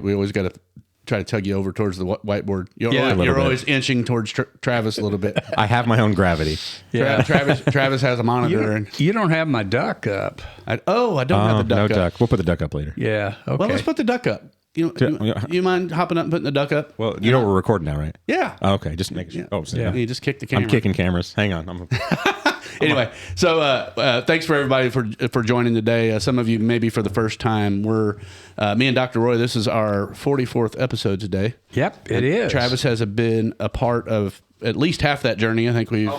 we always got to try to tug you over towards the whiteboard. You're always inching towards Travis a little bit. I have my own gravity. Yeah. Travis has a monitor. You don't have my duck up. I don't have the duck no up. duck. We'll put the duck up later. Yeah. Okay. Well, let's put the duck up. You mind hopping up and putting the duck up? Well, you know we're recording now, right? Yeah. Oh, okay, just make sure. Yeah. Oh, so You just kick the camera. I'm kicking cameras. Hang on. Anyway, so thanks for everybody for joining today. Some of you maybe for the first time. We're me and Dr. Roy. This is our 44th episode today. Yep, it is. Travis has been a part of at least half that journey. I think we've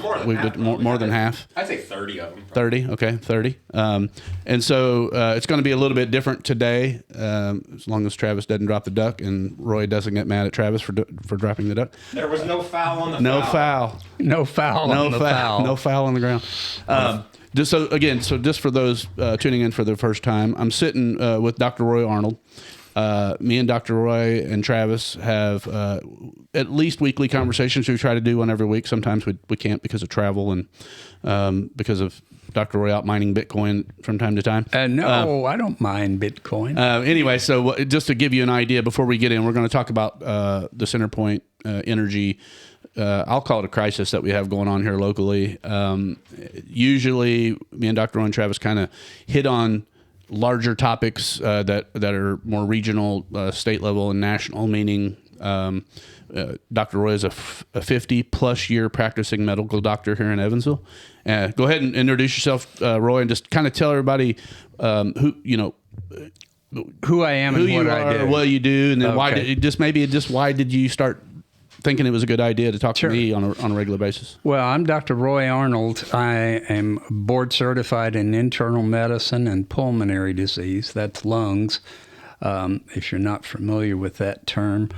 did more than half. I'd say 30 of them. 30, okay, 30. And so it's going to be a little bit different today, as long as Travis doesn't drop the duck and Roy doesn't get mad at Travis for dropping the duck. There was no foul on the No foul. No foul on the foul. No foul on the ground. Just for those tuning in for the first time, I'm sitting with Dr. Roy Arnold. Me and Dr. Roy and Travis have at least weekly conversations we try to do one every week. Sometimes we can't because of travel and because of Dr. Roy out mining Bitcoin from time to time. No, I don't mind Bitcoin. Anyway, so just to give you an idea before we get in, we're going to talk about the CenterPoint Energy. I'll call it a crisis that we have going on here locally. Usually, me and Dr. Roy and Travis kind of hit on larger topics that are more regional, state level, and national. Meaning, Dr. Roy is a 50-plus year practicing medical doctor here in Evansville. Go ahead and introduce yourself, Roy, and just kind of tell everybody who I am, who and what you I are, do. what you do, and then Okay. why did you start thinking it was a good idea to talk Sure. to me on a regular basis? Well, I'm Dr. Roy Arnold. I am board certified in internal medicine and pulmonary disease. That's lungs, if you're not familiar with that term.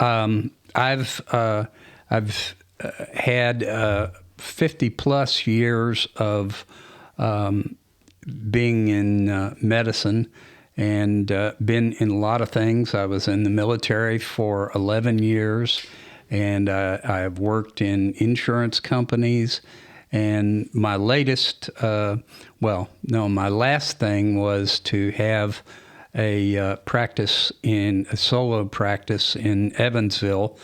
I've had 50-plus years of being in medicine and been in a lot of things. I was in the military for 11 years. And I've worked in insurance companies. And my latest, my last thing was to have a solo practice in Evansville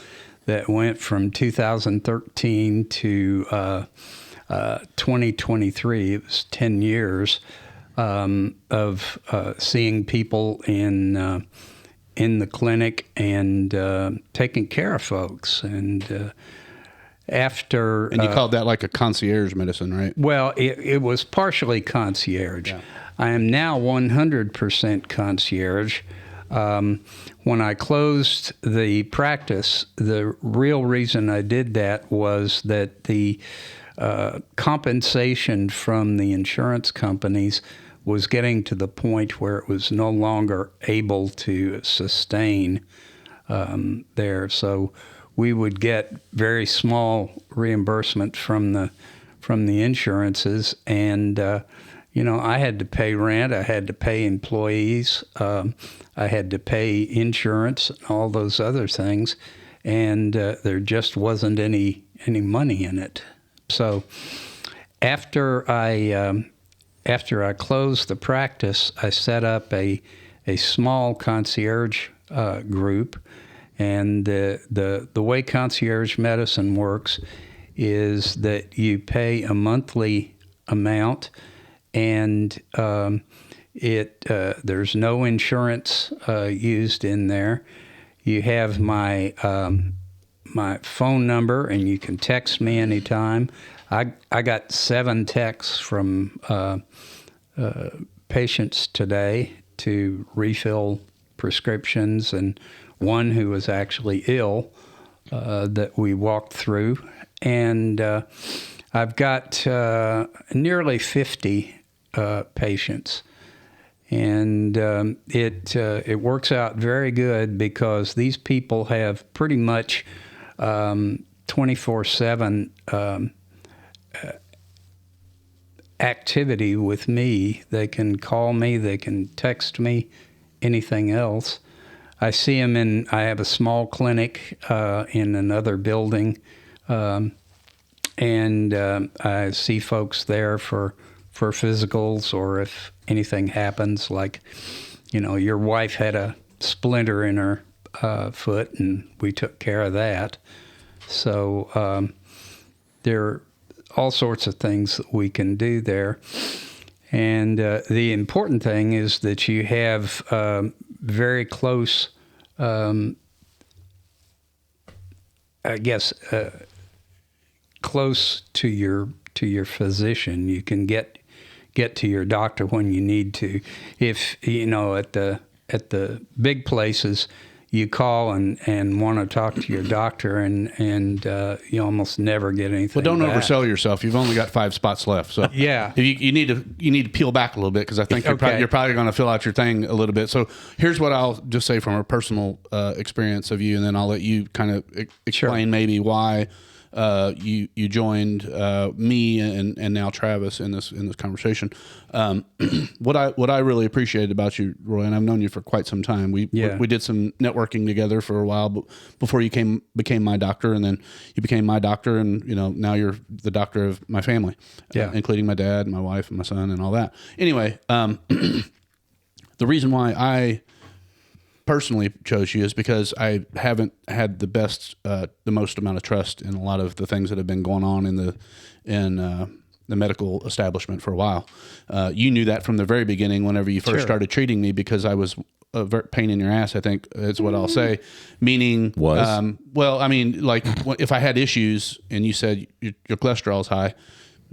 that went from 2013 to 2023. It was 10 years of seeing people in the clinic and taking care of folks. And after... And you called that like a concierge medicine, right? Well, it was partially concierge. Yeah. I am now 100% concierge. When I closed the practice, the real reason I did that was that the compensation from the insurance companies was getting to the point where it was no longer able to sustain there. So we would get very small reimbursement from the insurances, and I had to pay rent, I had to pay employees, I had to pay insurance, and all those other things, and there just wasn't any money in it. So after I closed the practice, I set up a small concierge group, and the way concierge medicine works is that you pay a monthly amount, and there's no insurance used in there. You have my phone number, and you can text me anytime. I got 7 texts from patients today to refill prescriptions, and one who was actually ill that we walked through. And I've got nearly 50 patients. And it works out very good because these people have pretty much 24/7 activity with me. They can call me, they can text me, anything else. I see them I have a small clinic in another building, and I see folks there for physicals, or if anything happens, like, your wife had a splinter in her foot, and we took care of that. So there are all sorts of things that we can do there. And the important thing is that you have very close, close to your physician. You can get to your doctor when you need to. If at the big places, you call and want to talk to your doctor, and you almost never get anything. Well, don't back. oversell yourself. You've only got 5 spots left, so Yeah. you need to peel back a little bit, because I think you're Okay. probably going to fill out your thing a little bit. So here's what I'll just say from a personal experience of you, and then I'll let you kind of explain maybe why you joined me and now Travis in this conversation. What I really appreciated about you, Roy, and I've known you for quite some time. We did some networking together for a while before you became my doctor, and then you became my doctor, and now you're the doctor of my family, including my dad, my wife, and my son, and all that. Anyway, the reason why I personally chose you is because I haven't had the most amount of trust in a lot of the things that have been going on in the medical establishment for a while. You knew that from the very beginning whenever you first started treating me, because I was a pain in your ass, I think is what I'll say. Meaning, well, I mean, like if I had issues and you said your cholesterol's high,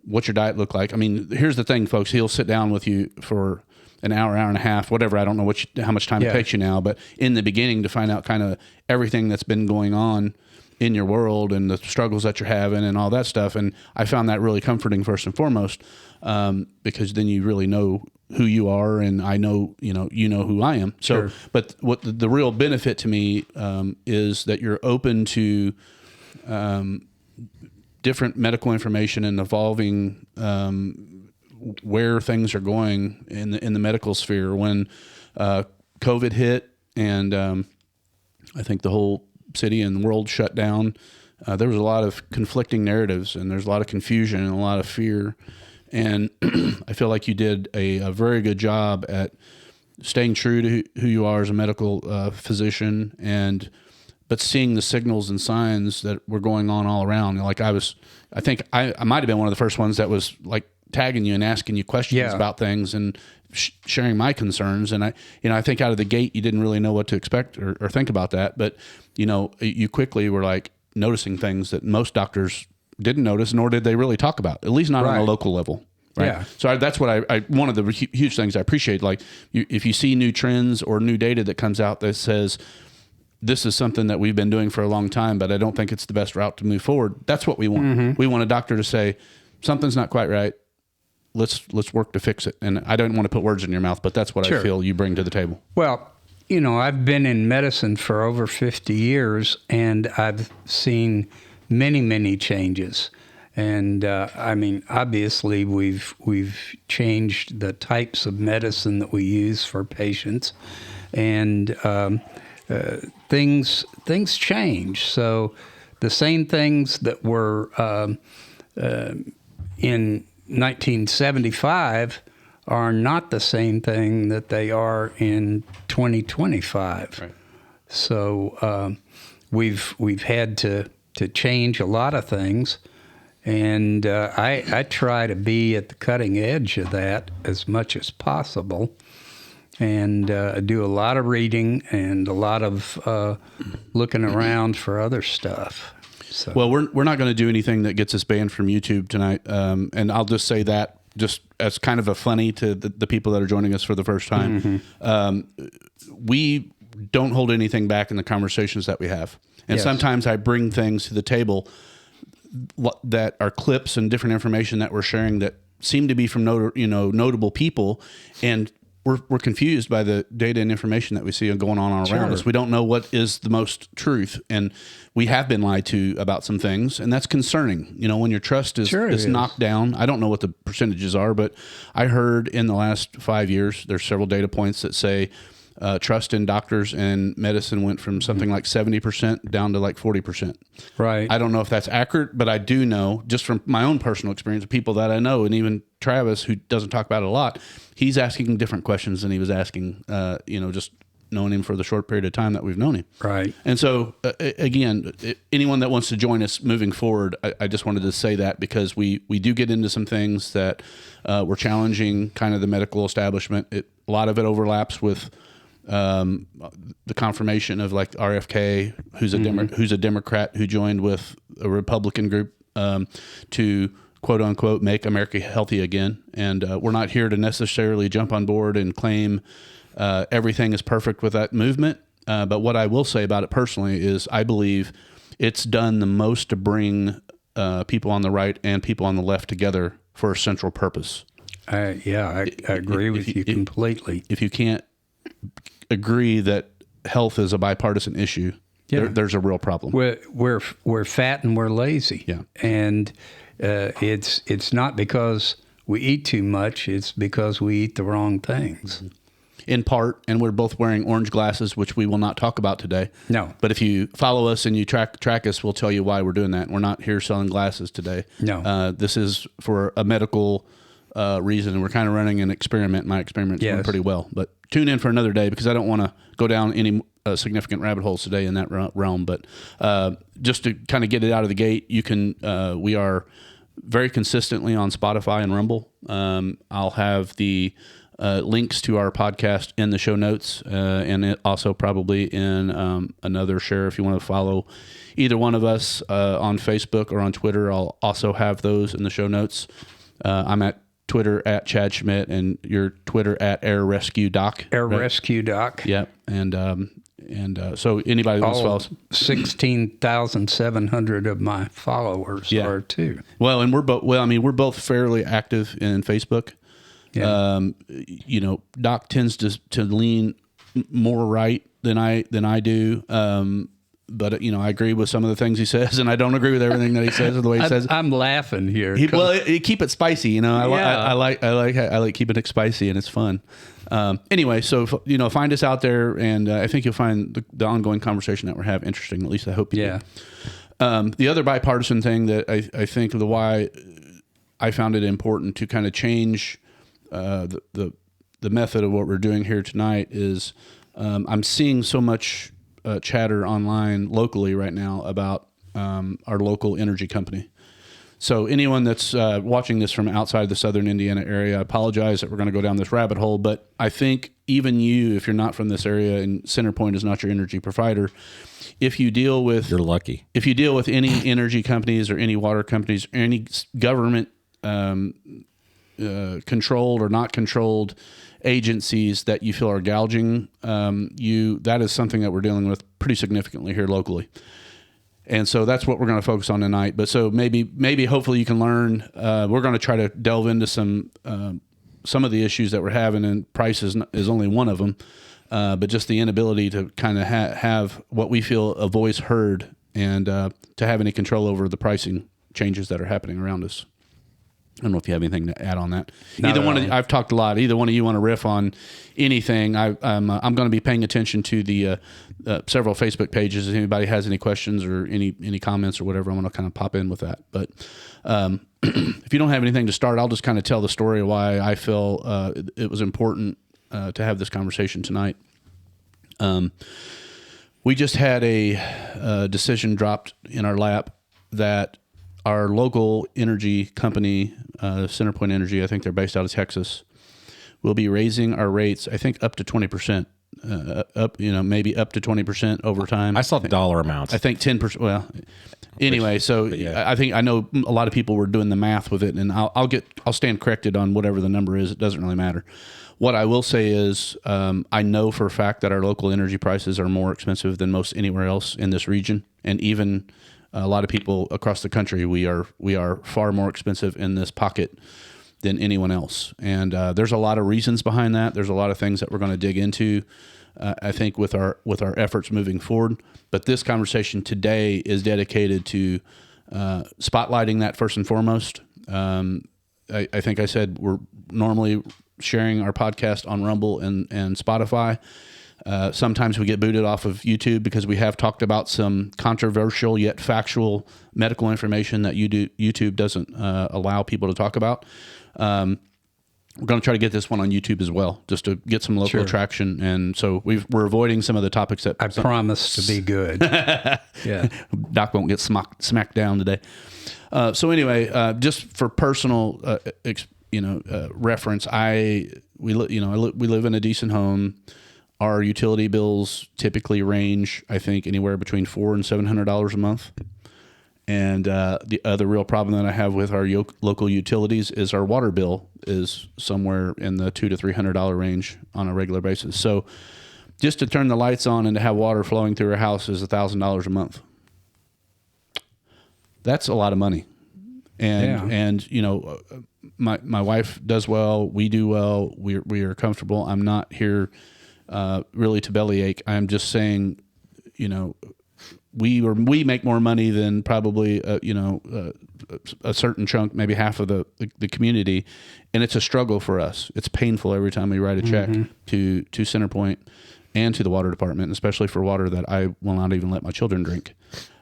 what's your diet look like? I mean, here's the thing, folks. He'll sit down with you for an hour and a half, whatever. I don't know how much time it takes you now, but in the beginning, to find out kind of everything that's been going on in your world and the struggles that you're having and all that stuff. And I found that really comforting, first and foremost, because then you really know who you are, and I know, you know who I am. So, but what the real benefit to me is that you're open to different medical information and evolving where things are going in the medical sphere. When COVID hit, and I think the whole city and world shut down, there was a lot of conflicting narratives, and there's a lot of confusion and a lot of fear. And I feel like you did a very good job at staying true to who you are as a medical physician, but seeing the signals and signs that were going on all around. Like I think I might have been one of the first ones that was like tagging you and asking you questions about things and sharing my concerns. And I think out of the gate, you didn't really know what to expect or think about that. But, you quickly were like noticing things that most doctors didn't notice, nor did they really talk about, at least not on a local level. Right. Yeah. So that's what one of the huge things I appreciate. Like if you see new trends or new data that comes out that says, this is something that we've been doing for a long time, but I don't think it's the best route to move forward. That's what we want. Mm-hmm. We want a doctor to say, something's not quite right. Let's work to fix it. And I don't want to put words in your mouth, but that's what I feel you bring to the table. Well, I've been in medicine for over 50 years, and I've seen many, many changes. And obviously we've changed the types of medicine that we use for patients, and things change. So the same things that were in 1975 are not the same thing that they are in 2025. Right. So we've had to change a lot of things, and I try to be at the cutting edge of that as much as possible, and do a lot of reading and a lot of looking around for other stuff. So. Well, we're not going to do anything that gets us banned from YouTube tonight, and I'll just say that just as kind of a funny to the people that are joining us for the first time. Mm-hmm. We don't hold anything back in the conversations that we have, and sometimes I bring things to the table that are clips and different information that we're sharing that seem to be from notable people, and we're confused by the data and information that we see going on around us. We don't know what is the most truth, and we have been lied to about some things, and that's concerning. When your trust is knocked down. I don't know what the percentages are, but I heard in the last 5 years, there's several data points that say trust in doctors and medicine went from something like 70% down to like 40%. Right. I don't know if that's accurate, but I do know, just from my own personal experience, people that I know, and even Travis, who doesn't talk about it a lot, he's asking different questions than he was asking, just known him for the short period of time that we've known him. Right. And so, again, anyone that wants to join us moving forward, I just wanted to say that because we do get into some things that we're challenging kind of the medical establishment. A lot of it overlaps with the confirmation of like RFK, who's a Democrat who joined with a Republican group to quote unquote make America healthy again. And we're not here to necessarily jump on board and claim everything is perfect with that movement. But what I will say about it personally is I believe it's done the most to bring people on the right and people on the left together for a central purpose. I agree with you completely. If you can't agree that health is a bipartisan issue, there's a real problem. We're fat and we're lazy. Yeah. And it's not because we eat too much. It's because we eat the wrong things. In part, and we're both wearing orange glasses, which we will not talk about today. No. But if you follow us and you track us, we'll tell you why we're doing that. We're not here selling glasses today. No. This is for a medical reason, and we're kind of running an experiment. My experiment's going pretty well. But tune in for another day because I don't want to go down any significant rabbit holes today in that realm. But just to kind of get it out of the gate, you can. We are very consistently on Spotify and Rumble. I'll have the links to our podcast in the show notes, and it also probably in another share if you want to follow either one of us on Facebook or on Twitter. I'll also have those in the show notes. I'm at Twitter at Chad Schmidt, and your Twitter at Air Rescue Doc. Air Rescue Doc. Yep. And so anybody that wants to follow us. 16,700 of my followers are too. Well, and we're both fairly active in Facebook. Yeah. Doc tends to lean more right than I do. But I agree with some of the things he says, and I don't agree with everything that he says or the way he says it. I'm laughing here. Keep it spicy. I like keeping it spicy, and it's fun. Anyway, so find us out there, and I think you'll find the ongoing conversation that we're having interesting. At least I hope you do. The other bipartisan thing that I think the why I found it important to kind of change the method of what we're doing here tonight is I'm seeing so much chatter online locally right now about our local energy company. So anyone that's watching this from outside the southern Indiana area, I apologize that we're going to go down this rabbit hole, but I think even you, if you're not from this area and CenterPoint is not your energy provider, if you deal with... You're lucky. If you deal with any energy companies or any water companies or any government controlled or not controlled agencies that you feel are gouging that is something that we're dealing with pretty significantly here locally. And so that's what we're going to focus on tonight. But so maybe hopefully you can learn. We're going to try to delve into some of the issues that we're having, and price is only one of them. But just the inability to kind of have what we feel a voice heard, and to have any control over the pricing changes that are happening around us. I don't know if you have anything to add on that. I've talked a lot. Either one of you want to riff on anything? I'm going to be paying attention to the several Facebook pages. If anybody has any questions or any comments or whatever, I'm going to kind of pop in with that. But if you don't have anything to start, I'll just kind of tell the story of why I feel it was important to have this conversation tonight. We just had a decision dropped in our lap that our local energy company, CenterPoint Energy, I think they're based out of Texas, will be raising our rates, I think, up to 20%, maybe up to 20% over time. I saw the dollar amounts. I think 10%. Well, anyway, I know a lot of people were doing the math with it, and I'll stand corrected on whatever the number is. It doesn't really matter. What I will say is, I know for a fact that our local energy prices are more expensive than most anywhere else in this region, and even a lot of people across the country, we are far more expensive in this pocket than anyone else. And there's a lot of reasons behind that. There's a lot of things that we're going to dig into, I think, with our efforts moving forward. But this conversation today is dedicated to spotlighting that first and foremost. I think I said we're normally sharing our podcast on Rumble and Spotify. Sometimes we get booted off of YouTube because we have talked about some controversial yet factual medical information that YouTube doesn't allow people to talk about. we're going to try to get this one on YouTube as well, just to get some local Sure. traction. And so we're avoiding some of the topics that I promise to be good. Yeah. Doc won't get smacked down today. So anyway, just for personal, reference, we live in a decent home. Our utility bills typically range, I think, anywhere between $400 and $700 a month. And the other real problem that I have with our local utilities is our water bill is somewhere in the $200 to $300 range on a regular basis. So just to turn the lights on and to have water flowing through our house is $1,000 a month. That's a lot of money. And my wife does well. We do well. We are comfortable. I'm not here really to bellyache. I'm just saying, we make more money than probably a certain chunk, maybe half of the community, and it's a struggle for us. It's painful every time we write a check to CenterPoint and to the water department, especially for water that I will not even let my children drink.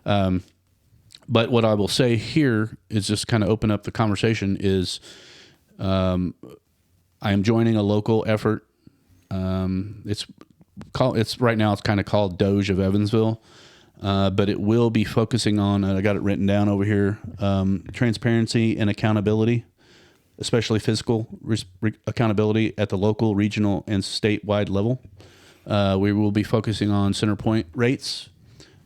But what I will say here is just kind of open up the conversation is I am joining a local effort. It's right now it's kind of called DOGE of Evansville. But it will be focusing on, I got it written down over here, transparency and accountability, especially fiscal accountability at the local, regional, and statewide level. We will be focusing on CenterPoint rates.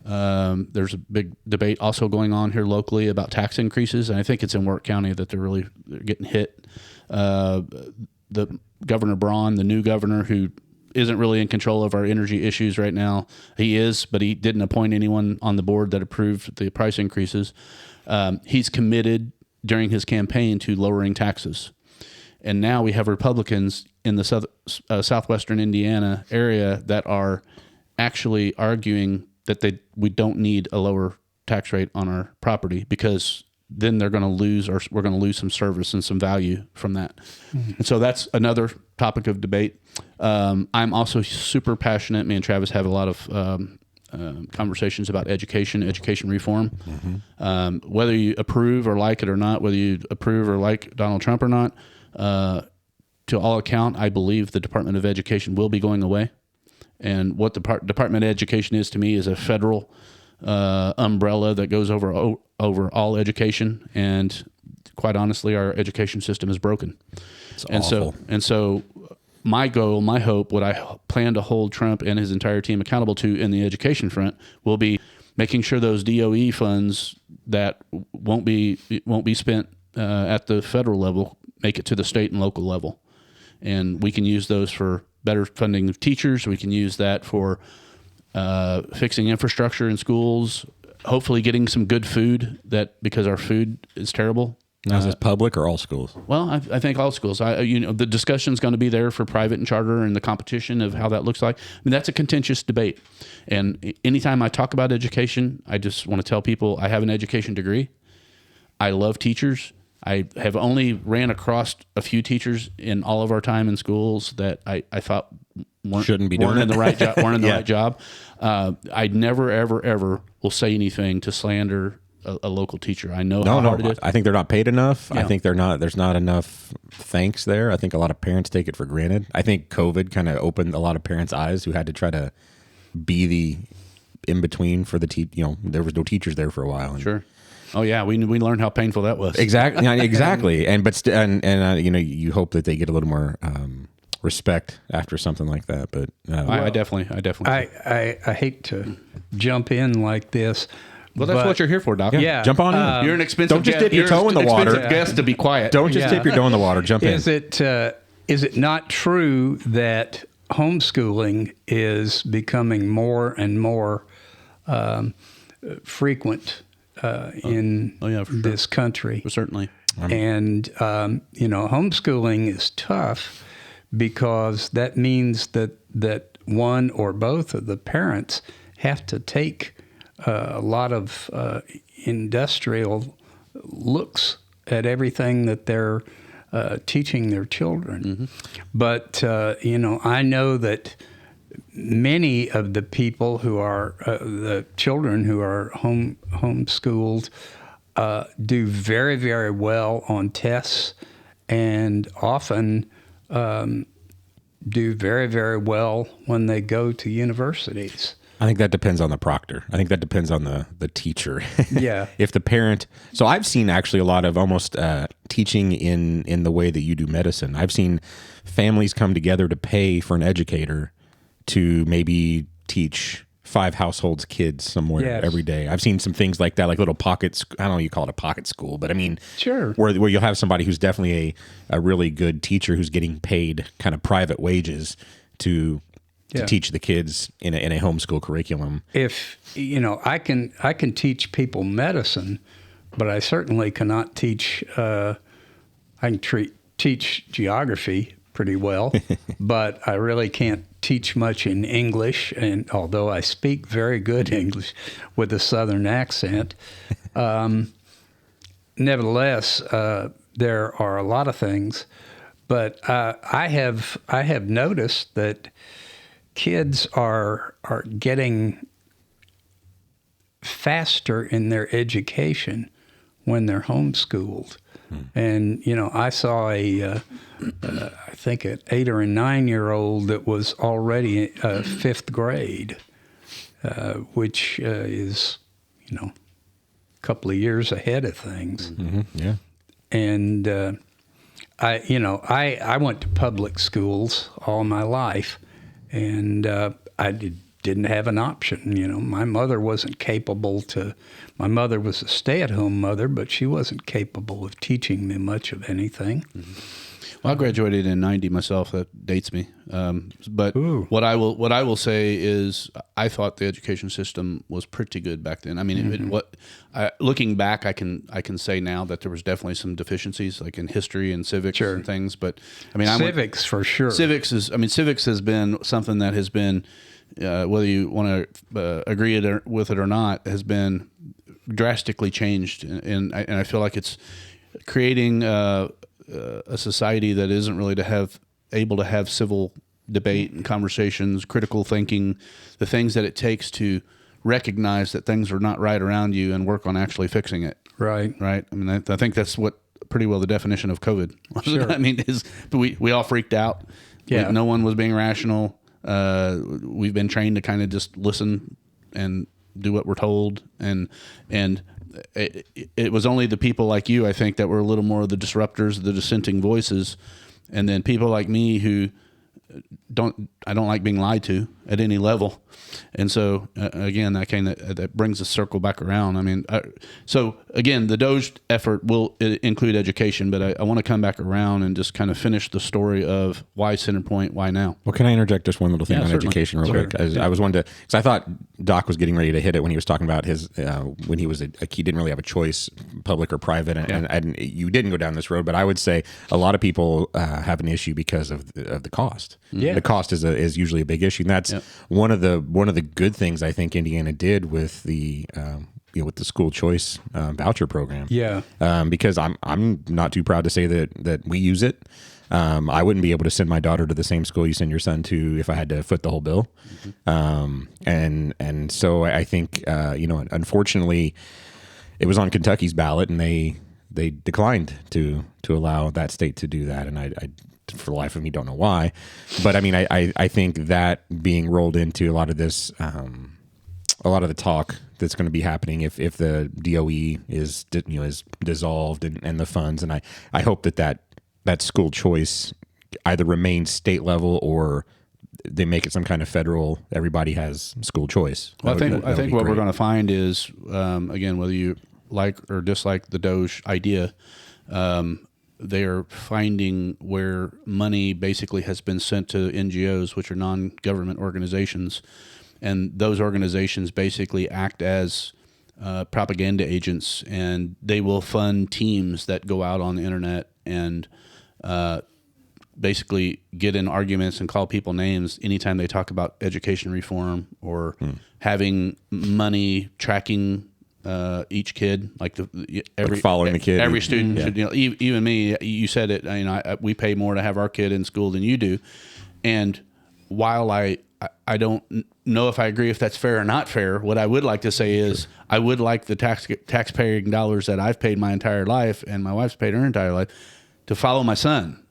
There's a big debate also going on here locally about tax increases, and I think it's in Work County that they're getting hit. The Governor Braun, the new governor who isn't really in control of our energy issues right now. He is, but he didn't appoint anyone on the board that approved the price increases. He's committed during his campaign to lowering taxes. And now we have Republicans in the southwestern Indiana area that are actually arguing that we don't need a lower tax rate on our property because then they're going to lose, or we're going to lose some service and some value from that. Mm-hmm. And so that's another topic of debate. I'm also super passionate. Me and Travis have a lot of conversations about education reform. Mm-hmm. Whether you approve or like it or not, whether you approve or like Donald Trump or not, to all account, I believe the Department of Education will be going away. And what the Department of Education is to me is a federal umbrella that goes over all education, and quite honestly, our education system is broken. It's awful. So my goal, my hope, what I plan to hold Trump and his entire team accountable to in the education front will be making sure those DOE funds that won't be spent at the federal level make it to the state and local level, and we can use those for better funding of teachers. We can use that for fixing infrastructure in schools, hopefully getting some good food, because our food is terrible. Now, is this public or all schools? Well, I think all schools. The discussion's going to be there for private and charter and the competition of how that looks like. I mean, that's a contentious debate. And anytime I talk about education, I just want to tell people I have an education degree. I love teachers. I have only ran across a few teachers in all of our time in schools that I thought weren't in the right job. Weren't in the right job. I never, ever will say anything to slander a local teacher. I know how hard it is. I think they're not paid enough. Yeah. I think there's not enough thanks there. I think a lot of parents take it for granted. I think COVID kind of opened a lot of parents' eyes who had to try to be the in between for the there was no teachers there for a while. And sure. Oh yeah, we learned how painful that was. Exactly, exactly. You hope that they get a little more respect after something like that. But I definitely. I hate to jump in like this. Well, that's what you're here for, Doc. Yeah, jump on in. You're an expensive. Don't just dip your toe in the water. Guest to be quiet. Don't just dip your toe in the water. Jump in. Is it not true that homeschooling is becoming more and more frequent in this country? Well, certainly. And homeschooling is tough because that means that one or both of the parents have to take a lot of industrial looks at everything that they're teaching their children. Mm-hmm. But, I know that many of the people who are, the children who are homeschooled do very, very well on tests and often do very, very well when they go to universities. I think that depends on the proctor. I think that depends on the teacher. Yeah. If the parent, so I've seen actually a lot of almost teaching in the way that you do medicine. I've seen families come together to pay for an educator to maybe teach 5 households' kids somewhere every day. I've seen some things like that, like little pockets. I don't know, you call it a pocket school, but I mean, sure, where you'll have somebody who's definitely a really good teacher who's getting paid kind of private wages to teach the kids in a homeschool curriculum. If I can teach people medicine, but I certainly cannot teach. I can teach geography pretty well, but I really can't teach much in English. And although I speak very good English with a Southern accent, nevertheless, there are a lot of things. But I have noticed that kids are getting faster in their education when they're homeschooled. And, I saw I think an 8 or a 9-year-old that was already 5th grade, which is, a couple of years ahead of things. Mm-hmm. Yeah. And, I went to public schools all my life, and I didn't have an option. My mother wasn't capable to. My mother was a stay-at-home mother, but she wasn't capable of teaching me much of anything. Mm-hmm. Well, I graduated in '90 myself. That dates me. But Ooh. what I will say is, I thought the education system was pretty good back then. I mean, looking back, I can say now that there was definitely some deficiencies, like in history and civics and things. But I mean, civics for sure. Civics has been something that has been, whether you want to agree with it or not, has been drastically changed, and I feel like it's creating a society that isn't really able to have civil debate and conversations, critical thinking, the things that it takes to recognize that things are not right around you and work on actually fixing it. Right. I mean, I think that's what pretty well the definition of COVID was. Sure. I mean, we all freaked out. Yeah. No one was being rational. We've been trained to kind of just listen and do what we're told, and it was only the people like you, I think, that were a little more of the disruptors, the dissenting voices, and then people like me who I don't like being lied to at any level, and so again, that brings the circle back around. I mean, so again, the DOGE effort will include education, but I want to come back around and just kind of finish the story of why CenterPoint, why now. Well, can I interject just one little thing on certainly. education real quick? I was wanting to, because I thought Doc was getting ready to hit it when he was talking about his when he was he didn't really have a choice, public or private, and you didn't go down this road. But I would say a lot of people have an issue because of the cost. Yeah. The cost is usually a big issue, and that's one of the good things I think Indiana did with the with the school choice voucher program. Yeah. Because I'm not too proud to say that we use it. I wouldn't be able to send my daughter to the same school you send your son to if I had to foot the whole bill. Mm-hmm. And so I think unfortunately, it was on Kentucky's ballot, and they declined to allow that state to do that, and I for the life of me don't know why. But I mean, I think that being rolled into a lot of this, a lot of the talk that's going to be happening if the DOE is dissolved and the funds, and I hope that school choice either remains state level or they make it some kind of federal. Everybody has school choice. Well, I think what we're going to find is again, whether you like or dislike the DOGE idea, they are finding where money basically has been sent to NGOs, which are non-government organizations, and those organizations basically act as propaganda agents, and they will fund teams that go out on the internet and basically get in arguments and call people names anytime they talk about education reform or having money tracking each kid, like following the kid. Every student should, even me. You said it. We pay more to have our kid in school than you do, and while I don't know if I agree if that's fair or not fair, what I would like to say is I would like the taxpaying dollars that I've paid my entire life and my wife's paid her entire life to follow my son.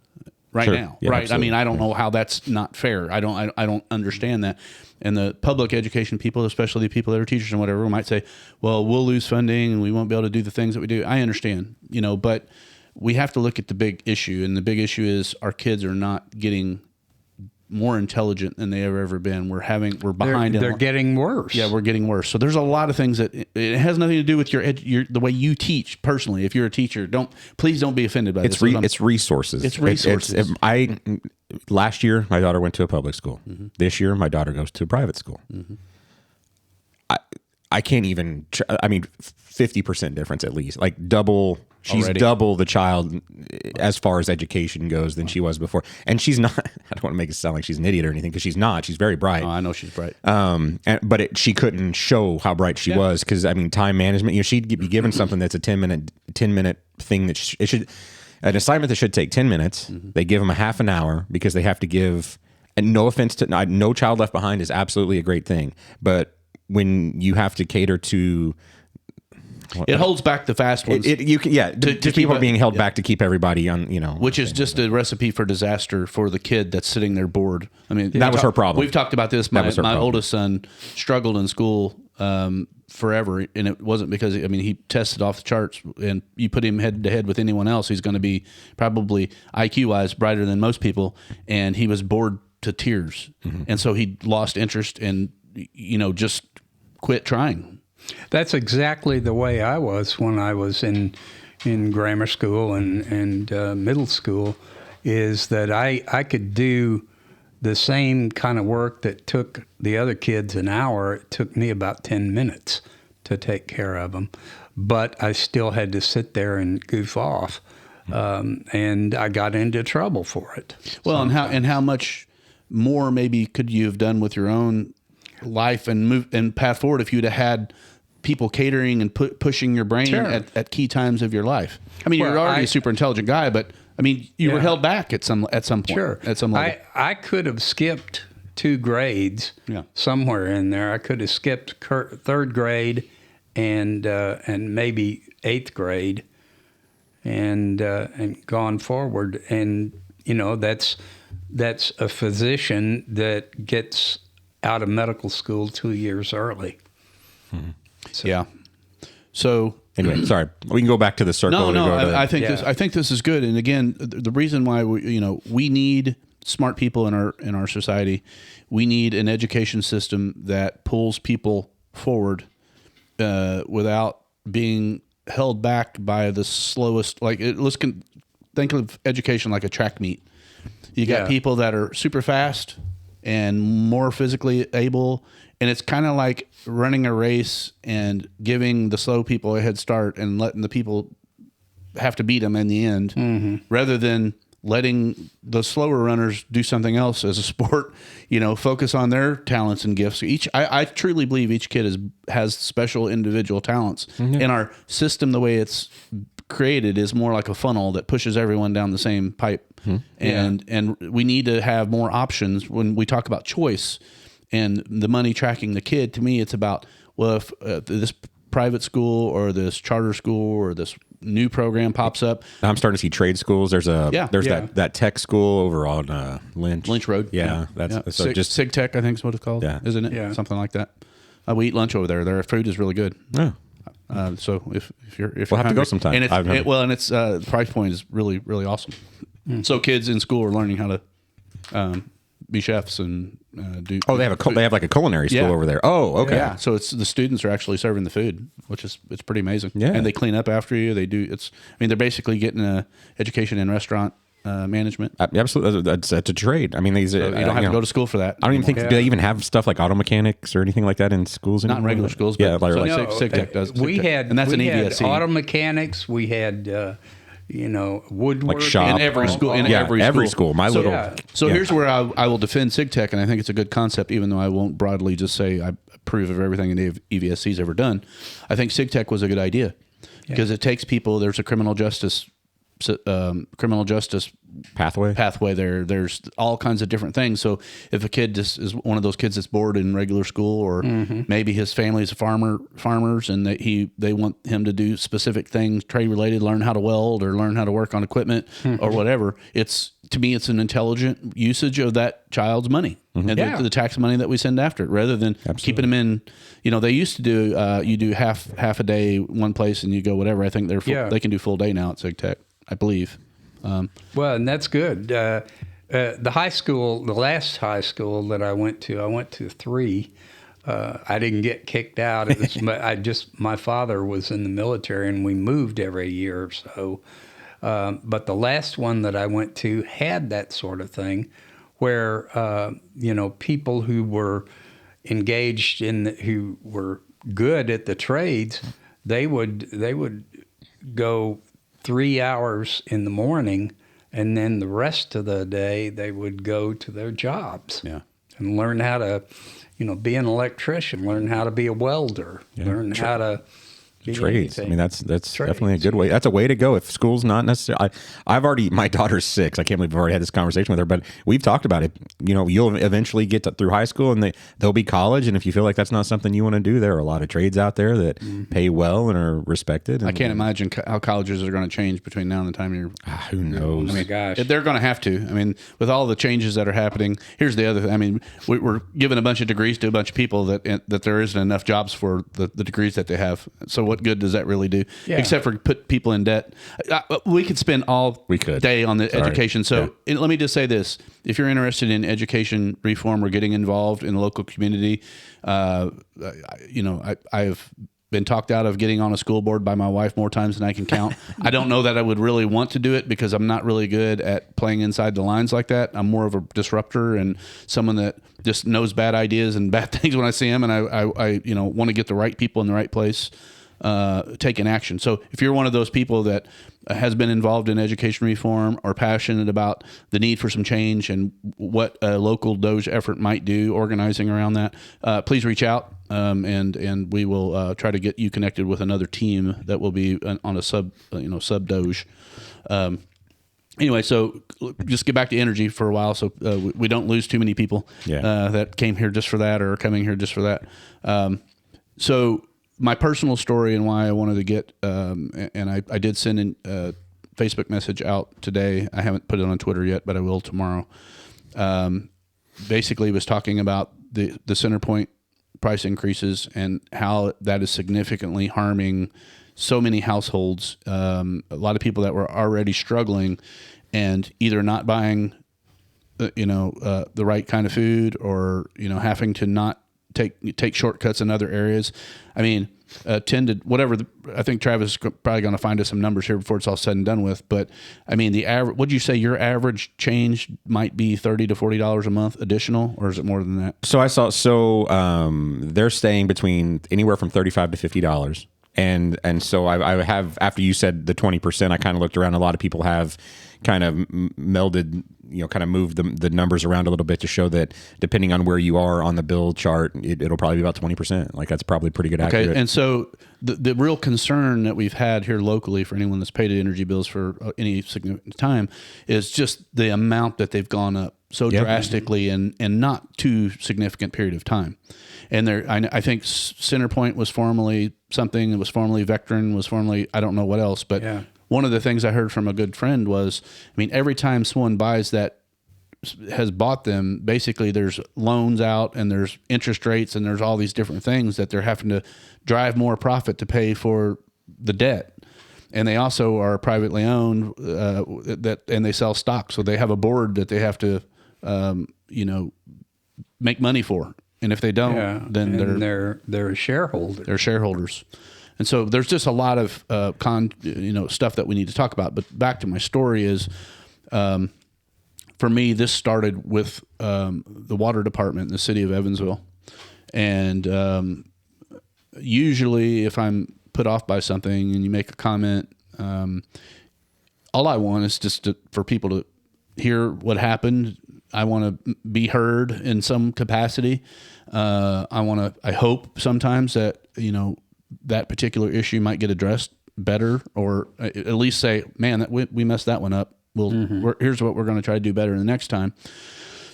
right Sure. now, Yeah, right? absolutely. I mean, I don't know how that's not fair. I don't understand that. And the public education people, especially the people that are teachers and whatever, might say, well, we'll lose funding and we won't be able to do the things that we do. I understand, but we have to look at the big issue. And the big issue is our kids are not getting more intelligent than they ever been. We're behind. They're getting worse. Yeah, we're getting worse. So there's a lot of things that it has nothing to do with the way you teach personally. If you're a teacher, please don't be offended by this. It's resources. It's resources. Last year my daughter went to a public school. Mm-hmm. This year my daughter goes to a private school. Mm-hmm. I can't even. 50% difference at least. Like double. She's already double the child as far as education goes than she was before. And she's not. I don't want to make it sound like she's an idiot or anything, because she's not. She's very bright. Oh, I know she's bright. But she couldn't show how bright she was, because time management. She'd be given something that's a 10-minute thing that it should. An assignment that should take 10 minutes. Mm-hmm. They give them a half an hour because they have to give. And no offense to No Child Left Behind is absolutely a great thing, but when you have to cater to, it holds back the fast ones. People are being held back to keep everybody on, which is just a recipe for disaster for the kid that's sitting there bored. I mean, that was her problem. We've talked about this. My oldest son struggled in school forever, and it wasn't because he tested off the charts, and you put him head to head with anyone else, he's going to be probably IQ wise brighter than most people, and he was bored to tears, and so he lost interest and just quit trying. That's exactly the way I was when I was in grammar school and middle school, is that I could do the same kind of work that took the other kids an hour. It took me about 10 minutes to take care of them, but I still had to sit there and goof off, and I got into trouble for it. Well, and how much more maybe could you have done with your own life and path forward if you'd have had people catering and pushing your brain at key times of your life? You're already a super intelligent guy, but you were held back at some point. Sure. At some level. I could have skipped 2 grades somewhere in there. I could have skipped third grade and maybe 8th grade and gone forward. And that's a physician that gets out of medical school 2 years early. Mm-hmm. So anyway, sorry, we can go back to the circle. I think this is good. And again, the reason why we need smart people in our society. We need an education system that pulls people forward without being held back by the slowest. Think of education like a track meet. You got people that are super fast and more physically able, and it's kind of like running a race and giving the slow people a head start and letting the people have to beat them in the end, rather than letting the slower runners do something else as a sport, focus on their talents and gifts. I truly believe each kid has special individual talents. Mm-hmm. And our system, the way it's created, is more like a funnel that pushes everyone down the same pipe. Mm-hmm. And we need to have more options when we talk about choice and the money tracking the kid. To me, it's about, well, if this private school or this charter school or this new program pops up. I'm starting to see trade schools. There's that tech school over on Lynch Road. Yeah. That's so just Sig Tech, I think is what it's called. Yeah. Isn't it? Yeah. Something like that. We eat lunch over there. Their food is really good. Yeah. So if you're we'll have to go sometime. And it's the price point is really, really awesome. Mm. So kids in school are learning how to be chefs and do. Oh, they have like a culinary school over there. Oh, okay. Yeah. So it's the students are actually serving the food, which is it's pretty amazing. Yeah. And they clean up after you. They do. They're basically getting a education in restaurant management. Absolutely, that's a trade. These you don't have to go to school for that. I don't even think do they even have stuff like auto mechanics or anything like that in schools anymore? Not in regular schools. Yeah, but Sig Tech does. We had and that's an EVSE. Auto mechanics. We had. Woodwork like shop. In every school. Every school. So here's where I will defend Sig Tech, and I think it's a good concept, even though I won't broadly just say I approve of everything an EVSC's ever done. I think Sig Tech was a good idea because it takes people. There's a criminal justice criminal justice pathway there. There's all kinds of different things. So if a kid just is one of those kids that's bored in regular school, or maybe his family is farmers, and they want him to do specific things, trade related, learn how to weld or learn how to work on equipment or whatever. To me, it's an intelligent usage of that child's money and the tax money that we send after it, rather than keeping them in. They used to do you do half a day one place and you go whatever. I think they can do full day now at Sig Tech, I believe. Well, and that's good. The high school, the last high school that I went to 3. I didn't get kicked out. It was, my father was in the military, and we moved every year or so. But the last one that I went to had that sort of thing, where people who were engaged who were good at the trades, they would go 3 hours in the morning, and then the rest of the day they would go to their jobs and learn how to, be an electrician, learn how to be a welder, learn how to be trades. anything. I mean, that's definitely a good way. That's a way to go. If school's not necessarily, my daughter's 6. I can't believe I've already had this conversation with her, but we've talked about it. You'll eventually get through high school, and there'll be college. And if you feel like that's not something you want to do, there are a lot of trades out there that pay well and are respected. And, I can't imagine how colleges are going to change between now and the time you're. Who knows? Oh my gosh, they're going to have to. I mean, with all the changes that are happening, here's the other thing. I mean, we're giving a bunch of degrees to a bunch of people that there isn't enough jobs for the degrees that they have. So what good does that really do? Except for put people in debt. We could spend all day on the education. So let me just say this. If you're interested in education reform or getting involved in the local community, I have been talked out of getting on a school board by my wife more times than I can count. I don't know that I would really want to do it because I'm not really good at playing inside the lines like that. I'm more of a disruptor and someone that just knows bad ideas and bad things when I see them. And I want to get the right people in the right place, taking action. So if you're one of those people that has been involved in education reform or passionate about the need for some change and what a local DOGE effort might do, organizing around that, please reach out. And we will try to get you connected with another team that will be on a sub DOGE. Anyway, so just get back to energy for a while, so we don't lose too many people that came here just for that or are coming here just for that. So my personal story and why I wanted to get, and I did send a Facebook message out today. I haven't put it on Twitter yet, but I will tomorrow. Basically, was talking about the CenterPoint price increases and how that is significantly harming so many households. A lot of people that were already struggling and either not buying, the right kind of food, or having to not take shortcuts in other areas. I mean, I think Travis is probably going to find us some numbers here before it's all said and done with. But I mean, the average. Would you say your average change might be $30 to $40 a month additional, or is it more than that? So I saw. They're staying between anywhere from $35 to $50. And so I have, after you said the 20%, I kind of looked around. A lot of people have kind of melded, kind of moved the numbers around a little bit to show that depending on where you are on the bill chart, it'll probably be about 20%. Like that's probably pretty good. Accurate. Okay. And so the real concern that we've had here locally for anyone that's paid energy bills for any significant time is just the amount that they've gone up so drastically and not too significant period of time. And I think CenterPoint was formerly something. It was formerly Vectren, was formerly, I don't know what else. But one of the things I heard from a good friend was, every time someone buys that, has bought them, basically there's loans out and there's interest rates and there's all these different things that they're having to drive more profit to pay for the debt. And they also are privately owned, and they sell stock. So they have a board that they have to, make money for. And if they don't, then they're shareholders. They're shareholders. And so there's just a lot of stuff that we need to talk about. But back to my story is, for me, this started with the water department in the city of Evansville. And usually if I'm put off by something and you make a comment, all I want is just for people to hear what happened. I want to be heard in some capacity. I hope sometimes that, that particular issue might get addressed better, or at least say, man, we messed that one up. Here's what we're going to try to do better the next time.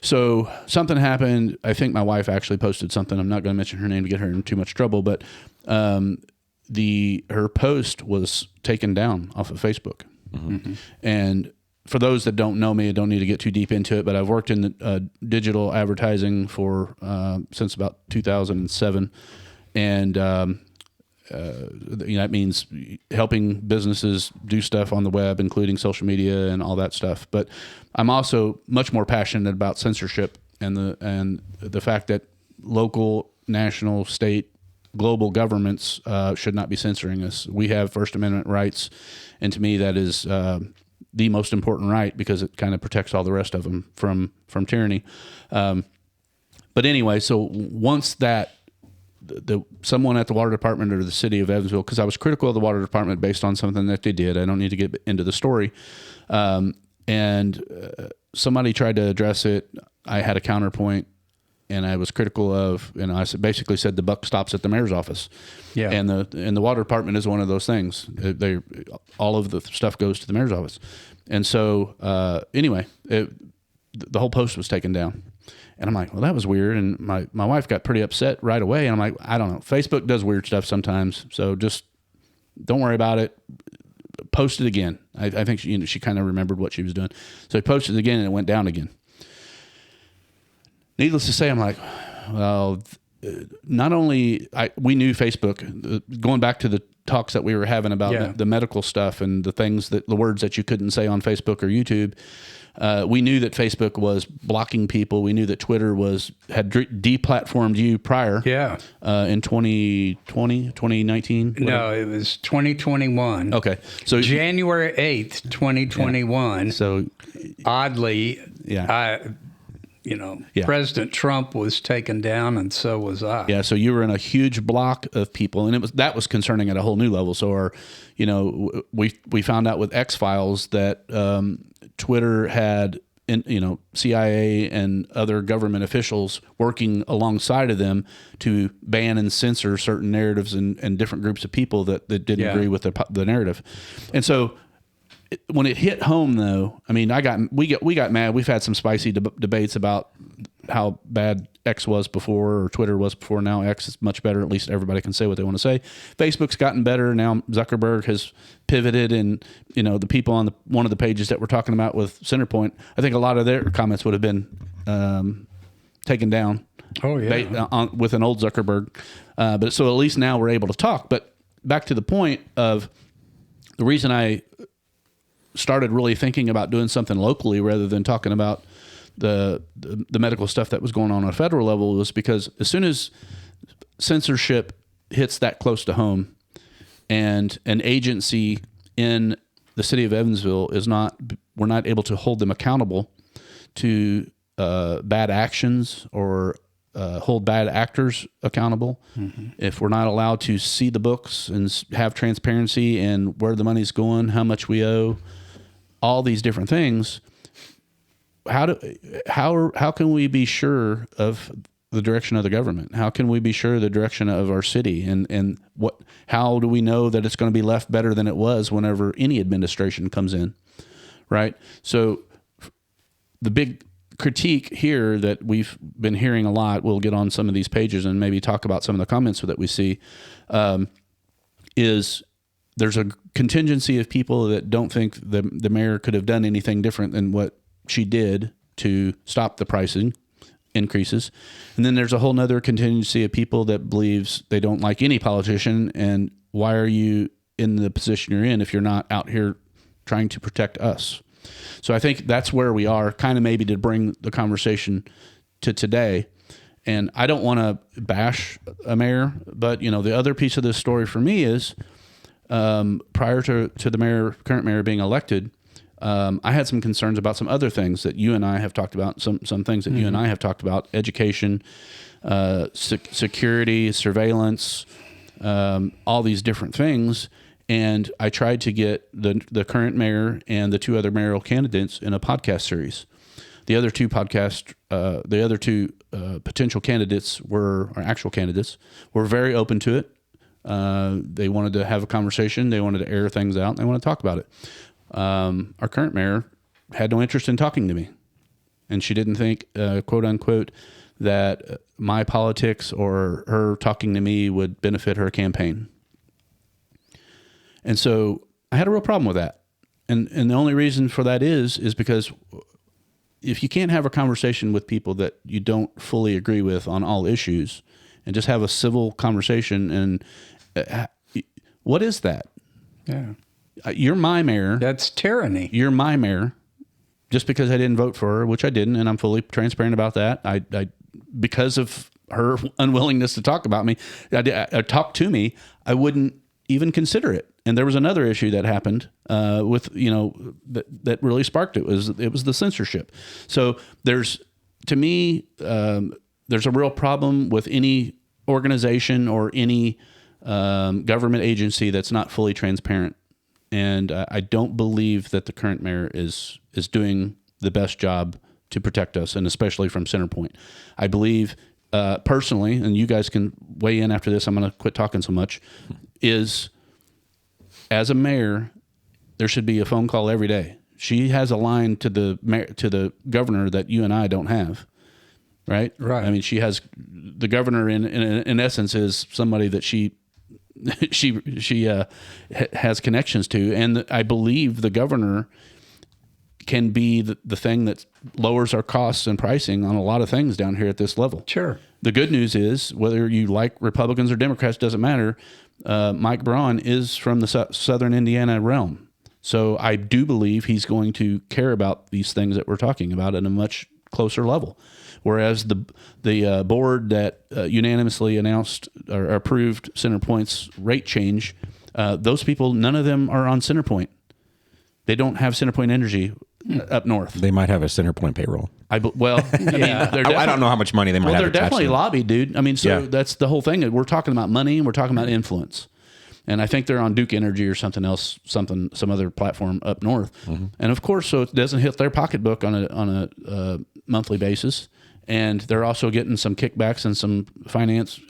So something happened. I think my wife actually posted something. I'm not going to mention her name to get her in too much trouble, but her post was taken down off of Facebook. And for those that don't know me, I don't need to get too deep into it, but I've worked in digital advertising for since about 2007, and that means helping businesses do stuff on the web, including social media and all that stuff. But I'm also much more passionate about censorship and the fact that local, national, state, global governments should not be censoring us. We have First Amendment rights, and to me, that is the most important right, because it kind of protects all the rest of them from tyranny. But anyway, so once that someone at the water department or the city of Evansville, because I was critical of the water department based on something that they did. I don't need to get into the story. And somebody tried to address it. I had a counterpoint, and I was critical of, I basically said the buck stops at the mayor's office. Yeah. And the water department is one of those things. All of the stuff goes to the mayor's office. And so anyway, the whole post was taken down. And I'm like, well, that was weird. And my wife got pretty upset right away. And I'm like, I don't know. Facebook does weird stuff sometimes. So just don't worry about it. Post it again. I think she kind of remembered what she was doing. So I posted it again, and it went down again. Needless to say, I'm like, well, not only we knew Facebook, going back to the talks that we were having about the medical stuff and the words that you couldn't say on Facebook or YouTube. We knew that Facebook was blocking people. We knew that Twitter had deplatformed you prior. Yeah. In 2019? No, it was 2021. Okay. So January 8th, 2021. So oddly, President Trump was taken down, and so was I. Yeah, so you were in a huge block of people, and that was concerning at a whole new level. So we found out with X-Files that Twitter had CIA and other government officials working alongside of them to ban and censor certain narratives and different groups of people that didn't agree with the narrative. And so when it hit home, though, I mean, we got mad. We've had some spicy debates about how bad X was before, or Twitter was before. Now X is much better. At least everybody can say what they want to say. Facebook's gotten better. Now Zuckerberg has pivoted, and the people on one of the pages that we're talking about with CenterPoint, I think a lot of their comments would have been taken down. Oh yeah, with an old Zuckerberg. But so at least now we're able to talk. But back to the point of the reason I started really thinking about doing something locally rather than talking about the medical stuff that was going on a federal level was because as soon as censorship hits that close to home, and an agency in the city of Evansville we're not able to hold them accountable to bad actions or hold bad actors accountable. Mm-hmm. If we're not allowed to see the books and have transparency and where the money's going, how much we owe, all these different things, how can we be sure of the direction of the government? How can we be sure of the direction of our city? And how do we know that it's going to be left better than it was whenever any administration comes in, right? So the big critique here that we've been hearing a lot, we'll get on some of these pages and maybe talk about some of the comments that we see, is there's a contingency of people that don't think the mayor could have done anything different than what she did to stop the pricing increases. And then there's a whole nother contingency of people that believes they don't like any politician, and why are you in the position you're in if you're not out here trying to protect us? So I think that's where we are, kind of maybe to bring the conversation to today. And I don't want to bash a mayor, but the other piece of this story for me is prior to the current mayor being elected, I had some concerns about some other things that you and I have talked about, some things that you and I have talked about: education, security, surveillance, all these different things. And I tried to get the current mayor and the two other mayoral candidates in a podcast series. The other two potential candidates actual candidates were very open to it. They wanted to have a conversation. They wanted to air things out. And they want to talk about it. Our current mayor had no interest in talking to me. And she didn't think, quote unquote, that my politics or her talking to me would benefit her campaign. And so I had a real problem with that. And the only reason for that is because if you can't have a conversation with people that you don't fully agree with on all issues and just have a civil conversation, and what is that? Yeah. You're my mayor. That's tyranny. You're my mayor. Just because I didn't vote for her, which I didn't, and I'm fully transparent about that. I because of her unwillingness to talk about me, talk to me, I wouldn't even consider it. And there was another issue that happened with, that really sparked it. It was the censorship. So there's a real problem with any organization or any government agency that's not fully transparent. And I don't believe that the current mayor is doing the best job to protect us, and especially from CenterPoint. I believe personally, and you guys can weigh in after this, I'm going to quit talking so much, is as a mayor, there should be a phone call every day. She has a line to the governor that you and I don't have, right? Right. I mean, she has the governor in essence is somebody that she has connections to, and I believe the governor can be the thing that lowers our costs and pricing on a lot of things down here at this level. Sure. The good news is, whether you like Republicans or Democrats, doesn't matter. Mike Braun is from the Southern Indiana realm. So I do believe he's going to care about these things that we're talking about at a much closer level. Whereas the board that unanimously announced or approved CenterPoint's rate change, those people, none of them are on CenterPoint. They don't have CenterPoint Energy up north. They might have a CenterPoint payroll. I don't know how much money they might have. They're definitely lobbied, dude. I mean, Yeah. That's the whole thing. We're talking about money and we're talking about influence. And I think they're on Duke Energy or something else, some other platform up north. Mm-hmm. And of course, so it doesn't hit their pocketbook on a monthly basis. And they're also getting some kickbacks and some finance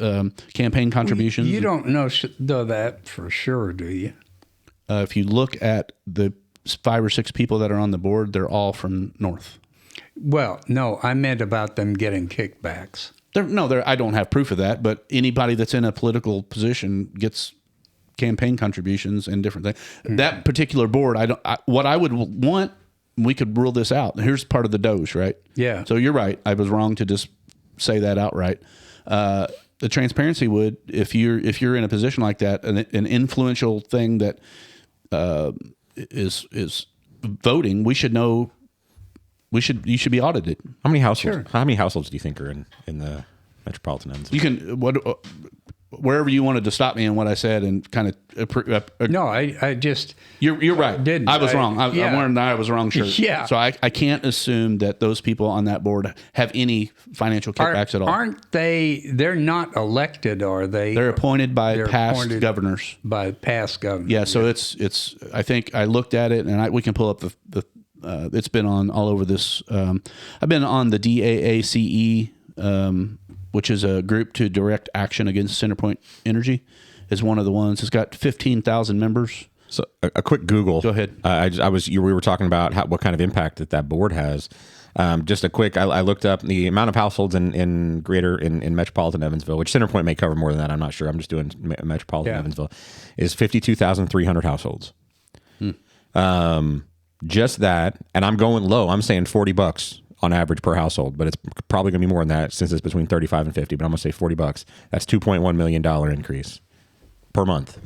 campaign contributions. You don't know that for sure, do you? If you look at the 5 or 6 people that are on the board, they're all from north. Well, no, I meant about them getting kickbacks. I don't have proof of that, but anybody that's in a political position gets campaign contributions and different things. Mm-hmm. That particular board, what I would want, we could rule this out. Here's part of the DOGE, right? Yeah. So you're right. I was wrong to just say that outright. The transparency would, if you're in a position like that, an influential thing that is voting, we should know. You should be audited. How many households? Sure. How many households do you think are in the metropolitan Evansville? You can wherever you wanted to stop me in what I said and kind of. No, I just. You're right. Didn't. I was wrong. I learned that I was wrong. Sure. Yeah. So I can't assume that those people on that board have any financial kickbacks at all. Aren't they? They're not elected, are they? They're appointed by past governors. By past governors. Yeah. So it's. I think I looked at it, and we can pull up the. It's been on all over this. I've been on the DAACE, which is a group to direct action against CenterPoint Energy, is one of the ones. It's got 15,000 members. So a quick Google. Go ahead. We were talking about what kind of impact that board has. Just a quick. I looked up the amount of households in metropolitan Evansville, which CenterPoint may cover more than that. I'm not sure. I'm just doing metropolitan Evansville. Is 52,300 households. Just that, and I'm going low. I'm saying $40 on average per household, but it's probably going to be more than that since it's between 35 and 50. But I'm going to say $40. That's $2.1 million increase per month.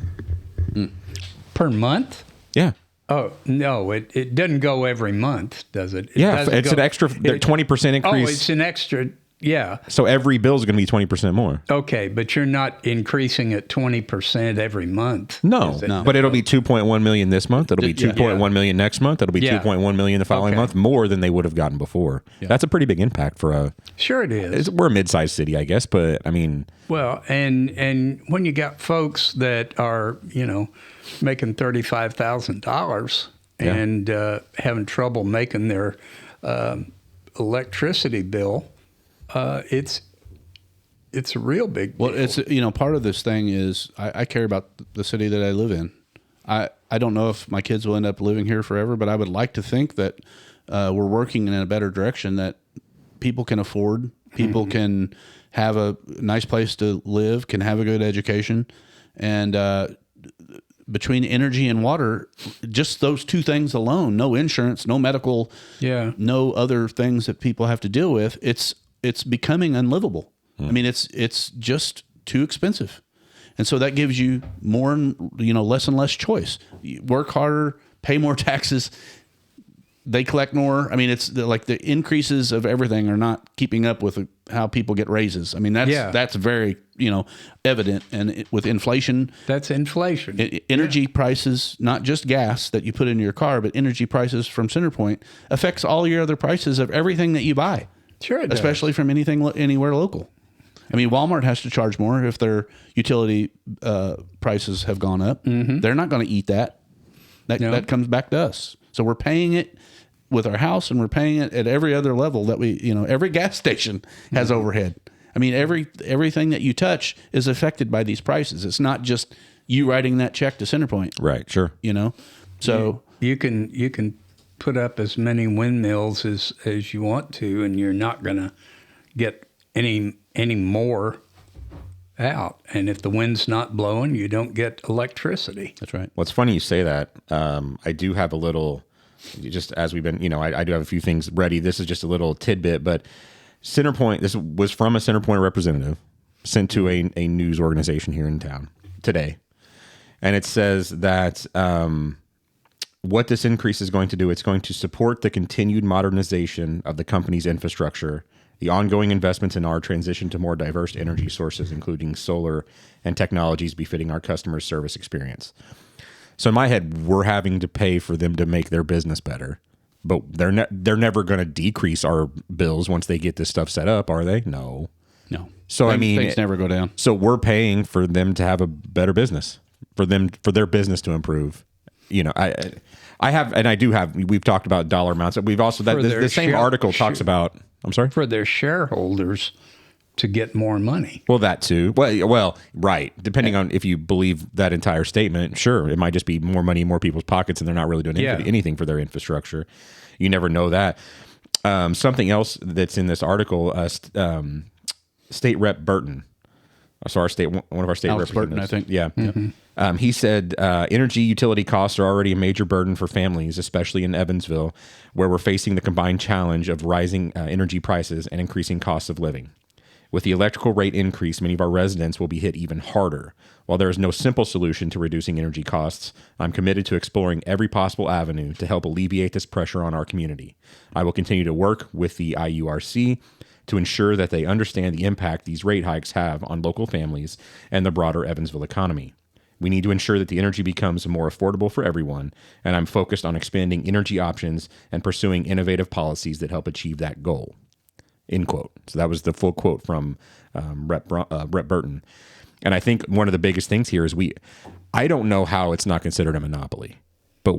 Per month? Yeah. Oh no, it doesn't go every month, does it? It's an extra 20% increase. Oh, it's an extra. Yeah. So every bill is going to be 20% more. Okay, but you're not increasing it 20% every month. No. But it'll be 2.1 million this month. It'll be 2.1 million next month. It'll be 2.1 million the following month, more than they would have gotten before. Yeah. That's a pretty big impact for a. Sure, it is. We're a mid-sized city, I guess, but I mean. Well, and when you got folks that are making $35,000 and having trouble making their electricity bill. It's it's a real big deal. Well, it's, part of this thing is I care about the city that I live in. I don't know if my kids will end up living here forever, but I would like to think that we're working in a better direction, that people can afford, people can have a nice place to live, can have a good education. And between energy and water, just those two things alone, no insurance, no medical, no other things that people have to deal with, it's becoming unlivable. I mean, it's just too expensive. And so that gives you more, less and less choice. You work harder, pay more taxes. They collect more. I mean, it's like the increases of everything are not keeping up with how people get raises. I mean, that's very, evident. And with inflation, that's inflation. Energy prices, not just gas that you put in your car, but energy prices from CenterPoint affects all your other prices of everything that you buy. Sure, it does. Especially from anywhere local. I mean, Walmart has to charge more if their utility prices have gone up. Mm-hmm. They're not going to eat that. That comes back to us. So we're paying it with our house, and we're paying it at every other level that every gas station has overhead. I mean, everything that you touch is affected by these prices. It's not just you writing that check to CenterPoint. Right, sure. So you can put up as many windmills as you want to, and you're not going to get any more out. And if the wind's not blowing, you don't get electricity. That's right. Well, it's funny you say that. I do have a little, just as we've been, I do have a few things ready. This is just a little tidbit, but CenterPoint, this was from a CenterPoint representative sent to a news organization here in town today. And it says that what this increase is going to do, it's going to support the continued modernization of the company's infrastructure, the ongoing investments in our transition to more diverse energy sources, including solar and technologies befitting our customer service experience. So in my head, we're having to pay for them to make their business better, but they're never going to decrease our bills once they get this stuff set up, are they? No. So things never go down. So we're paying for them to have a better business, for their business to improve. I do have. We've talked about dollar amounts. We've also the same article talks about. I'm sorry? For their shareholders to get more money. Well, that too. Well, right. Depending on if you believe that entire statement, sure, it might just be more money in more people's pockets, and they're not really doing anything for their infrastructure. You never know that. Something else that's in this article, State Rep Burton. So one of our state Alex representatives. Burton, I think. Yeah. Mm-hmm. He said energy utility costs are already a major burden for families, especially in Evansville, where we're facing the combined challenge of rising energy prices and increasing costs of living. With the electrical rate increase, many of our residents will be hit even harder. While there is no simple solution to reducing energy costs, I'm committed to exploring every possible avenue to help alleviate this pressure on our community. I will continue to work with the IURC to ensure that they understand the impact these rate hikes have on local families and the broader Evansville economy. We need to ensure that the energy becomes more affordable for everyone, and I'm focused on expanding energy options and pursuing innovative policies that help achieve that goal. End quote. So that was the full quote from Rep Burton. And I think one of the biggest things here is I don't know how it's not considered a monopoly, but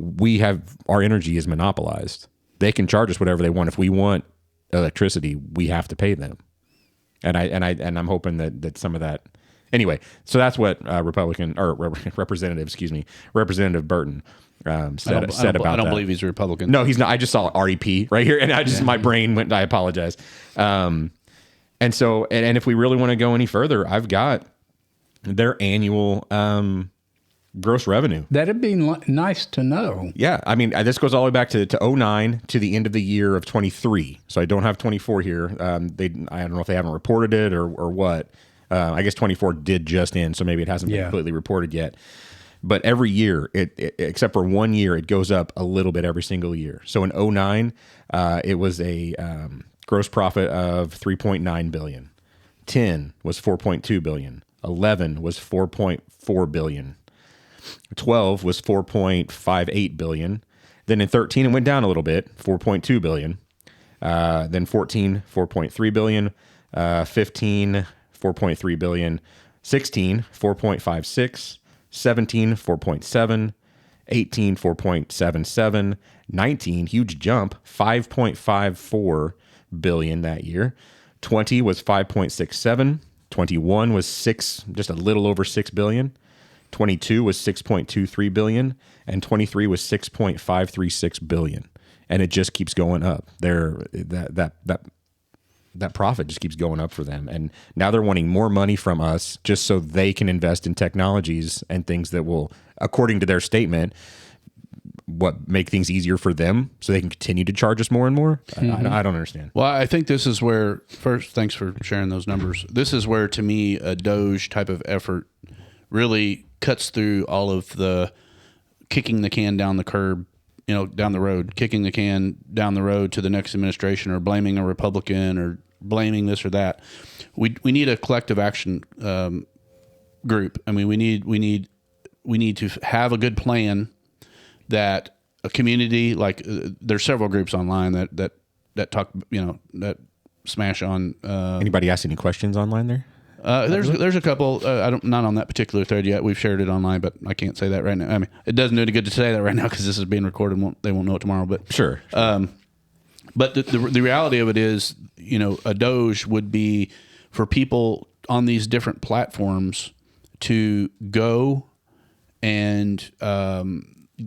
our energy is monopolized. They can charge us whatever they want. If we want electricity, we have to pay them. And I'm hoping that some of that. Anyway, so that's what Representative Burton said about that. I don't believe he's a Republican. No, he's not. I just saw REP right here, and my brain went. I apologize. And so, and if we really want to go any further, I've got their annual gross revenue. That'd be nice to know. Yeah, I mean, this goes all the way back to 2009 to the end of the year of 23. So I don't have 24 here. I don't know if they haven't reported it or what. I guess 24 did just end, so maybe it hasn't been completely reported yet. But every year, it except for 1 year, it goes up a little bit every single year. So in 2009, it was a gross profit of $3.9 billion. 10 was $4.2 billion. 11 was $4.4 billion. 12 was $4.58 billion. Then in 13, it went down a little bit, $4.2 billion. Then 14, $4.3 billion. 15, $4.3 billion. 16, $4.56. 17, $4.7. 18, $4.77. 19, huge jump, $5.54 billion that year. 20 was $5.67. 21 was just a little over 6 billion. 22 was 6.23 billion, and 23 was 6.536 billion, and it just keeps going up. That profit just keeps going up for them, and now they're wanting more money from us just so they can invest in technologies and things that will, according to their statement, make things easier for them, so they can continue to charge us more and more. I don't understand. Well, I think this is where, first, thanks for sharing those numbers. This is where, to me, a DOGE type of effort really cuts through all of the kicking the can down the curb, down the road, kicking the can down the road to the next administration, or blaming a Republican, or blaming this or that. We need a collective action group. I mean, we need to have a good plan that a community, like there's several groups online that talk, that smash on. Anybody ask any questions online there? There's a couple. Not on that particular thread yet. We've shared it online, but I can't say that right now. I mean, it doesn't do any good to say that right now because this is being recorded. They won't know it tomorrow. But sure. But the reality of it is, a DOGE would be for people on these different platforms to go and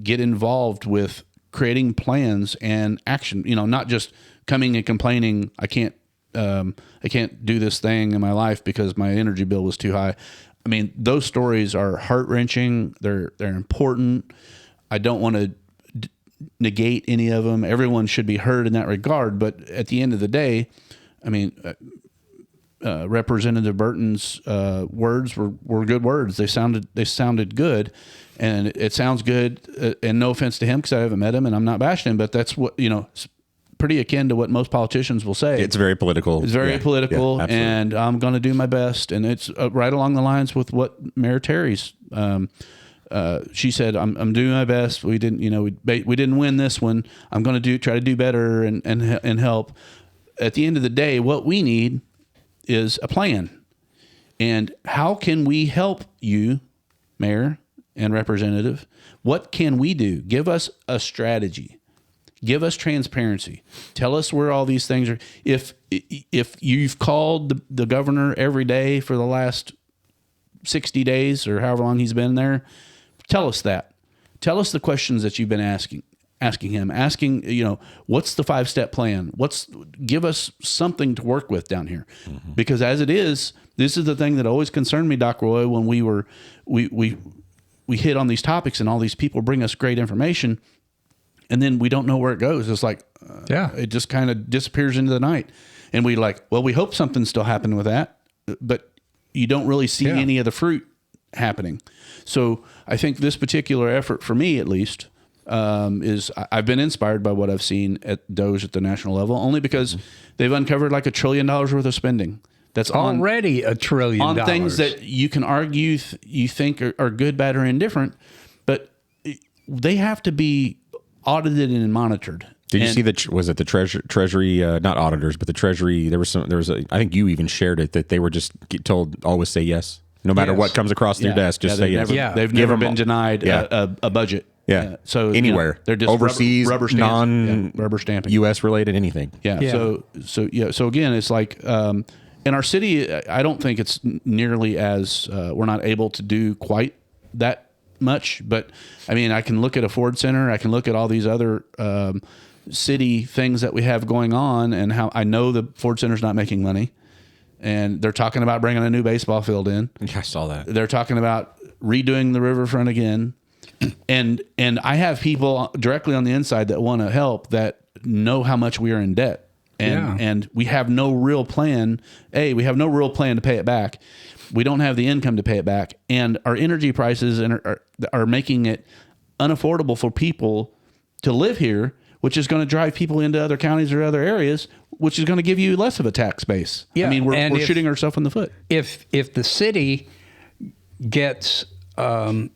get involved with creating plans and action. Not just coming and complaining. I can't do this thing in my life because my energy bill was too high. I mean, those stories are heart-wrenching. They're important. I don't want to negate any of them. Everyone should be heard in that regard. But at the end of the day, I mean, Representative Burton's words were good words. They sounded good, and it sounds good. And no offense to him, because I haven't met him and I'm not bashing him, but that's what pretty akin to what most politicians will say. It's very political. It's very political, and I'm going to do my best. And it's right along the lines with what Mayor Terry's. She said, "I'm doing my best. We didn't, we didn't win this one. I'm going to try to do better and help." At the end of the day, what we need is a plan. And how can we help you, Mayor and Representative? What can we do? Give us a strategy. Give us transparency. Tell us where all these things are. If you've called the governor every day for the last 60 days or however long he's been there, tell us that. Tell us the questions that you've been asking him. What's the 5-step plan? Give us something to work with down here. Mm-hmm. Because as it is, this is the thing that always concerned me, Dr. Roy, when we hit on these topics and all these people bring us great information, and then we don't know where it goes. It's like, it just kind of disappears into the night. And we hope something's still happening with that, but you don't really see any of the fruit happening. So I think this particular effort, for me at least, is I've been inspired by what I've seen at DOGE at the national level, only because they've uncovered like $1 trillion worth of spending. That's already $1 trillion on things that you can argue you think are good, bad, or indifferent, but they have to be audited and monitored. Did you see was it the Treasury, not auditors, but the Treasury? There was I think you even shared it, that they were just told always say yes, no matter what comes across their desk, just say yes. They've never been denied a budget. Yeah. So anywhere they're just overseas, rubber stamping, U.S. related, anything. So again, it's like in our city, I don't think it's nearly as we're not able to do quite that much. But I mean, I can look at a Ford Center. I can look at all these other city things that we have going on, and how I know the Ford Center's not making money, and they're talking about bringing a new baseball field in. Yeah, I saw that. They're talking about redoing the riverfront again. And I have people directly on the inside that want to help, that know how much we are in debt, and we have no real plan. We have no real plan to pay it back. We don't have the income to pay it back, and our energy prices are making it unaffordable for people to live here, which is going to drive people into other counties or other areas, which is going to give you less of a tax base. I mean, we're shooting ourselves in the foot. If the city gets too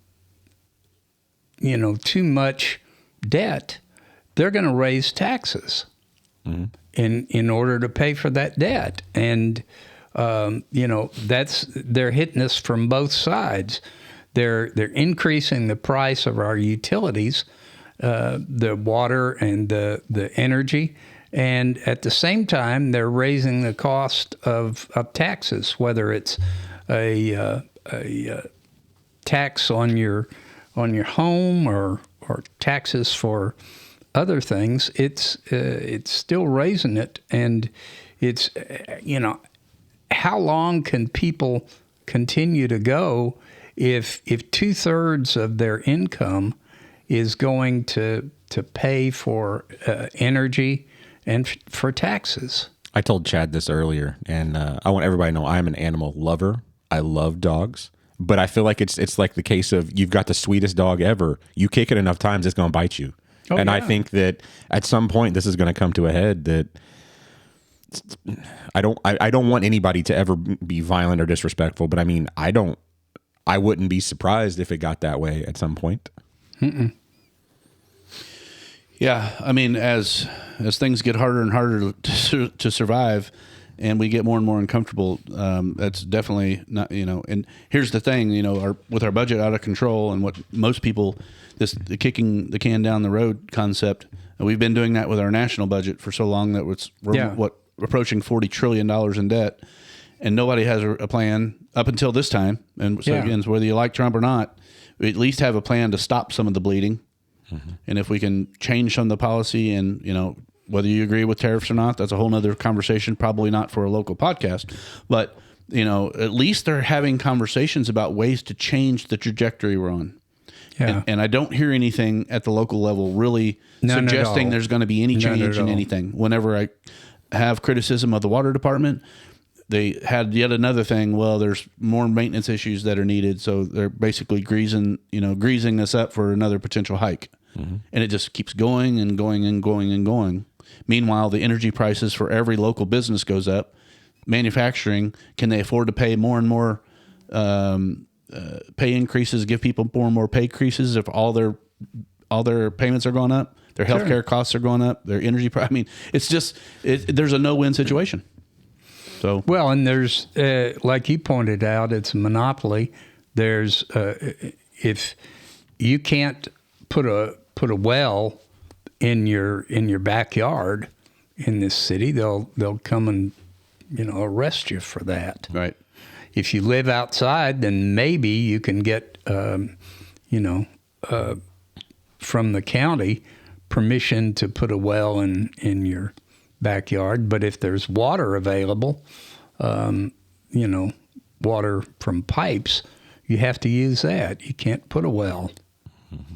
much debt, they're going to raise taxes in order to pay for that debt. And, they're hitting us from both sides. They're increasing the price of our utilities, the water and the energy. And at the same time, they're raising the cost of taxes, whether it's a tax on your home or taxes for other things. It's still raising it, and it's how long can people continue to go if 2/3 of their income is going to pay for energy and for taxes? I told Chad this earlier, and I want everybody to know I'm an animal lover. I love dogs, but I feel like it's like the case of you've got the sweetest dog ever. You kick it enough times, it's going to bite you. Oh, and yeah. I think that at some point this is going to come to a head that I don't want anybody to ever be violent or disrespectful, but I mean, I wouldn't be surprised if it got that way at some point. Mm-mm. Yeah, I mean, as things get harder and harder to survive, and we get more and more uncomfortable, that's definitely not, And here's the thing, with our budget out of control, and what most people, the kicking the can down the road concept, and we've been doing that with our national budget for so long that we're approaching $40 trillion in debt, and nobody has a plan up until this time. And so again, whether you like Trump or not, we at least have a plan to stop some of the bleeding. Mm-hmm. And if we can change some of the policy, and whether you agree with tariffs or not, that's a whole nother conversation, probably not for a local podcast, but at least they're having conversations about ways to change the trajectory we're on. Yeah. And I don't hear anything at the local level really suggesting there's going to be any change in anything. Whenever I have criticism of the water department, they had yet another thing. Well, there's more maintenance issues that are needed, so they're basically greasing us up for another potential hike. Mm-hmm. And it just keeps going and going and going and going. Meanwhile, the energy prices for every local business goes up. Manufacturing, can they afford to pay more and more pay increases, give people more and more pay increases if all their payments are going up? Their healthcare costs are going up. Their energy price. I mean, it's just there's a no-win situation. So well, and there's like you pointed out, it's a monopoly. There's if you can't put a well in your backyard in this city, they'll come and arrest you for that. Right. If you live outside, then maybe you can get from the county permission to put a well in your backyard. But if there's water available, water from pipes, you have to use that. You can't put a well. Mm-hmm.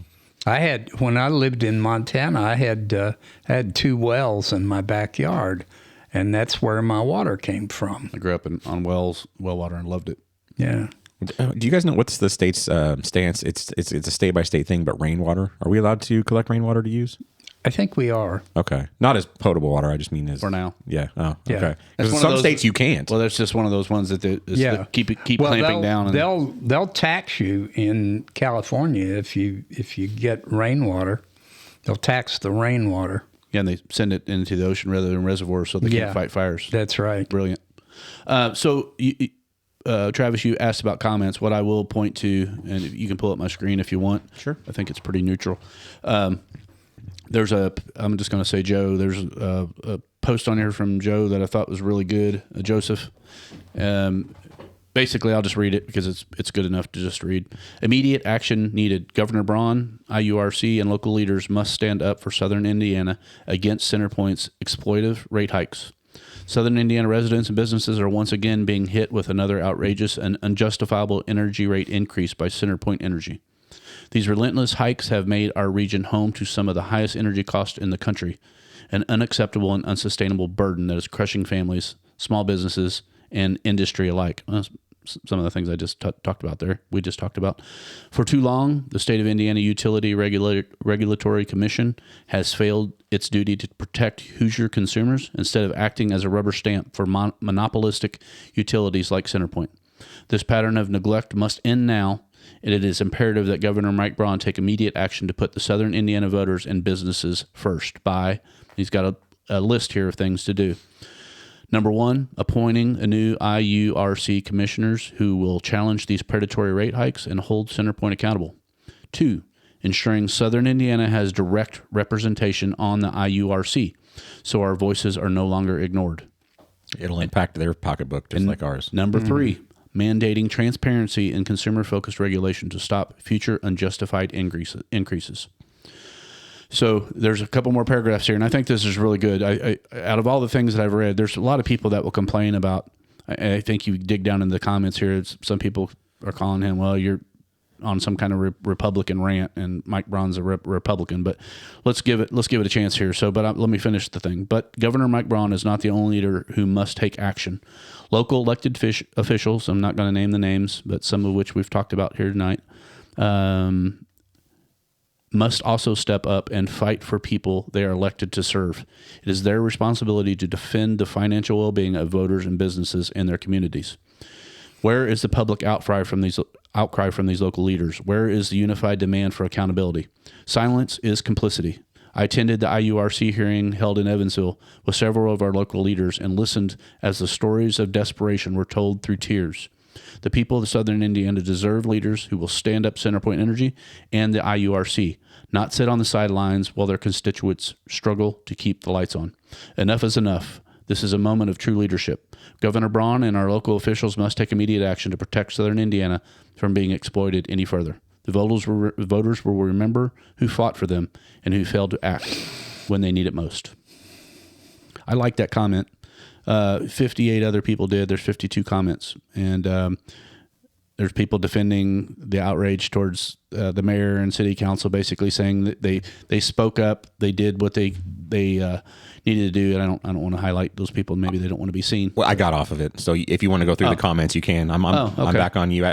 When I lived in Montana, I had 2 wells in my backyard, and that's where my water came from. I grew up on well water and loved it. Yeah. Do you guys know what's the state's stance? It's a state by state thing, but rainwater. Are we allowed to collect rainwater to use? I think we are. Okay, not as potable water. I just mean as for now. Yeah. Oh, yeah. Okay. Because some states you can't. Well, that's just one of those ones that keep clamping down. And they'll tax you in California if you get rainwater. They'll tax the rainwater. Yeah, and they send it into the ocean rather than reservoirs so they can fight fires. That's right. Brilliant. So, Travis, you asked about comments. What I will point to, and you can pull up my screen if you want. Sure. I think it's pretty neutral. I'm just going to say Joe. There's a post on here from Joe that I thought was really good, Joseph. Basically, I'll just read it because it's good enough to just read. Immediate action needed. Governor Braun, IURC, and local leaders must stand up for Southern Indiana against CenterPoint's exploitive rate hikes. Southern Indiana residents and businesses are once again being hit with another outrageous and unjustifiable energy rate increase by CenterPoint Energy. These relentless hikes have made our region home to some of the highest energy costs in the country, an unacceptable and unsustainable burden that is crushing families, small businesses, and industry alike. Some of the things I just talked about there, we just talked about. For too long, the State of Indiana Utility Regulatory Commission has failed its duty to protect Hoosier consumers instead of acting as a rubber stamp for monopolistic utilities like CenterPoint. This pattern of neglect must end now, and it is imperative that Governor Mike Braun take immediate action to put the Southern Indiana voters and businesses first. He's got a list here of things to do. Number 1, appointing a new IURC commissioners who will challenge these predatory rate hikes and hold CenterPoint accountable. 2, ensuring Southern Indiana has direct representation on the IURC. so our voices are no longer ignored. It'll impact their pocketbook just like ours. Number 3, mandating transparency and consumer-focused regulation to stop future unjustified increases. So there's a couple more paragraphs here, and I think this is really good. I out of all the things that I've read, there's a lot of people that will complain about. I think you dig down in the comments here. Some people are calling him, well, you're on some kind of Republican rant, and Mike Braun's a Republican. But let's give it a chance here. Let me finish the thing. But Governor Mike Braun is not the only leader who must take action. Local elected officials, I'm not going to name the names, but some of which we've talked about here tonight, must also step up and fight for people they are elected to serve. It is their responsibility to defend the financial well-being of voters and businesses in their communities. Where is the public outcry from these local leaders? Where is the unified demand for accountability? Silence is complicity. I attended the IURC hearing held in Evansville with several of our local leaders and listened as the stories of desperation were told through tears. The people of Southern Indiana deserve leaders who will stand up CenterPoint Energy and the IURC, not sit on the sidelines while their constituents struggle to keep the lights on. Enough is enough. This is a moment of true leadership. Governor Braun and our local officials must take immediate action to protect Southern Indiana from being exploited any further. The voters will remember who fought for them and who failed to act when they need it most. I like that comment. 58 other people did. There's 52 comments. And there's people defending the outrage towards the mayor and city council, basically saying that they spoke up, they did what they needed to do, and I don't want to highlight those people. Maybe they don't want to be seen. Well, I got off of it, so if you want to go through the comments, you can. I'm back on you.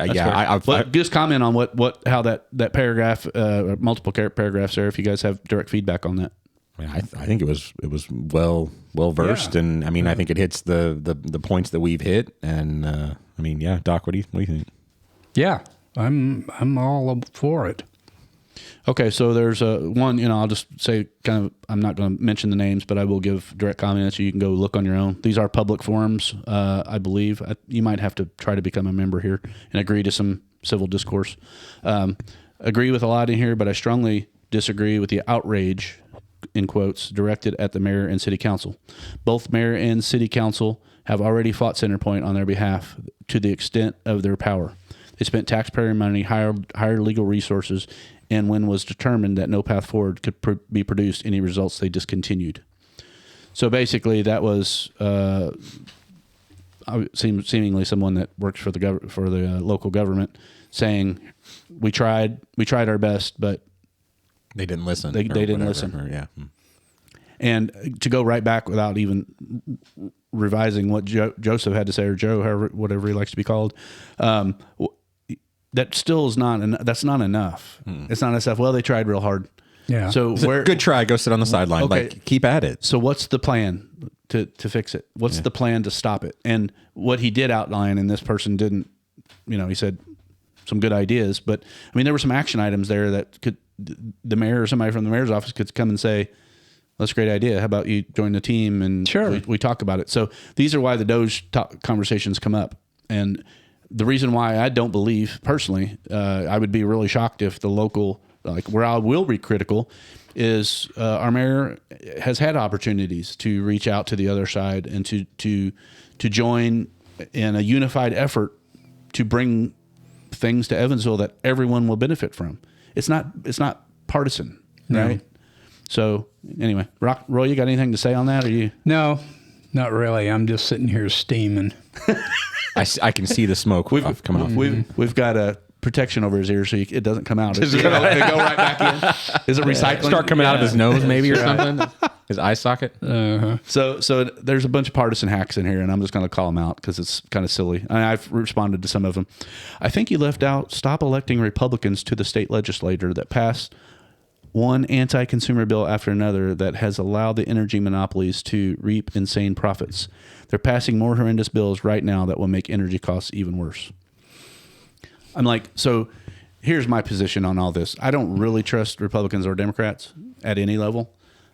Just comment on how that paragraph, multiple paragraphs there. If you guys have direct feedback on that. I think it was well versed, and I mean I think it hits the points that we've hit, and Doc, what do you think? Yeah, I'm all for it. Okay, so there's one, I'll just say I'm not going to mention the names, but I will give direct comments so you can go look on your own. These are public forums, I believe. You might have to try to become a member here and agree to some civil discourse. Agree with a lot in here, but I strongly disagree with the outrage, in quotes, directed at the mayor and city council. Both mayor and city council have already fought CenterPoint on their behalf to the extent of their power. They spent taxpayer money, hired legal resources, and when was determined that no path forward could be produced, any results they discontinued. So basically, that was seemingly someone that works for the local government saying, we tried our best, but they didn't listen. They didn't listen. Yeah. And to go right back without even revising what Joseph had to say, or Joe, whatever he likes to be called, that still is that's not enough. It's not enough. Well, they tried real hard. Yeah. So good try. Go sit on the sideline. Okay. Keep at it. So what's the plan to fix it? What's the plan to stop it? And what he did outline, and this person didn't, he said some good ideas, but I mean, there were some action items there that the mayor or somebody from the mayor's office could come and say, that's a great idea. How about you join the team and sure. we talk about it. So these are why the DOGE conversations come up. And the reason why I don't believe, personally, I would be really shocked if the local, where I will be critical, is our mayor has had opportunities to reach out to the other side and to join in a unified effort to bring things to Evansville that everyone will benefit from. It's not partisan, right? So anyway, Roy, you got anything to say on that? Or you? No, not really. I'm just sitting here steaming. I can see the smoke coming off. We've got a protection over his ears so it doesn't come out. Does it go right back in? Is it recycling? Start coming out of his nose maybe or something? His eye socket? Uh-huh. So there's a bunch of partisan hacks in here, and I'm just going to call them out because it's kind of silly. And I've responded to some of them. I think you left out, stop electing Republicans to the state legislature that passed one anti-consumer bill after another that has allowed the energy monopolies to reap insane profits. They're passing more horrendous bills right now that will make energy costs even worse. I'm like, so here's my position on all this. I don't really trust Republicans or Democrats at any level.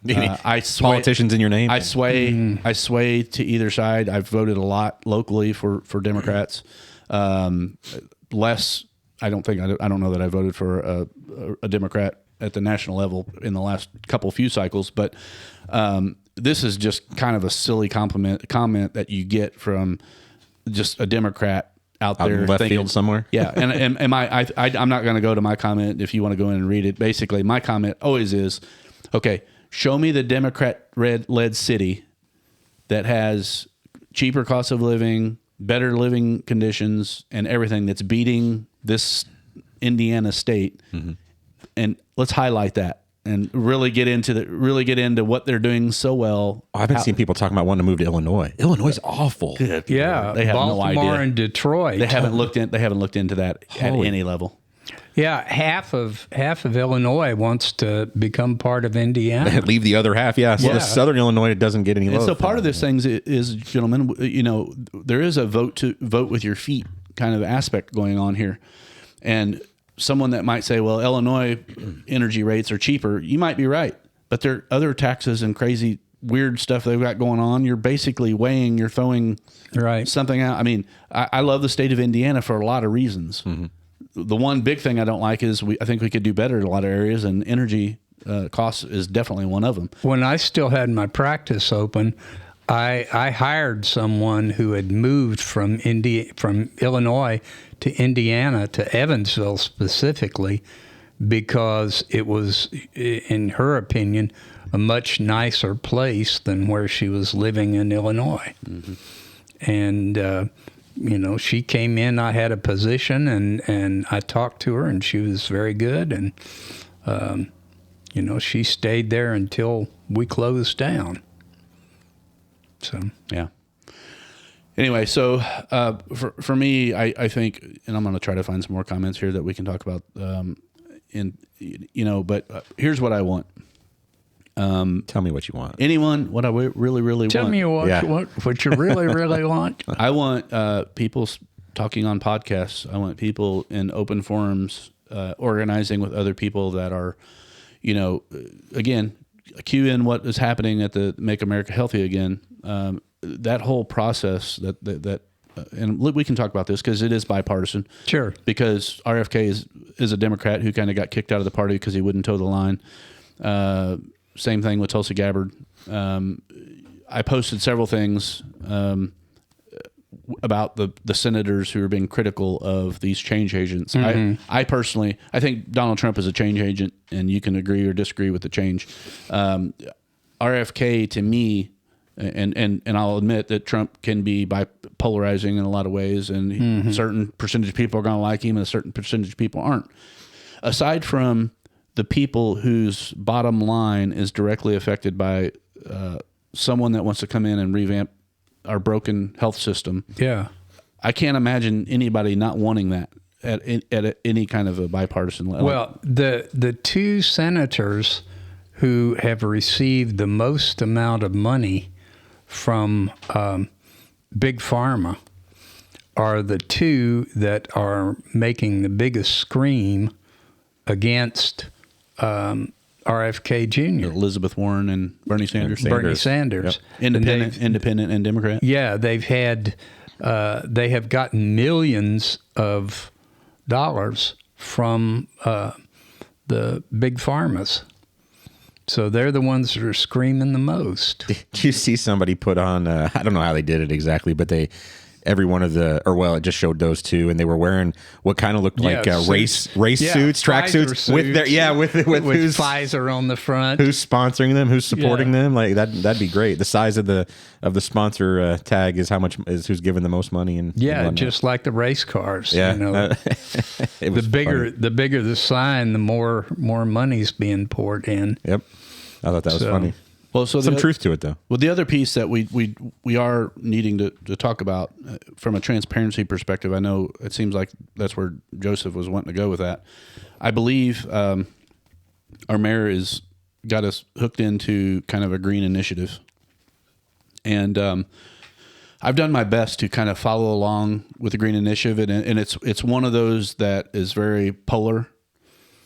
I sway, politicians in your name. I sway to either side. I've voted a lot locally for Democrats. Less, I don't know that I voted for a Democrat at the national level in the last few cycles, but this is just kind of a silly comment that you get from just a Democrat out there in left thinking, field somewhere. Yeah, and I'm not going to go to my comment if you want to go in and read it. Basically, my comment always is, okay, show me the Democrat-led city that has cheaper cost of living, better living conditions, and everything that's beating this Indiana state, and let's highlight that. And really get into what they're doing so well. I've been seeing people talking about wanting to move to Illinois. Illinois is awful. Good. Yeah, They have Baltimore no idea. and Detroit. They haven't looked into that at any level. Yeah, half of Illinois wants to become part of Indiana. Leave the other half. Yeah. So Yeah. the Southern Illinois doesn't get any love. And so part of this thing is, gentlemen, there is a vote with your feet kind of aspect going on here, and someone that might say, well, Illinois energy rates are cheaper. You might be right, but there are other taxes and crazy weird stuff they've got going on. You're basically you're throwing something out. I mean, I love the state of Indiana for a lot of reasons. The one big thing I don't like is I think we could do better in a lot of areas, and energy costs is definitely one of them. When I still had my practice open, I hired someone who had moved from Illinois to Indiana, to Evansville specifically, because it was, in her opinion, a much nicer place than where she was living in Illinois. And she came in. I had a position, and I talked to her, and she was very good. And she stayed there until we closed down. So yeah. Anyway, so for me, I think, and I'm going to try to find some more comments here that we can talk about. But here's what I want. Tell me what you want. Anyone, what I really, really tell want. me what you really, really want. I want people talking on podcasts. I want people in open forums, organizing with other people that are, again, cue in what is happening at the Make America Healthy Again. That whole process and we can talk about this because it is bipartisan. Sure. Because RFK is a Democrat who kind of got kicked out of the party because he wouldn't toe the line. Same thing with Tulsi Gabbard. I posted several things about the senators who are being critical of these change agents. I personally, I think Donald Trump is a change agent, and you can agree or disagree with the change. RFK, to me, and I'll admit that Trump can be polarizing in a lot of ways, and certain percentage of people are going to like him, and a certain percentage of people aren't. Aside from the people whose bottom line is directly affected by someone that wants to come in and revamp our broken health system, I can't imagine anybody not wanting that at any kind of a bipartisan level. Well, the two senators who have received the most amount of money from Big Pharma are the two that are making the biggest scream against RFK Jr. Elizabeth Warren and Bernie Sanders. Bernie Sanders. Yep. Independent and Democrat. Yeah, they have gotten millions of dollars from the big pharmas. So they're the ones that are screaming the most. Did you see somebody put on, I don't know how they did it exactly, but every one of it just showed those two, and they were wearing what kind of looked like race suits, track suits with who's Pfizer on the front. Who's sponsoring them? Who's supporting them? Like that'd be great. The size of the sponsor tag is how much is who's giving the most money, and just like the race cars. Yeah, the bigger the sign, the more money's being poured in. Yep, I thought that was funny. Well, so some truth to it, though. Well, the other piece that we are needing to talk about from a transparency perspective, I know it seems like that's where Joseph was wanting to go with that. I believe our mayor has got us hooked into kind of a green initiative, and I've done my best to kind of follow along with the green initiative, and it's one of those that is very polar.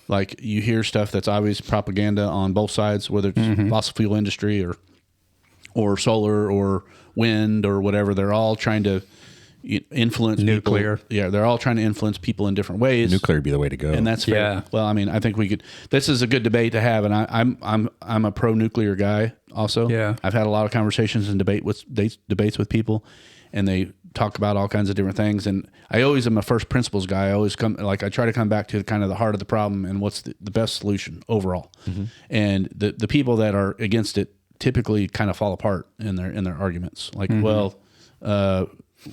Like, you hear stuff that's obvious propaganda on both sides, whether it's fossil fuel industry or solar or wind or whatever. They're all trying to influence nuclear. People. Yeah, they're all trying to influence people in different ways. Nuclear would be the way to go, and that's fair. Yeah. Well, I mean, I think we could. This is a good debate to have, and I'm a pro nuclear guy also. Yeah. I've had a lot of conversations and debates with people, and they talk about all kinds of different things. And I always am a first principles guy. I try to come back to kind of the heart of the problem and what's the best solution overall. And the people that are against it typically kind of fall apart in their arguments. Like,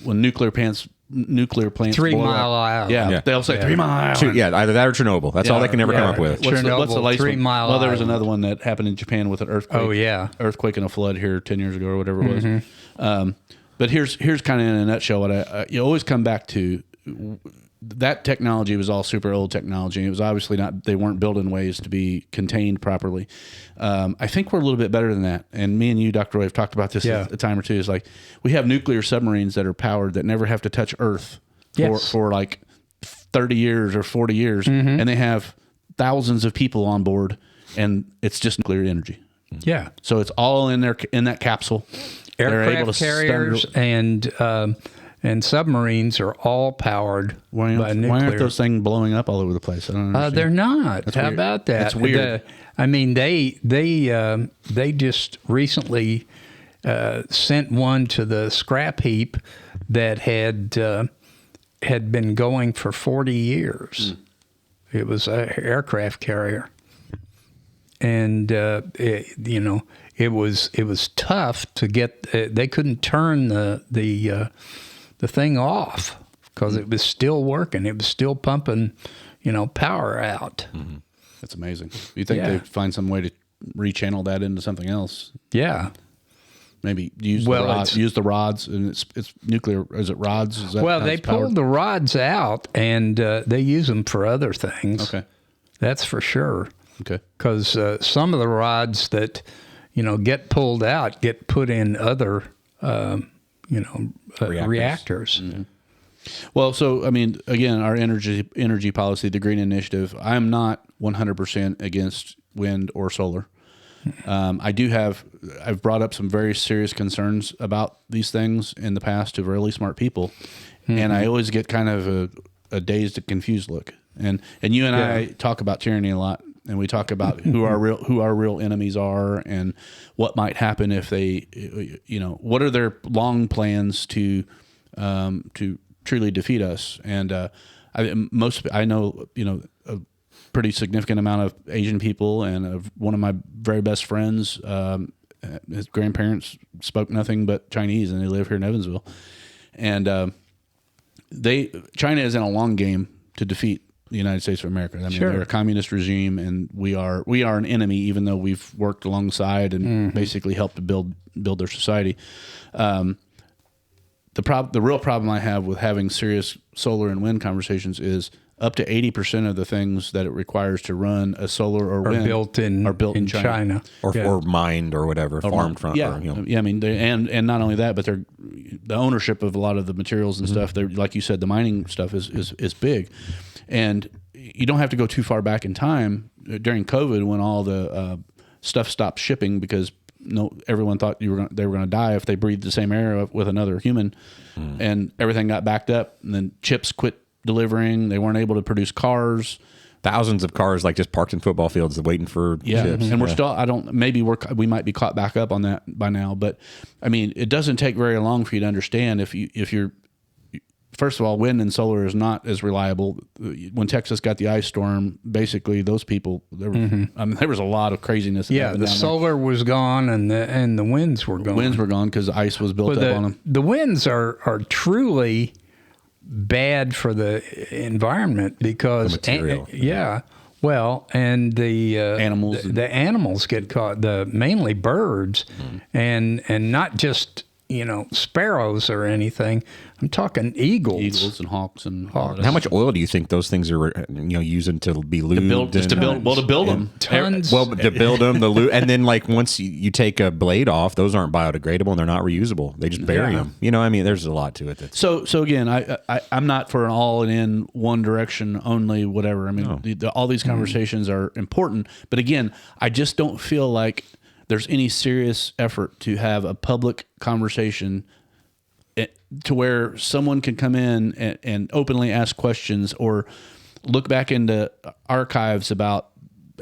when nuclear plants 3 Mile Island. Yeah, they'll say 3 Mile Island. Either that or Chernobyl. That's all they can ever come up with. What's the Chernobyl, latest 3 one? Mile Well, there was Island. another one that happened in Japan with an earthquake. Oh, yeah. Earthquake and a flood here 10 years ago or whatever it was. But here's kind of in a nutshell what you always come back to. That technology was all super old technology. It was obviously they weren't built in ways to be contained properly. I think we're a little bit better than that. And me and you, Dr. Roy, have talked about this a time or two. Is like we have nuclear submarines that are powered that never have to touch Earth for like 30 years or 40 years. And they have thousands of people on board, and it's just nuclear energy. Yeah. So it's all in that capsule. Aircraft carriers and submarines are all powered by nuclear. Why aren't those things blowing up all over the place? I don't understand. They're not. That's How weird. about that? That's weird. They just recently sent one to the scrap heap that had been going for 40 years. It was an aircraft carrier, and it was tough to get. They couldn't turn the thing off because it was still working. It was still pumping, power out. That's amazing. You think they'd find some way to rechannel that into something else? Yeah. Maybe use the rods, and it's nuclear. Is it rods? Is that They pulled the rods out, and they use them for other things. Okay. That's for sure. Okay. Because some of the rods that, get pulled out get put in other, reactors. Well, so I mean, again, our energy policy, the Green Initiative. I'm not 100% against wind or solar. I've brought up some very serious concerns about these things in the past to really smart people, and I always get kind of a dazed and confused look. And you and I talk about tyranny a lot, and we talk about who our real enemies are and what might happen if they, what are their long plans to truly defeat us. And I know a pretty significant amount of Asian people, and one of my very best friends, his grandparents spoke nothing but Chinese, and they live here in Evansville. And China is in a long game to defeat the United States of America. I mean, they're a communist regime, and we are an enemy, even though we've worked alongside and basically helped to build their society. The real problem I have with having serious solar and wind conversations is up to 80% of the things that it requires to run a solar or wind are built in China. Or mined or whatever, farmed from. Yeah, I mean, and not only that, but the ownership of a lot of the materials and stuff. Like you said, the mining stuff is big, and you don't have to go too far back in time during COVID when all the stuff stopped shipping because everyone thought they were going to die if they breathed the same air with another human, and everything got backed up, and then chips quit delivering. They weren't able to produce cars. Thousands of cars just parked in football fields waiting for chips. And we're still, we might be caught back up on that by now, but I mean, it doesn't take very long for you to understand if you're, first of all, wind and solar is not as reliable. When Texas got the ice storm, basically those people, there was a lot of craziness. The solar was gone and the winds were gone. Winds were gone because the ice was built up on them. The winds are truly bad for the environment because the material. And the animals, the animals get caught. Mainly birds, and not just sparrows or anything. I'm talking eagles and hawks and How much oil do you think those things are using to be lubed? To build them. Tons. To build them, and then once you take a blade off, those aren't biodegradable and they're not reusable. They just bury them. I mean, there's a lot to it. So again, I'm not for an all-in one direction only, whatever. I mean, all these conversations are important, but again, I just don't feel like there's any serious effort to have a public conversation to where someone can come in and openly ask questions or look back into archives about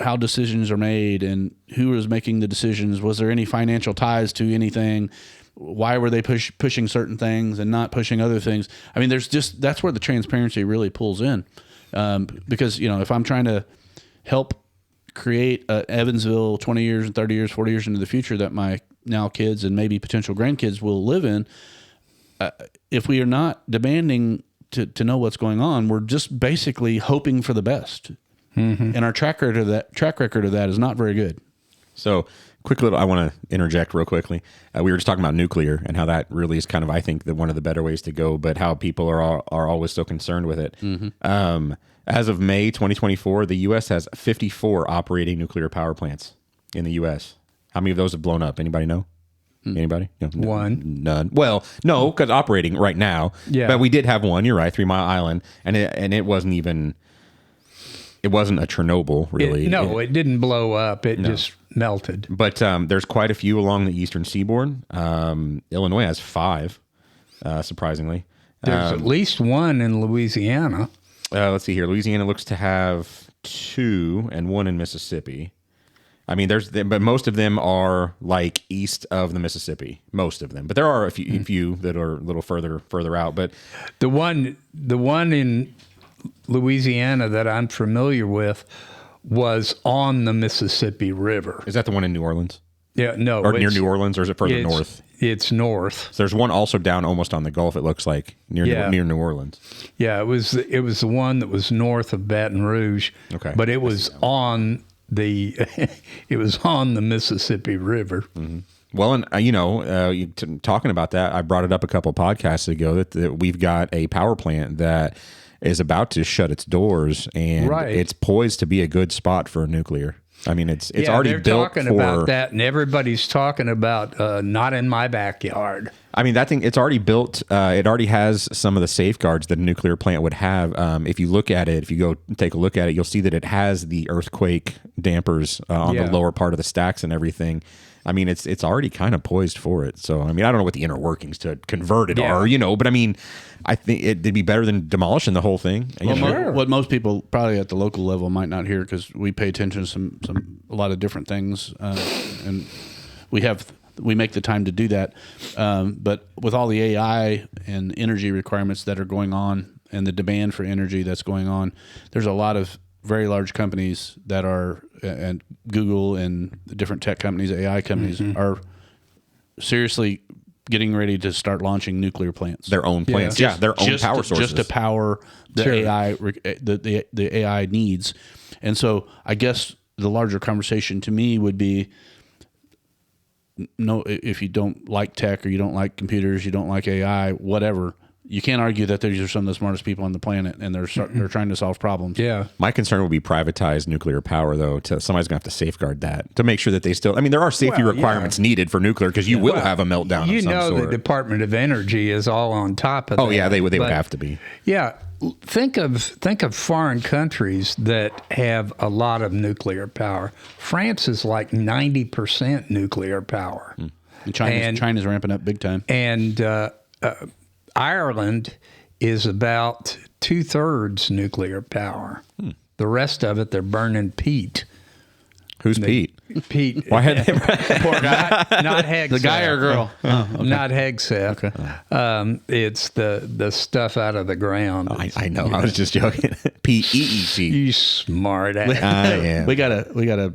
how decisions are made and who is making the decisions. Was there any financial ties to anything? Why were they pushing certain things and not pushing other things? I mean, that's where the transparency really pulls in. Because, if I'm trying to help create Evansville 20 years and 30 years, 40 years into the future that my now kids and maybe potential grandkids will live in, if we are not demanding to know what's going on, we're just basically hoping for the best. Mm-hmm. And our track record of that is not very good. So I want to interject real quickly. We were just talking about nuclear and how that really is kind of, I think, one of the better ways to go, but how people are always so concerned with it. Mm-hmm. As of May 2024, the U.S. has 54 operating nuclear power plants in the U.S. How many of those have blown up? Anybody know? Anybody? No, one. None. Well, no, because operating right now. Yeah. But we did have one. You're right, 3 Mile Island, and it wasn't even. It wasn't a Chernobyl, really. It didn't blow up. It just melted. But there's quite a few along the eastern seaboard. Illinois has 5, surprisingly. There's at least one in Louisiana. Let's see here. Louisiana looks to have 2 and 1 in Mississippi. I mean, but most of them are like east of the Mississippi. Most of them, but there are a few that are a little further out. But the one in Louisiana that I'm familiar with was on the Mississippi River. Is that the one in New Orleans? Yeah, no, or near New Orleans, or is it further north? It's north. So there's one also down almost on the Gulf. It looks like near New Orleans. Yeah, it was the one that was north of Baton Rouge. Okay, but it was on the Mississippi River. Mm-hmm. Well, and talking about that, I brought it up a couple podcasts ago that we've got a power plant that is about to shut its doors, and it's poised to be a good spot for a nuclear. I mean, it's already built. They're talking about that, and everybody's talking about not in my backyard. I mean, that thing, it's already built. It already has some of the safeguards that a nuclear plant would have. If you look at it, if you go take a look at it, you'll see that it has the earthquake dampers on the lower part of the stacks and everything. I mean, it's already kind of poised for it. So, I mean, I don't know what the inner workings to convert it are, but I mean, I think it'd be better than demolishing the whole thing. Well, what most people probably at the local level might not hear, because we pay attention to a lot of different things, and we make the time to do that. But with all the AI and energy requirements that are going on and the demand for energy that's going on, there's a lot of very large companies that are, and Google and the different tech companies, AI companies, are seriously getting ready to start launching nuclear plants. Their own plants, their own power sources, just to power the AI, the AI needs. And so, I guess the larger conversation to me would be, no, if you don't like tech or you don't like computers, you don't like AI, whatever, you can't argue that these are some of the smartest people on the planet, and they're trying to solve problems. Yeah. My concern would be privatized nuclear power, though. Somebody's going to have to safeguard that to make sure that they still. I mean, there are safety requirements needed for nuclear, because you will have a meltdown. You of some know, sort. the Department of Energy is all on top of that. Oh yeah, they would have to be. Yeah. Think of foreign countries that have a lot of nuclear power. France is like 90% nuclear power. And China's ramping up big time. And Ireland is about 2/3 nuclear power. The rest of it, they're burning peat. Who's Pete? Pete. Why had they? Poor guy. Not Hegseth. The guy or girl? Oh, okay. Not Hegseth. Okay. It's the stuff out of the ground. Oh, I know. I was just joking. PEET. You smart ass. Yeah. We gotta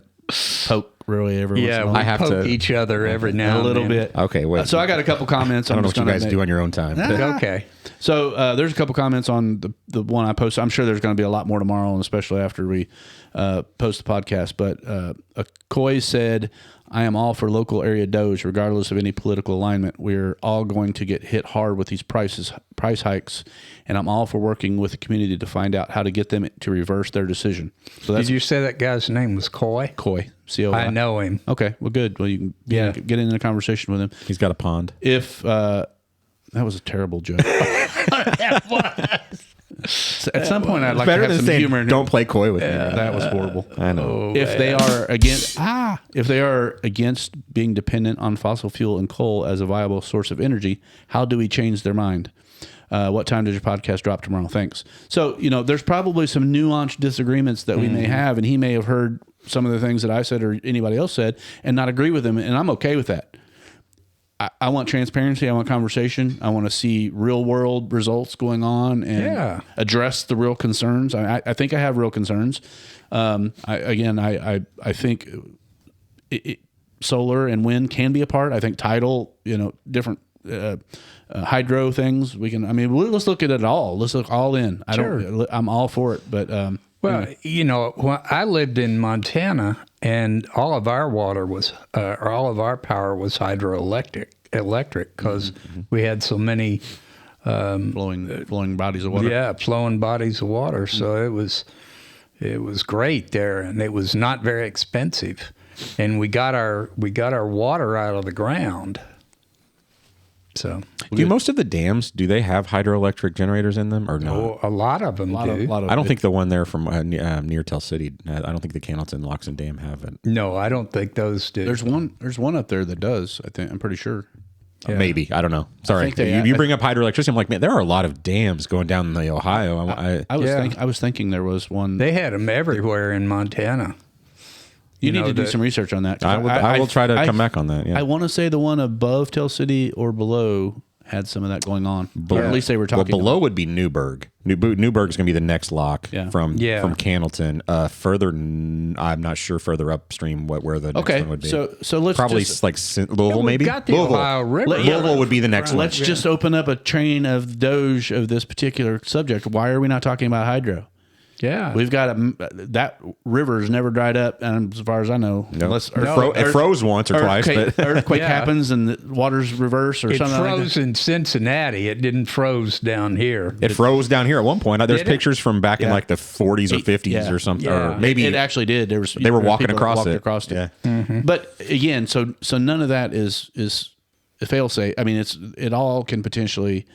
poke Roy every once in a while. We poke each other every now a little and then. bit. Okay, wait. So I got a couple comments. I don't know what you guys do on your own time. Okay. So there's a couple comments on the one I posted. I'm sure there's going to be a lot more tomorrow, and especially after we post the podcast. But Coy said, I am all for local area DOGE, regardless of any political alignment. We're all going to get hit hard with these price hikes, and I'm all for working with the community to find out how to get them to reverse their decision. So Did you say that guy's name was Coy? Coy, C-O-Y. I know him. Okay, well, good. Well, you can get in a conversation with him. He's got a pond. If that was a terrible joke. At some point, I'd like to have some humor. Don't play coy with me. That was horrible. I know. If they are against being dependent on fossil fuel and coal as a viable source of energy, how do we change their mind? What time does your podcast drop tomorrow? Thanks. So, there's probably some nuanced disagreements that we may have, and he may have heard some of the things that I said or anybody else said and not agree with them, and I'm okay with that. I want transparency. I want conversation. I want to see real world results going on and address the real concerns. I think I have real concerns. I think solar and wind can be a part. I think tidal, different hydro things. Let's look at it all. Let's look all in. I'm all for it. But anyway. When I lived in Montana, and all of our water was, or all of our power was hydroelectric, because we had so many flowing bodies of water. Yeah, flowing bodies of water. So it was great there, and it was not very expensive, and we got our water out of the ground. So, do most of the dams, do they have hydroelectric generators in them or no? A lot of them do. I don't think the one there from near Tell City, I don't think the Cannleton Loxon Dam have it. No, I don't think those do. There's one up there that does, I think. I'm pretty sure. Yeah. Maybe. I don't know. Sorry. You bring up hydroelectricity. I'm like, man, there are a lot of dams going down the Ohio. I was thinking there was one. They had them everywhere in Montana. You need to do some research on that. I will try to come back on that. Yeah. I want to say the one above Tell City or below had some of that going on. Or at least they were talking. Well, below would be Newburgh. Newburgh's going to be the next lock from Cannleton. Further, I'm not sure further upstream where the next one would be. So let's probably Louisville, maybe. Got the Ohio River. Louisville would be the next one. Let's just open up a train of DOGE of this particular subject. Why are we not talking about hydro? Yeah, we've got that river's never dried up, and as far as I know, it froze once or twice. But earthquake happens and the water's reverse or something. It froze in Cincinnati. It didn't froze down here. It froze down here at one point. There's pictures from back in like the 40s or 50s or something, or maybe it actually did. They were walking across it. Yeah, but again, so none of that is a fail safe. I mean, it all can potentially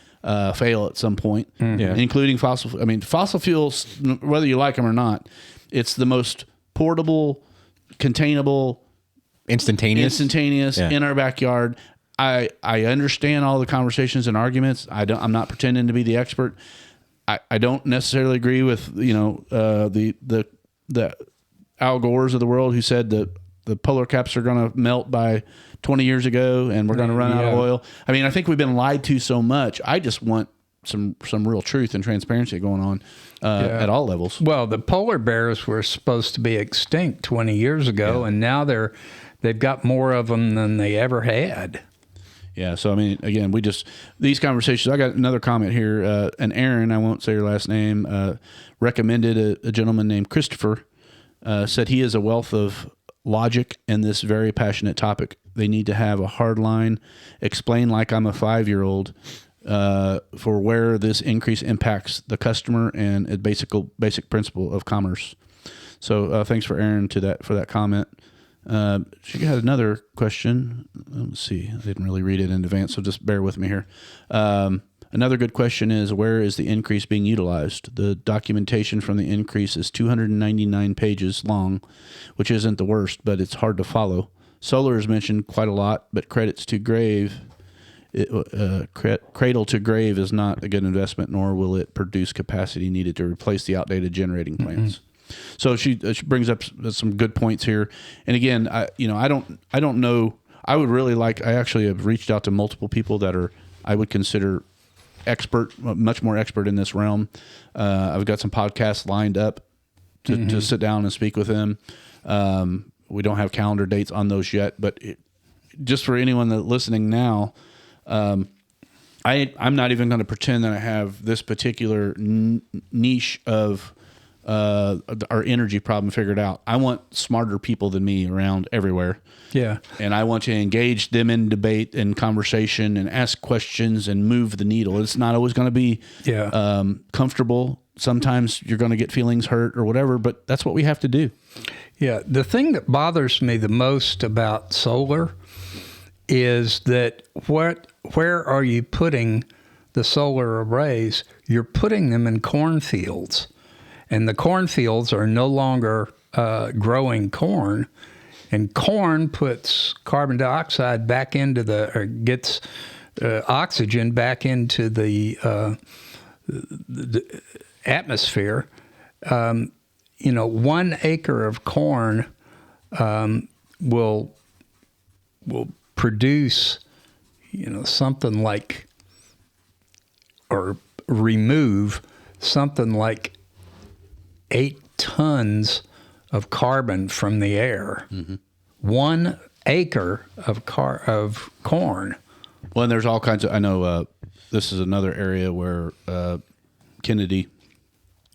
fail at some point, including fossil fuels, whether you like them or not. It's the most portable, containable, instantaneous in our backyard. I understand all the conversations and arguments. I'm not pretending to be the expert. I don't necessarily agree with the Al Gores of the world who said that the polar caps are going to melt by 20 years ago and we're going to run out of oil. I mean, I think we've been lied to so much. I just want some real truth and transparency going on at all levels. Well, the polar bears were supposed to be extinct 20 years ago, and now they've got more of them than they ever had. Yeah, so I mean, again, these conversations. I got another comment here. And Aaron, I won't say her last name, recommended a gentleman named Christopher. Said he is a wealth of logic in this very passionate topic. They need to have a hard line, explain like I'm a 5-year-old for where this increase impacts the customer and a basic principle of commerce. So thanks for Aaron for that comment. She had another question. Let's see. I didn't really read it in advance, so just bear with me here. Another good question is, where is the increase being utilized? The documentation from the increase is 299 pages long, which isn't the worst, but it's hard to follow. Solar is mentioned quite a lot, but cradle to grave is not a good investment, nor will it produce capacity needed to replace the outdated generating plants. So she brings up some good points here. And again, I don't know. I actually have reached out to multiple people that I would consider much more expert in this realm. I've got some podcasts lined up to sit down and speak with them. We don't have calendar dates on those yet, but just for anyone that's listening now, I'm not even going to pretend that I have this particular niche of our energy problem figured out. I want smarter people than me around everywhere. Yeah. And I want to engage them in debate and conversation and ask questions and move the needle. It's not always going to be comfortable. Sometimes you're going to get feelings hurt or whatever, but that's what we have to do. Yeah. The thing that bothers me the most about solar is that where are you putting the solar arrays? You're putting them in cornfields. And the cornfields are no longer growing corn, and corn puts carbon dioxide back into gets oxygen back into the atmosphere. 1 acre of corn will produce, something like, or remove something like 8 tons of carbon from the air. 1 acre of corn. Well, and there's all kinds of, I know this is another area where Kennedy,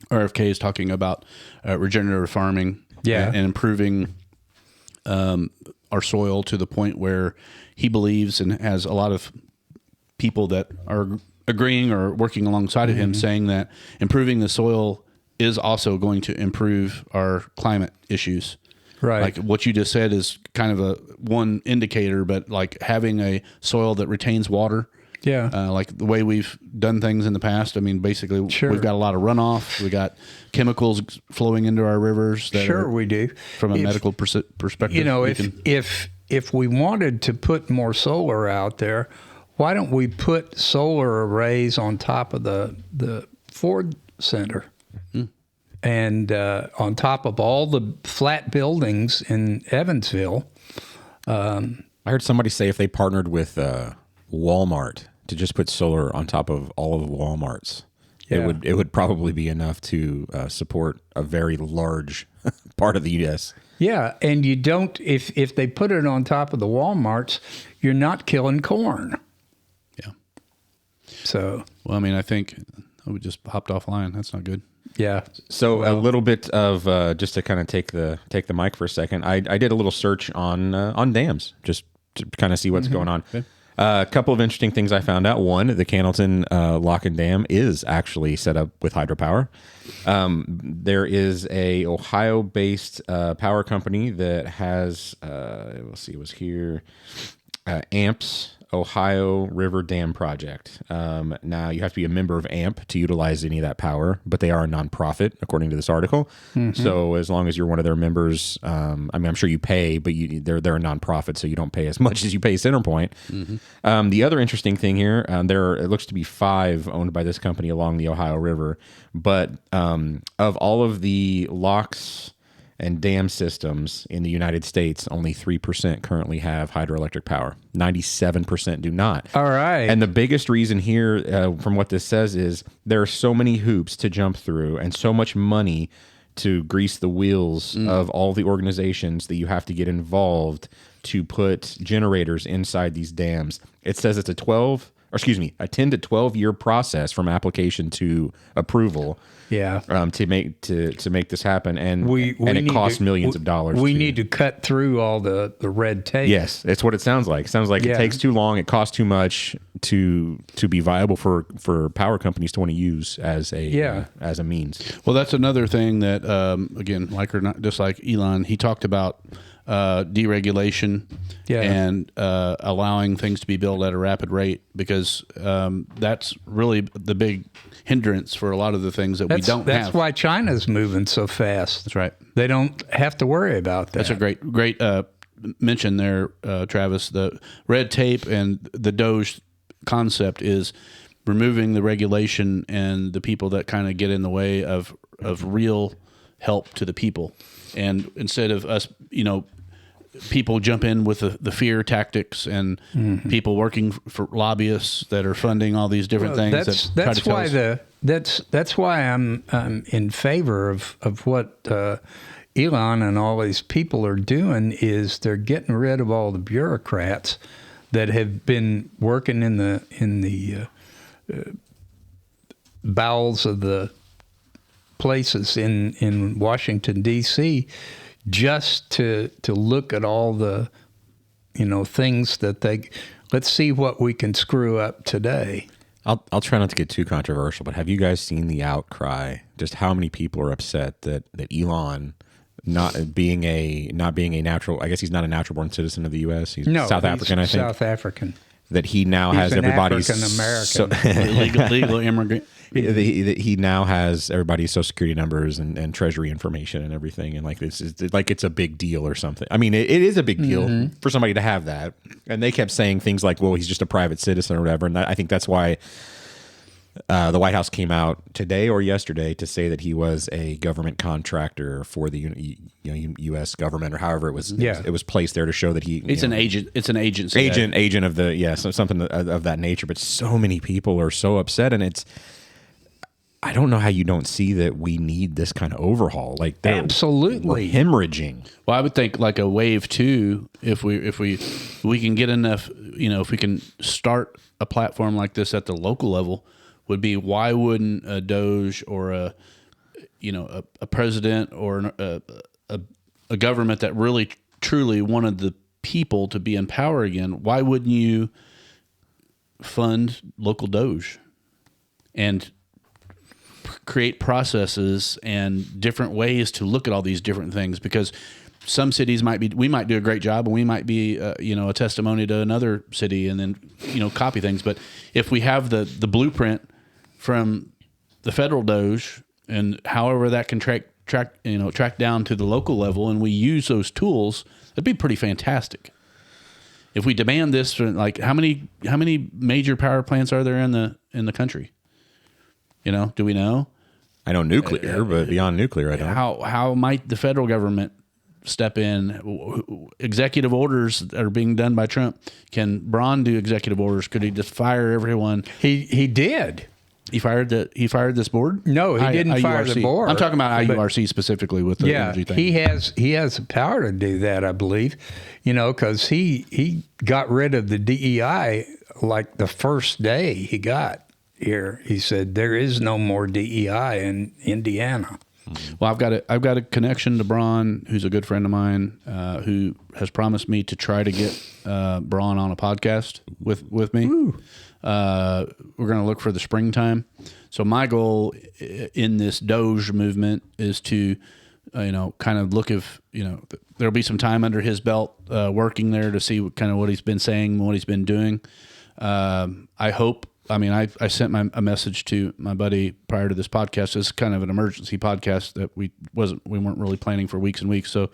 RFK, is talking about regenerative farming and improving our soil to the point where he believes, and has a lot of people that are agreeing or working alongside of him, saying that improving the soil is also going to improve our climate issues. Right. Like what you just said is kind of a one indicator, but like having a soil that retains water, like the way we've done things in the past. I mean, basically, we've got a lot of runoff. We got chemicals flowing into our rivers. That we do. From a medical perspective, if we wanted to put more solar out there, why don't we put solar arrays on top of the Ford Center? And on top of all the flat buildings in Evansville. I heard somebody say if they partnered with Walmart to just put solar on top of all of Walmart's, it would probably be enough to support a very large part of the U.S. Yeah, and you don't, if they put it on top of the Walmarts, you're not killing corn. Yeah. So. Well, I mean, I think we just hopped offline. That's not good. Yeah. So a little bit of just to kind of take the mic for a second. I did a little search on dams just to kind of see what's going on. Okay. A couple of interesting things I found out. One, the Cannelton Lock and Dam is actually set up with hydropower. There is a Ohio-based power company that has let's see, it was here, AMPS. Ohio River Dam Project. Now, you have to be a member of AMP to utilize any of that power, but they are a nonprofit, according to this article. So as long as you're one of their members, I mean, I'm sure you pay, but they're a nonprofit, so you don't pay as much as you pay CenterPoint. The other interesting thing here, it looks to be 5 owned by this company along the Ohio River, but of all of the locks and dam systems in the United States, only 3% currently have hydroelectric power. 97% do not. All right. And the biggest reason here, from what this says, is there are so many hoops to jump through and so much money to grease the wheels of all the organizations that you have to get involved to put generators inside these dams. It says it's a 10 to 12 year process from application to approval. Yeah. To make this happen, and it costs millions of dollars. We need to cut through all the red tape. Yes, it's what it sounds like. It sounds like it takes too long. It costs too much to be viable for power companies to want to use as a means. Well, that's another thing that again, like or not, just like Elon, he talked about deregulation and allowing things to be built at a rapid rate, because that's really the big hindrance for a lot of the things that we don't have. That's why China's moving so fast. That's right. They don't have to worry about that. That's a great mention there, Travis. The red tape and the DOGE concept is removing the regulation and the people that kind of get in the way of real help to the people. And instead of us, people jump in with the fear tactics and people working for lobbyists that are funding all these different things. That's why I'm in favor of what Elon and all these people are doing. Is they're getting rid of all the bureaucrats that have been working in the bowels of the places in Washington, D.C., just to look at all the things that let's see what we can screw up today. I'll try not to get too controversial, but have you guys seen the outcry? Just how many people are upset that Elon not being a natural, I guess he's not a natural born citizen of the U.S. He's South African, I think. South African. That he now has everybody's African American legal immigrant. He now has everybody's social security numbers and treasury information and everything, and like this is like it's a big deal or something. I mean, it is a big deal for somebody to have that. And they kept saying things like, "Well, he's just a private citizen or whatever." And I think that's why The White House came out today or yesterday to say that he was a government contractor for the U.S. government, or however it was. Yeah. It was placed there to show that he. It's an agent. It's an agency. Agent of the something of that nature. But so many people are so upset, and it's. I don't know how you don't see that we need this kind of overhaul. Like absolutely we're hemorrhaging. Well, I would think like a wave 2, if we can get enough, if we can start a platform like this at the local level, would be why wouldn't a DOGE or a president or a government that really truly wanted the people to be in power again, why wouldn't you fund local DOGE and create processes and different ways to look at all these different things? Because some cities we might do a great job, and we might be, a testimony to another city, and then, copy things. But if we have the blueprint from the federal DOGE, and however that can track down to the local level, and we use those tools, that'd be pretty fantastic. If we demand this, for, like, how many major power plants are there in the country? Do we know? I know nuclear, but beyond nuclear, I don't. How might the federal government step in? Executive orders that are being done by Trump. Can Braun do executive orders? Could he just fire everyone? He did. He fired this board? No, he didn't fire the board. I'm talking about IURC specifically with the energy thing. He has the power to do that, I believe. Because he got rid of the DEI like the first day he got here. He said there is no more DEI in Indiana. Well, I've got a connection to Braun, who's a good friend of mine, who has promised me to try to get Braun on a podcast with me. We're going to look for the springtime. So my goal in this DOGE movement is to, kind of look if there'll be some time under his belt working there to see what he's been saying, what he's been doing. I hope. I sent a message to my buddy prior to this podcast. It's kind of an emergency podcast that we weren't really planning for weeks and weeks. So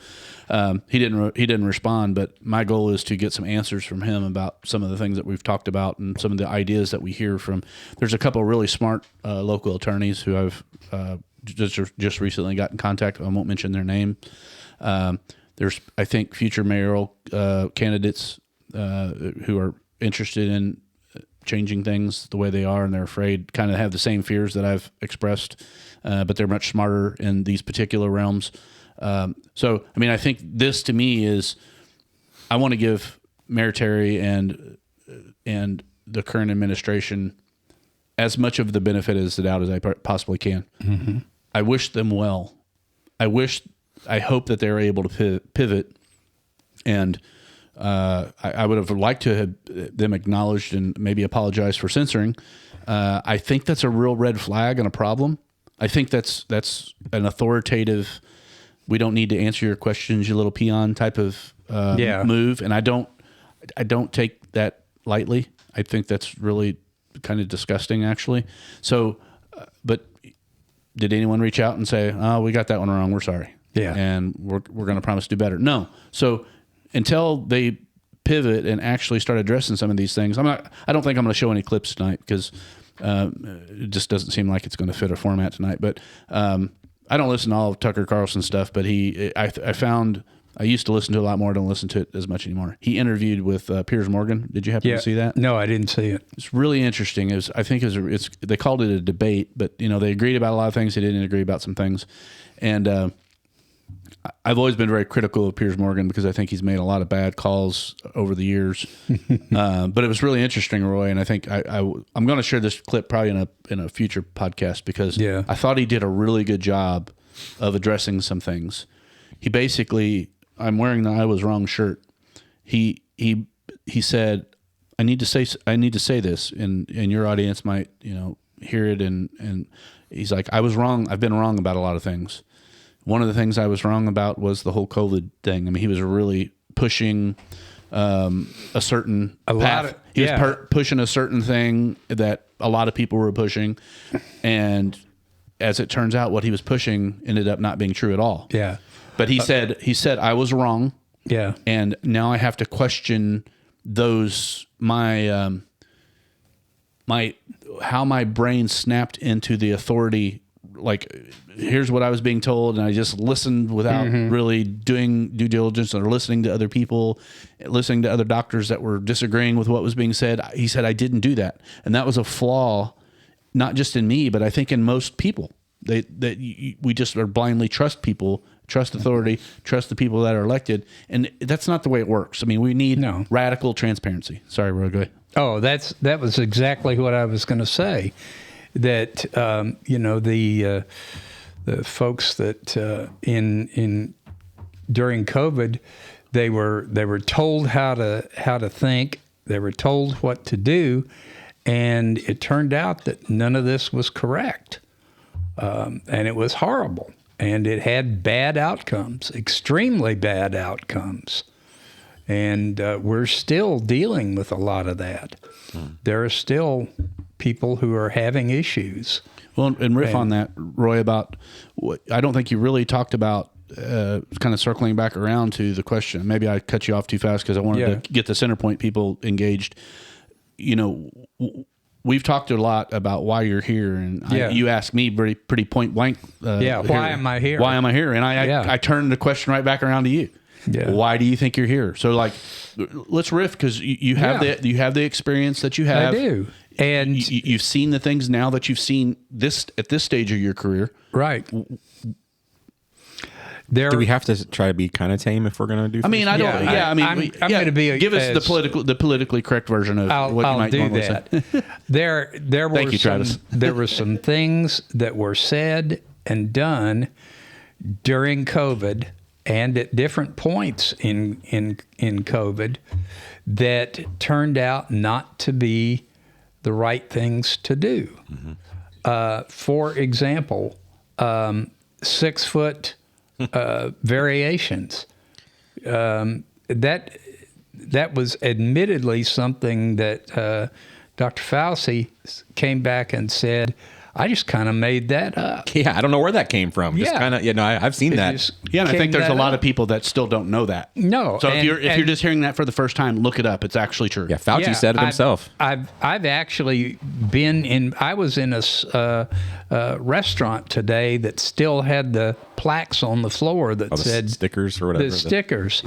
he didn't respond. But my goal is to get some answers from him about some of the things that we've talked about and some of the ideas that we hear from. There's a couple of really smart local attorneys who I've just recently got in contact with. I won't mention their name. There's, I think, future mayoral candidates who are interested in changing things the way they are, and they're afraid, kind of have the same fears that I've expressed, but they're much smarter in these particular realms. So, I think this to me is, I want to give Mayor Terry and the current administration as much of the benefit as the doubt as I possibly can. Mm-hmm. I wish them well. I hope that they're able to pivot, and I would have liked to have them acknowledged and maybe apologize for censoring. I think that's a real red flag and a problem. I think that's an authoritative, we don't need to answer your questions, you little peon type of move. And I don't take that lightly. I think that's really kind of disgusting, actually. So, but did anyone reach out and say, "Oh, we got that one wrong. We're sorry. Yeah, and we're going to promise to do better"? No. So until they pivot and actually start addressing some of these things, I don't think I'm going to show any clips tonight because it just doesn't seem like it's going to fit a format tonight. But I don't listen to all of Tucker Carlson's stuff, but I used to listen to a lot more. I don't listen to it as much anymore. He interviewed with Piers Morgan. Did you happen to see that? No, I didn't see it. It's really interesting. They called it a debate, but they agreed about a lot of things. They didn't agree about some things, and I've always been very critical of Piers Morgan because I think he's made a lot of bad calls over the years. But it was really interesting, Roy, and I think I'm going to share this clip probably in a future podcast because I thought he did a really good job of addressing some things. He basically, I'm wearing the "I was wrong" shirt. He said, I need to say this, and your audience might hear it, and he's like, I was wrong. I've been wrong about a lot of things. One of the things I was wrong about was the whole COVID thing. I mean, he was really pushing a certain path. He was pushing a certain thing that a lot of people were pushing, and as it turns out, what he was pushing ended up not being true at all. Yeah. But he said I was wrong. Yeah. And now I have to question my how my brain snapped into the authority. Like, here's what I was being told, and I just listened without really doing due diligence or listening to other people, listening to other doctors that were disagreeing with what was being said. He said I didn't do that, and that was a flaw, not just in me, but I think in most people. We just are blindly trust people, trust authority, trust the people that are elected, and that's not the way it works. I mean, we need radical transparency. Sorry, Roy, go ahead. Oh, that was exactly what I was going to say. That the folks that in during COVID, they were told how to think, they were told what to do, and it turned out that none of this was correct, and it was horrible, and it had bad outcomes, extremely bad outcomes, and we're still dealing with a lot of that. There are still people who are having issues. Well, and riff on that, Roy, about I don't think you really talked about, kind of circling back around to the question. Maybe I cut you off too fast because I wanted to get the CenterPoint people engaged. You know, we've talked a lot about why you're here, and you asked me pretty point blank. Why am I here? Why am I here? And I turned the question right back around to you. Yeah. Why do you think you're here? So, like, let's riff, because you have the experience that you have. I do. And you've seen the things now that you've seen at this stage of your career. Right. Do we have to try to be kind of tame if we're going to do? I mean, I don't. I'm going to be. Give us the politically correct version of what you might normally say. There were some things that were said and done during COVID and at different points in COVID that turned out not to be the right things to do. For example, 6 foot variations. That was admittedly something that Dr. Fauci came back and said, I just kind of made that up. Yeah, I don't know where that came from. Just kind of, I've seen that. Yeah, and I think there's a lot of people that still don't know that. No. So if you're just hearing that for the first time, look it up. It's actually true. Yeah, Fauci said it himself. I've actually been in. I was in a restaurant today that still had the plaques on the floor that said stickers or whatever. The stickers.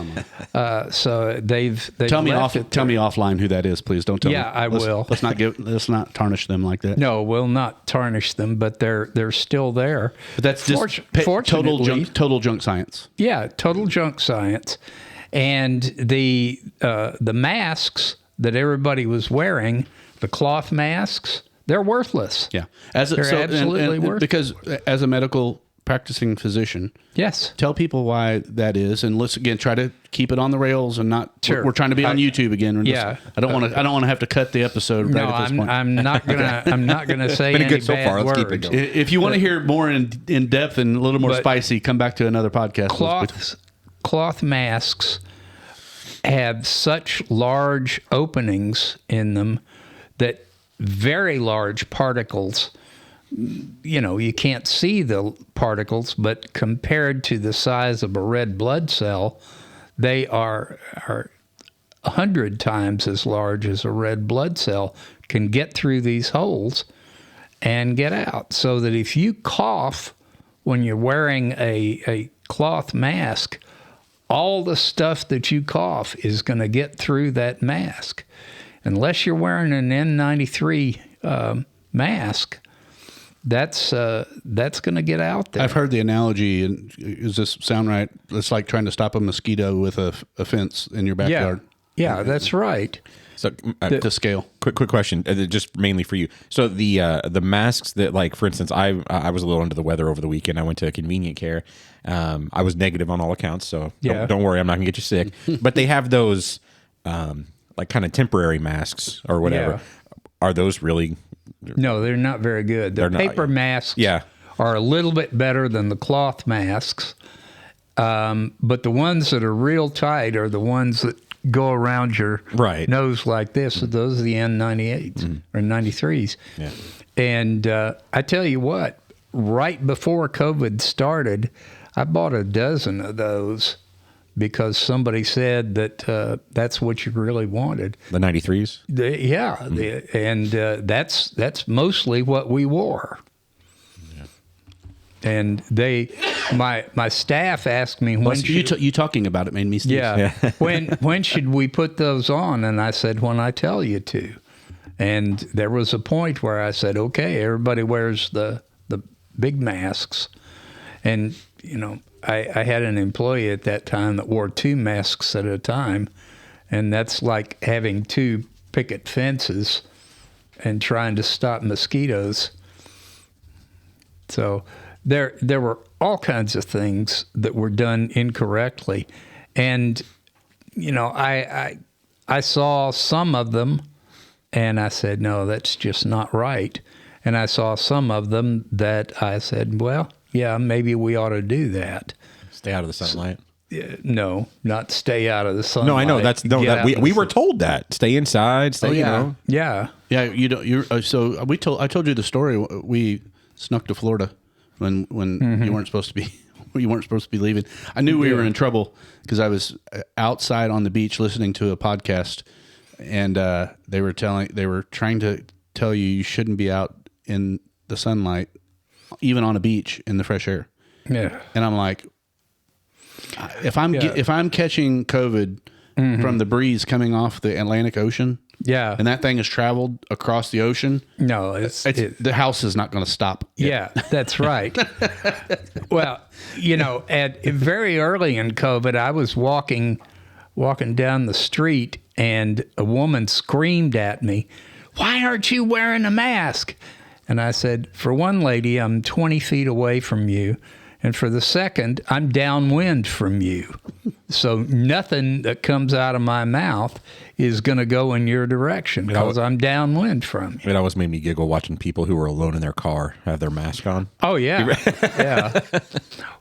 So they've tell me offline who that is, please. Don't tell me. Yeah, I will. Let's not tarnish them like that. No, we'll not tarnish them, but they're still there. But that's just total junk science. Yeah, total junk science. And the masks that everybody was wearing, the cloth masks, they're worthless. Yeah, they're absolutely worthless. Because as a medical practicing physician, yes, tell people why that is, and let's again try to keep it on the rails and not. Sure. We're trying to be on YouTube again. I don't want to have to cut the episode right at this point. I'm not gonna say any good so bad far. Let's words. keep it going. If you want to hear more in depth and a little more spicy, come back to another podcast. Cloth masks have such large openings in them that very large particles. You can't see the particles, but compared to the size of a red blood cell, they are 100 times as large as a red blood cell, can get through these holes and get out. So that if you cough when you're wearing a cloth mask, all the stuff that you cough is going to get through that mask. Unless you're wearing an N93 mask, that's going to get out there. I've heard the analogy, and does this sound right? It's like trying to stop a mosquito with a fence in your backyard. Yeah, that's right. So to scale. Quick question, just mainly for you. So the masks that, like, for instance, I was a little under the weather over the weekend. I went to Convenient Care. I was negative on all accounts, so don't worry, I'm not gonna get you sick. But they have those like kind of temporary masks or whatever. Yeah. Are those really? No, they're not very good. The paper masks are a little bit better than the cloth masks. But the ones that are real tight are the ones that go around your nose like this. So those are the N98s or 93s. Yeah. And I tell you what, right before COVID started, I bought a dozen of those because somebody said that that's what you really wanted. The 93s? That's mostly what we wore. And my staff asked me when you talking about it made me sneeze. Yeah. when should we put those on? And I said, when I tell you to. And there was a point where I said, okay, everybody wears the big masks. And, I had an employee at that time that wore 2 masks at a time. And that's like having 2 picket fences and trying to stop mosquitoes. So there were all kinds of things that were done incorrectly. And, I saw some of them and I said, no, that's just not right. And I saw some of them that I said, well, yeah, maybe we ought to do that. Stay out of the sunlight. No, not stay out of the sunlight. No, I know we were told that. Stay inside, stay, Yeah. Yeah, you don't so I told you the story. We snuck to Florida when you weren't supposed to be leaving. I knew we were in trouble because I was outside on the beach listening to a podcast, and they were trying to tell you shouldn't be out in the sunlight, even on a beach in the fresh air. Yeah. And I'm like, if I'm catching COVID from the breeze coming off the Atlantic Ocean, and that thing has traveled across the ocean, no, the house is not going to stop. Yeah, that's right. Well, very early in COVID, I was walking down the street, and a woman screamed at me, "Why aren't you wearing a mask?" And I said, for one lady, I'm 20 feet away from you. And for the second, I'm downwind from you. So nothing that comes out of my mouth is going to go in your direction because I'm downwind from you. It always made me giggle watching people who were alone in their car have their mask on. Oh, yeah. Yeah.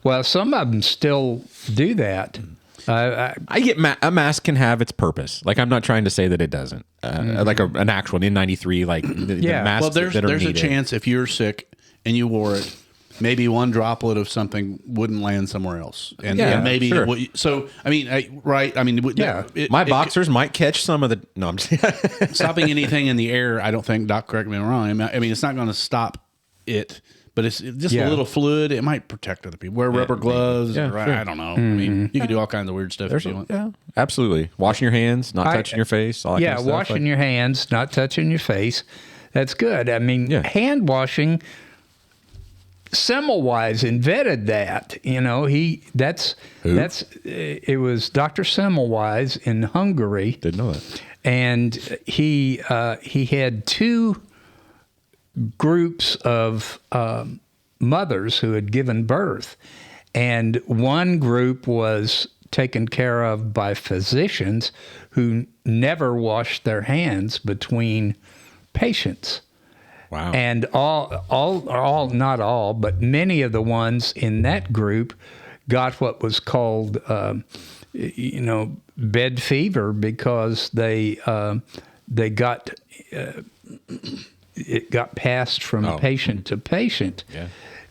Well, some of them still do that. I get a mask can have its purpose. Like, I'm not trying to say that it doesn't. Like an actual N93, like the masks well, that are there's needed. a chance if you're sick and you wore it, maybe one droplet of something wouldn't land somewhere else, and maybe sure. So I mean, right? I mean, my boxers might catch some of the. No, I'm just stopping anything in the air. I don't think. Doc, correct me if I'm wrong. I mean, it's not going to stop it. But it's just a little fluid. It might protect other people. Wear rubber gloves. Yeah, or, sure. I don't know. I mean, you can do all kinds of weird stuff if you want. Yeah, absolutely. Washing your hands, not touching your face. All that kind of stuff. Washing your hands, not touching your face. That's good. I mean, hand washing. Semmelweis invented that. It was Dr. Semmelweis in Hungary. Didn't know that. And he had 2 groups of mothers who had given birth, and one group was taken care of by physicians who never washed their hands between patients. Wow. And all not all, but many of the ones in that group got what was called bed fever because they got it got passed from patient to patient. Yeah.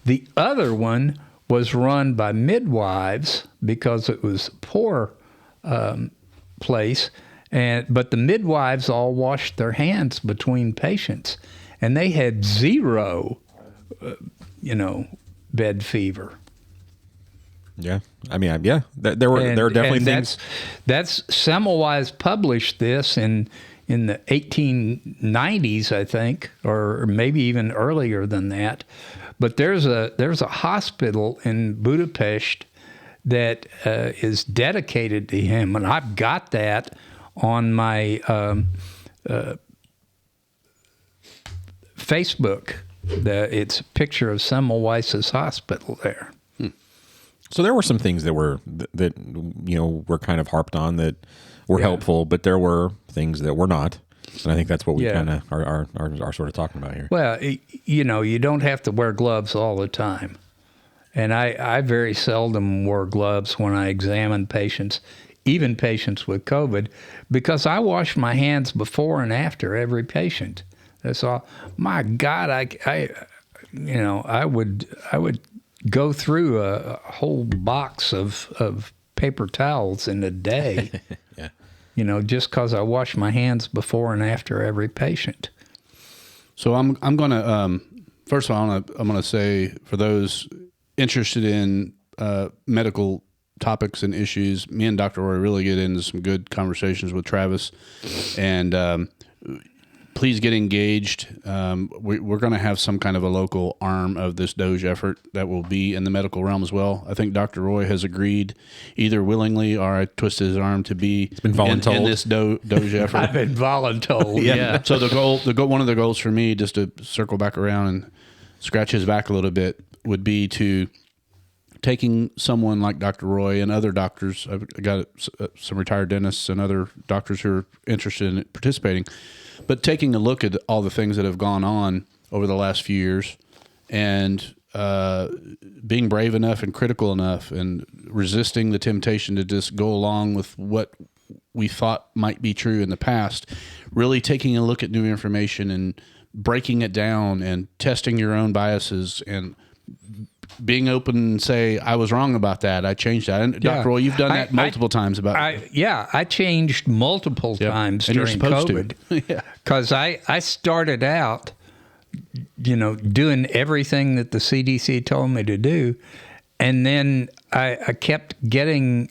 The other one was run by midwives because it was a poor place, but the midwives all washed their hands between patients, and they had 0, bed fever. Yeah, I mean, there were definitely things. That's Semmelweis published this in the 1890s, I think, or maybe even earlier than that. But there's a hospital in Budapest that is dedicated to him, and I've got that on my Facebook. It's a picture of Semmelweis's hospital there. So there were some things that were kind of harped on that were helpful, but there were things that were not. And I think that's what we kind of are sort of talking about here. Well, you don't have to wear gloves all the time. And I very seldom wore gloves when I examine patients, even patients with COVID, because I wash my hands before and after every patient. That's all. My God, I would go through a whole box of paper towels in a day. Yeah. Just because I wash my hands before and after every patient. So I'm going to first of all I'm going to say, for those interested in medical topics and issues, me and Dr. Roy really get into some good conversations with Travis, and please get engaged. We're going to have some kind of a local arm of this DOGE effort that will be in the medical realm as well. I think Dr. Roy has agreed, either willingly or I twisted his arm, to be in this DOGE effort. I've been voluntold. Yeah. So one of the goals for me, just to circle back around and scratch his back a little bit, would be to taking someone like Dr. Roy and other doctors. I've got some retired dentists and other doctors who are interested in participating, but taking a look at all the things that have gone on over the last few years, and being brave enough and critical enough and resisting the temptation to just go along with what we thought might be true in the past, really taking a look at new information and breaking it down and testing your own biases and being open and say, I was wrong about that. I changed that. And Dr. Roy, you've done that multiple times about I changed multiple times and during COVID. Because I started out, doing everything that the CDC told me to do. And then I kept getting,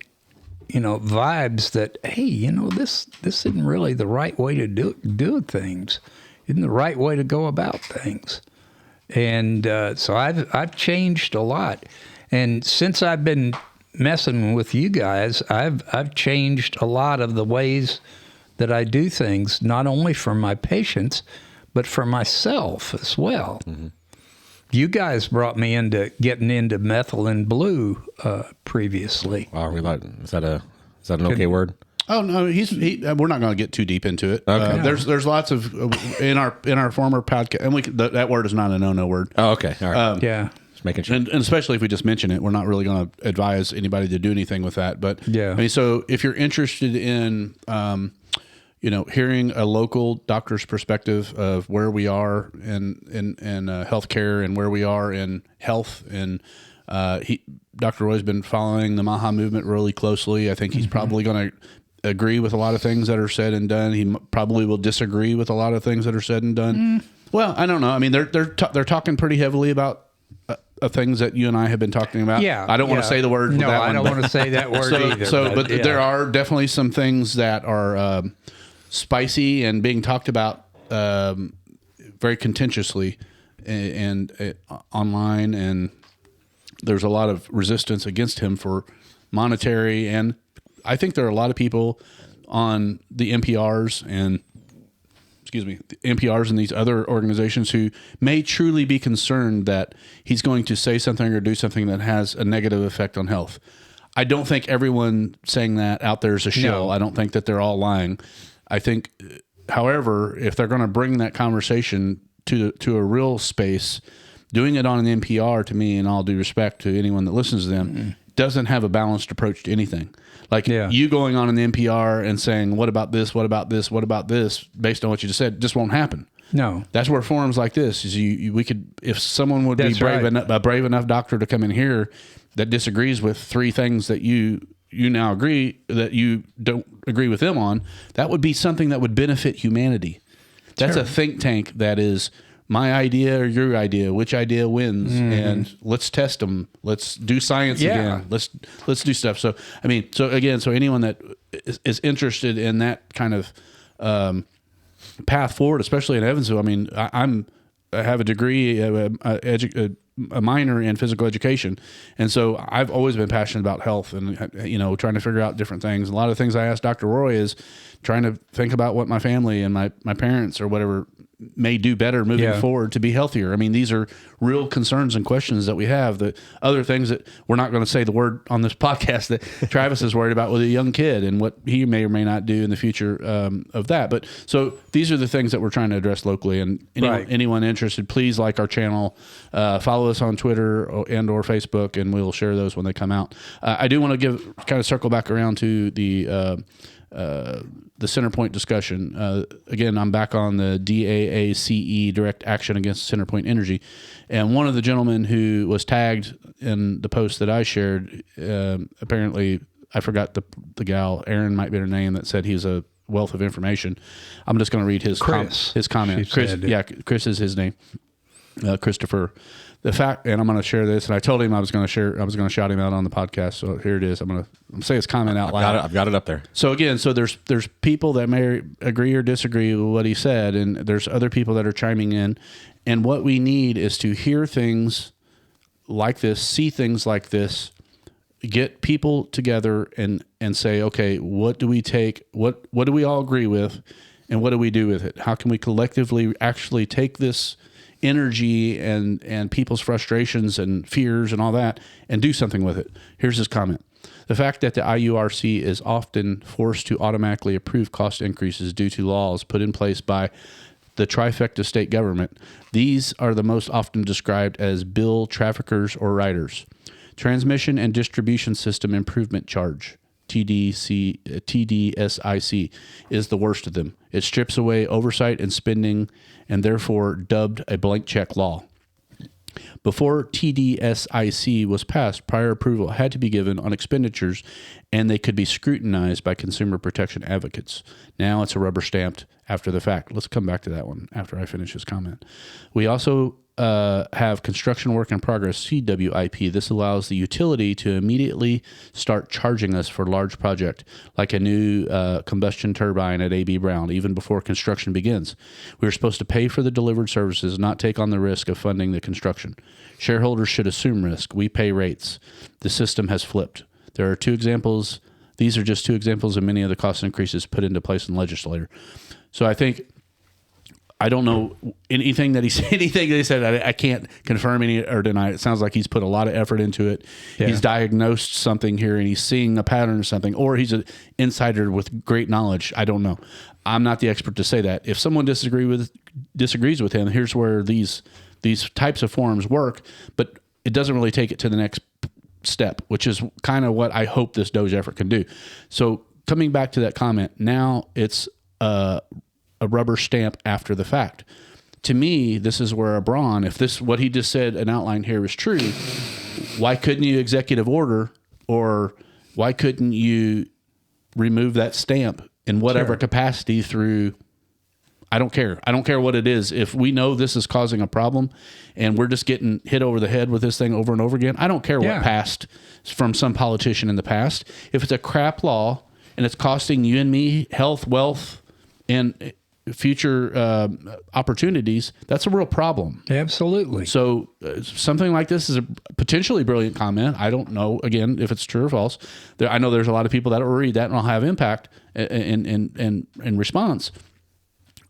vibes that, hey, this isn't really the right way to do things. Isn't the right way to go about things. And so I've changed a lot, and since I've been messing with you guys, I've changed a lot of the ways that I do things, not only for my patients, but for myself as well. Mm-hmm. You guys brought me into getting into methylene blue previously. Wow, is that an okay word? Oh no, we're not going to get too deep into it. Okay. There's lots of in our former podcast, and that word is not a no word. Oh, okay, all right. Yeah, just making sure. And especially if we just mention it, we're not really going to advise anybody to do anything with that. But yeah, I mean, so if you're interested in, hearing a local doctor's perspective of where we are in healthcare and where we are in health, and Dr. Roy's been following the MAHA movement really closely. I think he's probably going to agree with a lot of things that are said and done. He probably will disagree with a lot of things that are said and done. Well, I don't know. I mean, they're talking pretty heavily about things that you and I have been talking about. Yeah, I don't want to say the word. No, that I don't want to say that word either. But there are definitely some things that are spicy and being talked about very contentiously and online, and there's a lot of resistance against him for monetary, and I think there are a lot of people on the NPRs and these other organizations who may truly be concerned that he's going to say something or do something that has a negative effect on health. I don't think everyone saying that out there is a shill. No. I don't think that they're all lying. I think, however, if they're going to bring that conversation to a real space, doing it on an NPR, to me, and all due respect to anyone that listens to them, doesn't have a balanced approach to anything. Like you going on an NPR and saying, what about this, what about this, what about this, based on what you just said, just won't happen. No. That's where forums like this is. We could, if someone would be brave enough doctor to come in here that disagrees with three things that you now agree that you don't agree with them on, that would be something that would benefit humanity. That's a think tank that is my idea or your idea, which idea wins, and let's test them. Let's do science again. Let's do stuff. So, I mean, so anyone that is interested in that kind of path forward, especially in Evansville, I mean, I have a degree, a minor in physical education, and so I've always been passionate about health and trying to figure out different things. A lot of things I asked Dr. Roy is trying to think about what my family and my parents or whatever may do better moving forward to be healthier. I mean, these are real concerns and questions that we have. The other things that we're not going to say the word on this podcast that Travis is worried about with a young kid and what he may or may not do in the future of that. But so these are the things that we're trying to address locally. And anyone interested, please like our channel, follow us on Twitter and or Facebook, and we'll share those when they come out. I do want to circle back around to the CenterPoint discussion. Again, I'm back on the DAACE, Direct Action Against CenterPoint Energy. And one of the gentlemen who was tagged in the post that I shared, apparently I forgot the gal, Erin might be her name, that said he's a wealth of information. I'm just going to read his comment. Chris is his name. Christopher. The fact, and I'm going to share this, and I told him I was going to shout him out on the podcast. So here it is. I'm going to say his comment out loud. I've got it up there. So again, there's people that may agree or disagree with what he said, and there's other people that are chiming in. And what we need is to hear things like this, see things like this, get people together and say, okay, what do we take? What do we all agree with, and what do we do with it? How can we collectively actually take this energy and people's frustrations and fears and all that and do something with it? Here's his comment. The fact that the IURC is often forced to automatically approve cost increases due to laws put in place by the trifecta state government, these are the most often described as bill traffickers or riders. Transmission and Distribution System Improvement Charge, TDSIC, is the worst of them. It strips away oversight and spending, and therefore dubbed a blank check law. Before TDSIC was passed, prior approval had to be given on expenditures, and they could be scrutinized by consumer protection advocates. Now it's a rubber stamped after the fact. Let's come back to that one after I finish his comment. We also have construction work in progress, CWIP. This allows the utility to immediately start charging us for large project, like a new combustion turbine at AB Brown, even before construction begins. We are supposed to pay for the delivered services, not take on the risk of funding the construction. Shareholders should assume risk. We pay rates. The system has flipped. There are two examples. These are just two examples of many of the cost increases put into place in the legislature. So I think, I don't know anything that he said. I can't confirm any or deny it. It sounds like he's put a lot of effort into it. Yeah. He's diagnosed something here, and he's seeing a pattern or something, or he's an insider with great knowledge. I don't know. I'm not the expert to say that. If someone disagrees with him, here's where these types of forums work, but it doesn't really take it to the next step, which is kind of what I hope this DOGE effort can do. So coming back to that comment, now it's a rubber stamp after the fact. To me, this is where if what he just said, an outline here, is true, why couldn't you executive order, or why couldn't you remove that stamp in whatever capacity through, I don't care what it is. If we know this is causing a problem and we're just getting hit over the head with this thing over and over again, I don't care what passed from some politician in the past. If it's a crap law and it's costing you and me health, wealth, and future opportunities, that's a real problem. Absolutely. So something like this is a potentially brilliant comment. I don't know, again, if it's true or false. I know there's a lot of people that will read that and will have impact in response.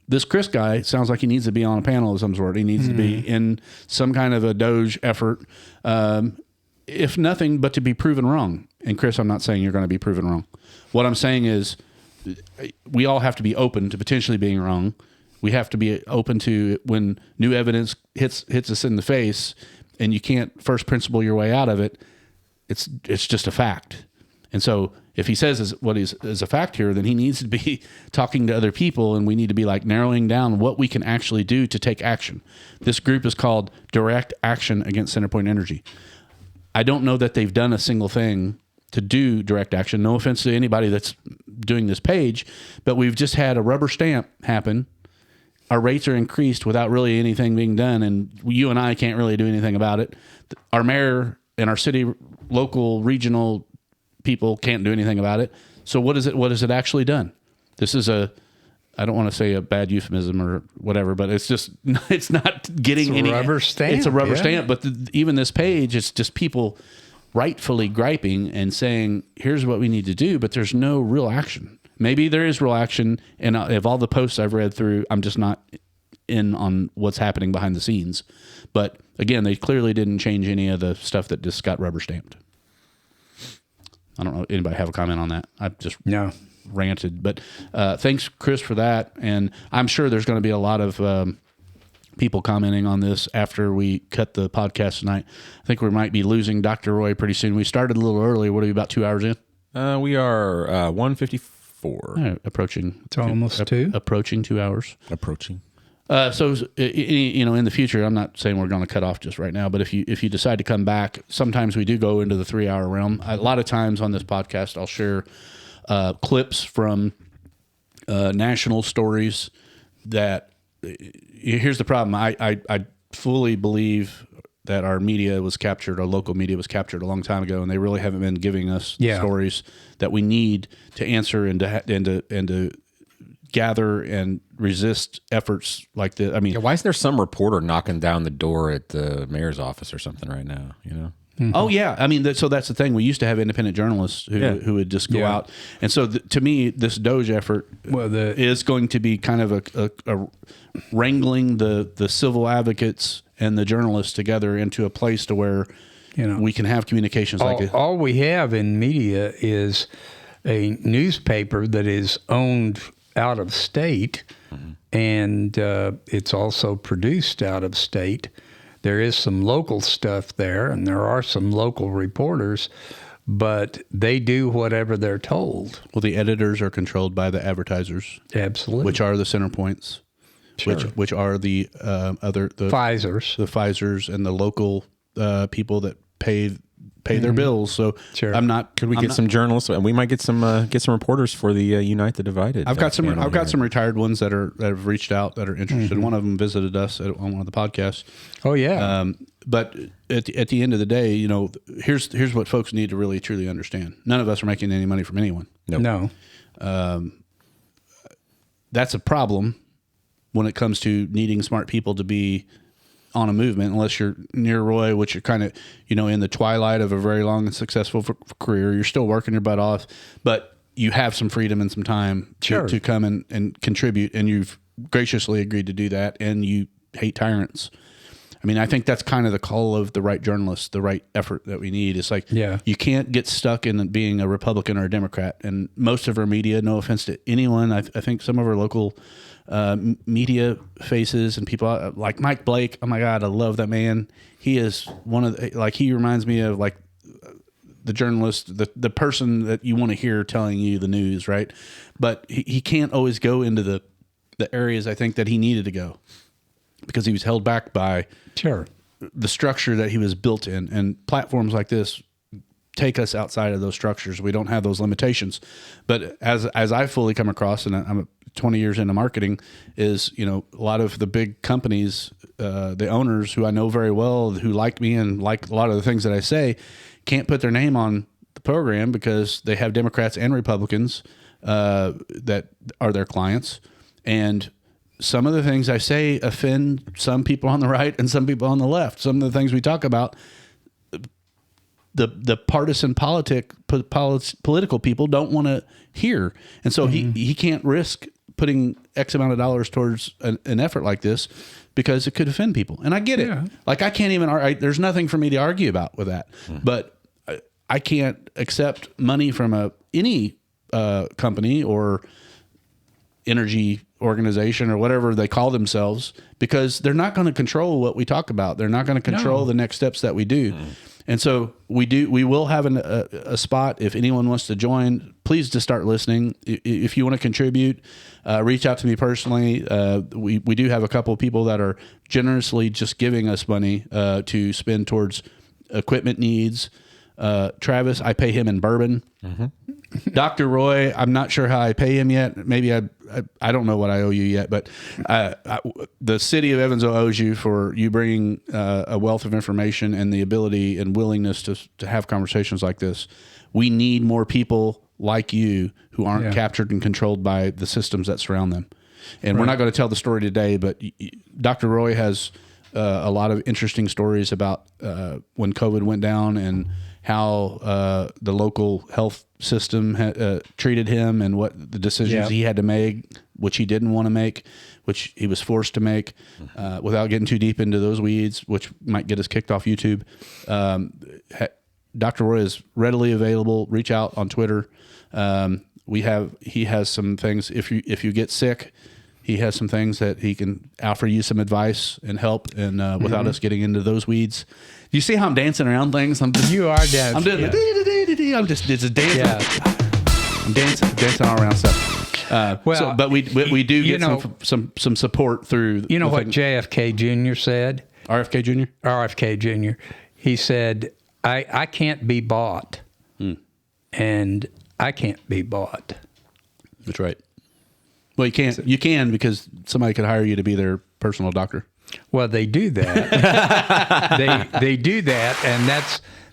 This Chris guy sounds like he needs to be on a panel of some sort. He needs to be in some kind of a DOGE effort, if nothing but to be proven wrong. And Chris, I'm not saying you're going to be proven wrong. What I'm saying is, we all have to be open to potentially being wrong. We have to be open to when new evidence hits us in the face, and you can't first principle your way out of it. It's just a fact. And so if he says what is a fact here, then he needs to be talking to other people, and we need to be like narrowing down what we can actually do to take action. This group is called Direct Action Against CenterPoint Energy. I don't know that they've done a single thing to do direct action. No offense to anybody that's doing this page, but we've just had a rubber stamp happen. Our rates are increased without really anything being done, and you and I can't really do anything about it. Our mayor and our city, local, regional people can't do anything about it. So what has it actually done? This is I don't want to say a bad euphemism or whatever, but it's not getting any rubber stamp. It's a rubber stamp, but even this page, it's just people rightfully griping and saying, here's what we need to do, but there's no real action. Maybe there is real action, and of all the posts I've read through, I'm just not in on what's happening behind the scenes. But again, they clearly didn't change any of the stuff that just got rubber stamped. I don't know. Anybody have a comment on that? I've just ranted. But thanks, Chris, for that. And I'm sure there's going to be a lot of people commenting on this after we cut the podcast tonight. I think we might be losing Dr. Roy pretty soon. We started a little early. What are we, about 2 hours in? We are 1:54. Approaching. It's almost 2. Approaching 2 hours. Approaching. So in the future, I'm not saying we're going to cut off just right now, but if you decide to come back, sometimes we do go into the 3-hour realm. A lot of times on this podcast, I'll share clips from national stories that. Here's the problem. I fully believe that our media was captured, our local media was captured a long time ago, and they really haven't been giving us stories that we need to answer and to gather and resist efforts like this. I mean, why is there some reporter knocking down the door at the mayor's office or something right now? Mm-hmm. Oh yeah, I mean, so that's the thing. We used to have independent journalists who would just go out, and so to me, this DOGE effort is going to be kind of a wrangling the civil advocates and the journalists together into a place to where we can have communications like this. All we have in media is a newspaper that is owned out of state, and it's also produced out of state. There is some local stuff there, and there are some local reporters, but they do whatever they're told. Well, the editors are controlled by the advertisers, absolutely, which are the CenterPoints, which are the Pfizers and the local people that pay their bills. So I'm not. Could we get some journalists, and we might get some reporters for the Unite the Divided. I've got some retired ones that have reached out that are interested. One of them visited us on one of the podcasts. Oh yeah. But at the end of the day, here's what folks need to really truly understand. None of us are making any money from anyone. No. That's a problem when it comes to needing smart people to be on a movement, unless you're near Roy, which you're kind of, in the twilight of a very long and successful career. You're still working your butt off, but you have some freedom and some time to come and contribute, and you've graciously agreed to do that, and you hate tyrants. I mean, I think that's kind of the call of the right journalists, the right effort that we need. It's like, you can't get stuck in being a Republican or a Democrat. And most of our media, no offense to anyone, I think some of our local media faces and people like Mike Blake. Oh my God, I love that man. He is one of he reminds me of the journalist, the person that you want to hear telling you the news, right? But he can't always go into the areas I think that he needed to go because he was held back by the structure that he was built in, and platforms like this take us outside of those structures. We don't have those limitations. But as I fully come across, and I'm 20 years into marketing, is, a lot of the big companies, the owners who I know very well, who like me and like a lot of the things that I say, can't put their name on the program because they have Democrats and Republicans that are their clients. And some of the things I say offend some people on the right and some people on the left. Some of the things we talk about, the partisan political people don't want to hear. And so he can't risk putting X amount of dollars towards an effort like this because it could offend people. And I get it. Like, I can't even there's nothing for me to argue about with that. But I can't accept money from any company or energy organization or whatever they call themselves, because they're not going to control what we talk about. They're not going to control the next steps that we do. And so we will have a spot. If anyone wants to join, please just start listening. If you want to contribute, reach out to me personally. We do have a couple of people that are generously just giving us money to spend towards equipment needs. Travis, I pay him in bourbon. Dr. Roy, I'm not sure how I pay him yet. Maybe I don't know what I owe you yet, but the city of Evansville owes you for you bringing a wealth of information and the ability and willingness to have conversations like this. We need more people like you who aren't captured and controlled by the systems that surround them. And we're not going to tell the story today, but Dr. Roy has a lot of interesting stories about when COVID went down and how the local health system treated him and what the decisions he had to make, which he didn't want to make, which he was forced to make, without getting too deep into those weeds, which might get us kicked off YouTube. Dr. Roy is readily available. Reach out on Twitter. He has some things. If you get sick, he has some things that he can offer you some advice and help, and without us getting into those weeds. Do you see how I'm dancing around things? You are dancing. I'm doing it's a dance. I'm dancing all around stuff. But we do get some support through. You know what JFK Jr. said? RFK Jr. RFK Jr. He said, "I can't be bought, and I can't be bought." That's right. Well, you can't. You can because somebody could hire you to be their personal doctor. Well, they do that. they do that, and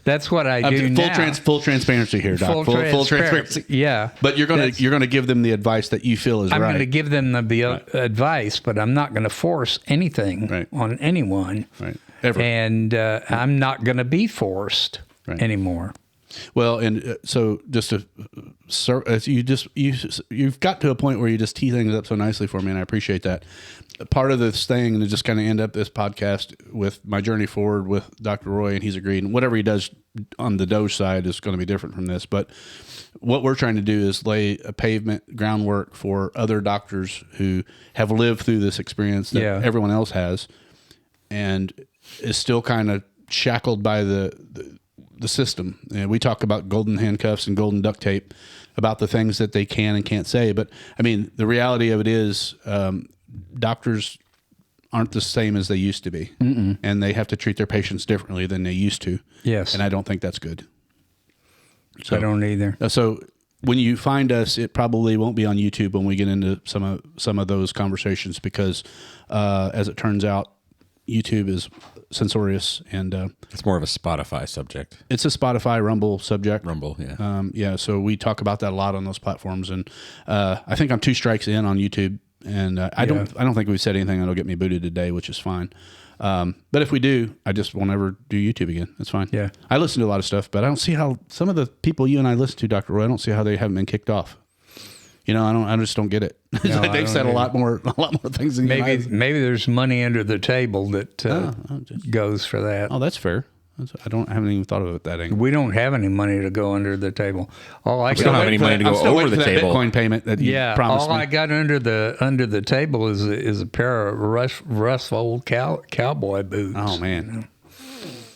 that's what I do now. Full transparency here, Doc. Full transparency. Yeah. But you're gonna give them the advice that you feel is right. I'm going to give them the advice, but I'm not going to force anything on anyone. Right. Ever. And I'm not going to be forced anymore. Well, and so just to, you've got to a point where you just tee things up so nicely for me, and I appreciate that. Part of this thing, and to just kind of end up this podcast with my journey forward with Dr. Roy, and he's agreed, and whatever he does on the DOGE side is going to be different from this. But what we're trying to do is lay a pavement groundwork for other doctors who have lived through this experience that everyone else has, and is still kind of shackled by the system. And we talk about golden handcuffs and golden duct tape about the things that they can and can't say. But I mean, the reality of it is, doctors aren't the same as they used to be. And they have to treat their patients differently than they used to. Yes. And I don't think that's good. So, I don't either. So when you find us, it probably won't be on YouTube when we get into some of those conversations, because as it turns out, YouTube is censorious, and it's more of a Spotify subject. It's a Spotify Rumble subject. Rumble, yeah. So we talk about that a lot on those platforms, and I think I'm 2 strikes in on YouTube, and I don't think we've said anything that'll get me booted today, which is fine. But if we do, I just won't ever do YouTube again. That's fine. Yeah. I listen to a lot of stuff, but I don't see how some of the people you and I listen to, Dr. Roy, I don't see how they haven't been kicked off. You know, I just don't get it. No, They've said a lot more things than maybe there's money under the table that goes for that. Oh, that's fair. I haven't even thought of it that angle. We don't have any money to go under the table. We don't have any money to go over the table. Bitcoin payment that you promised me. All I got under the table is a pair of rough old cowboy boots. Oh man.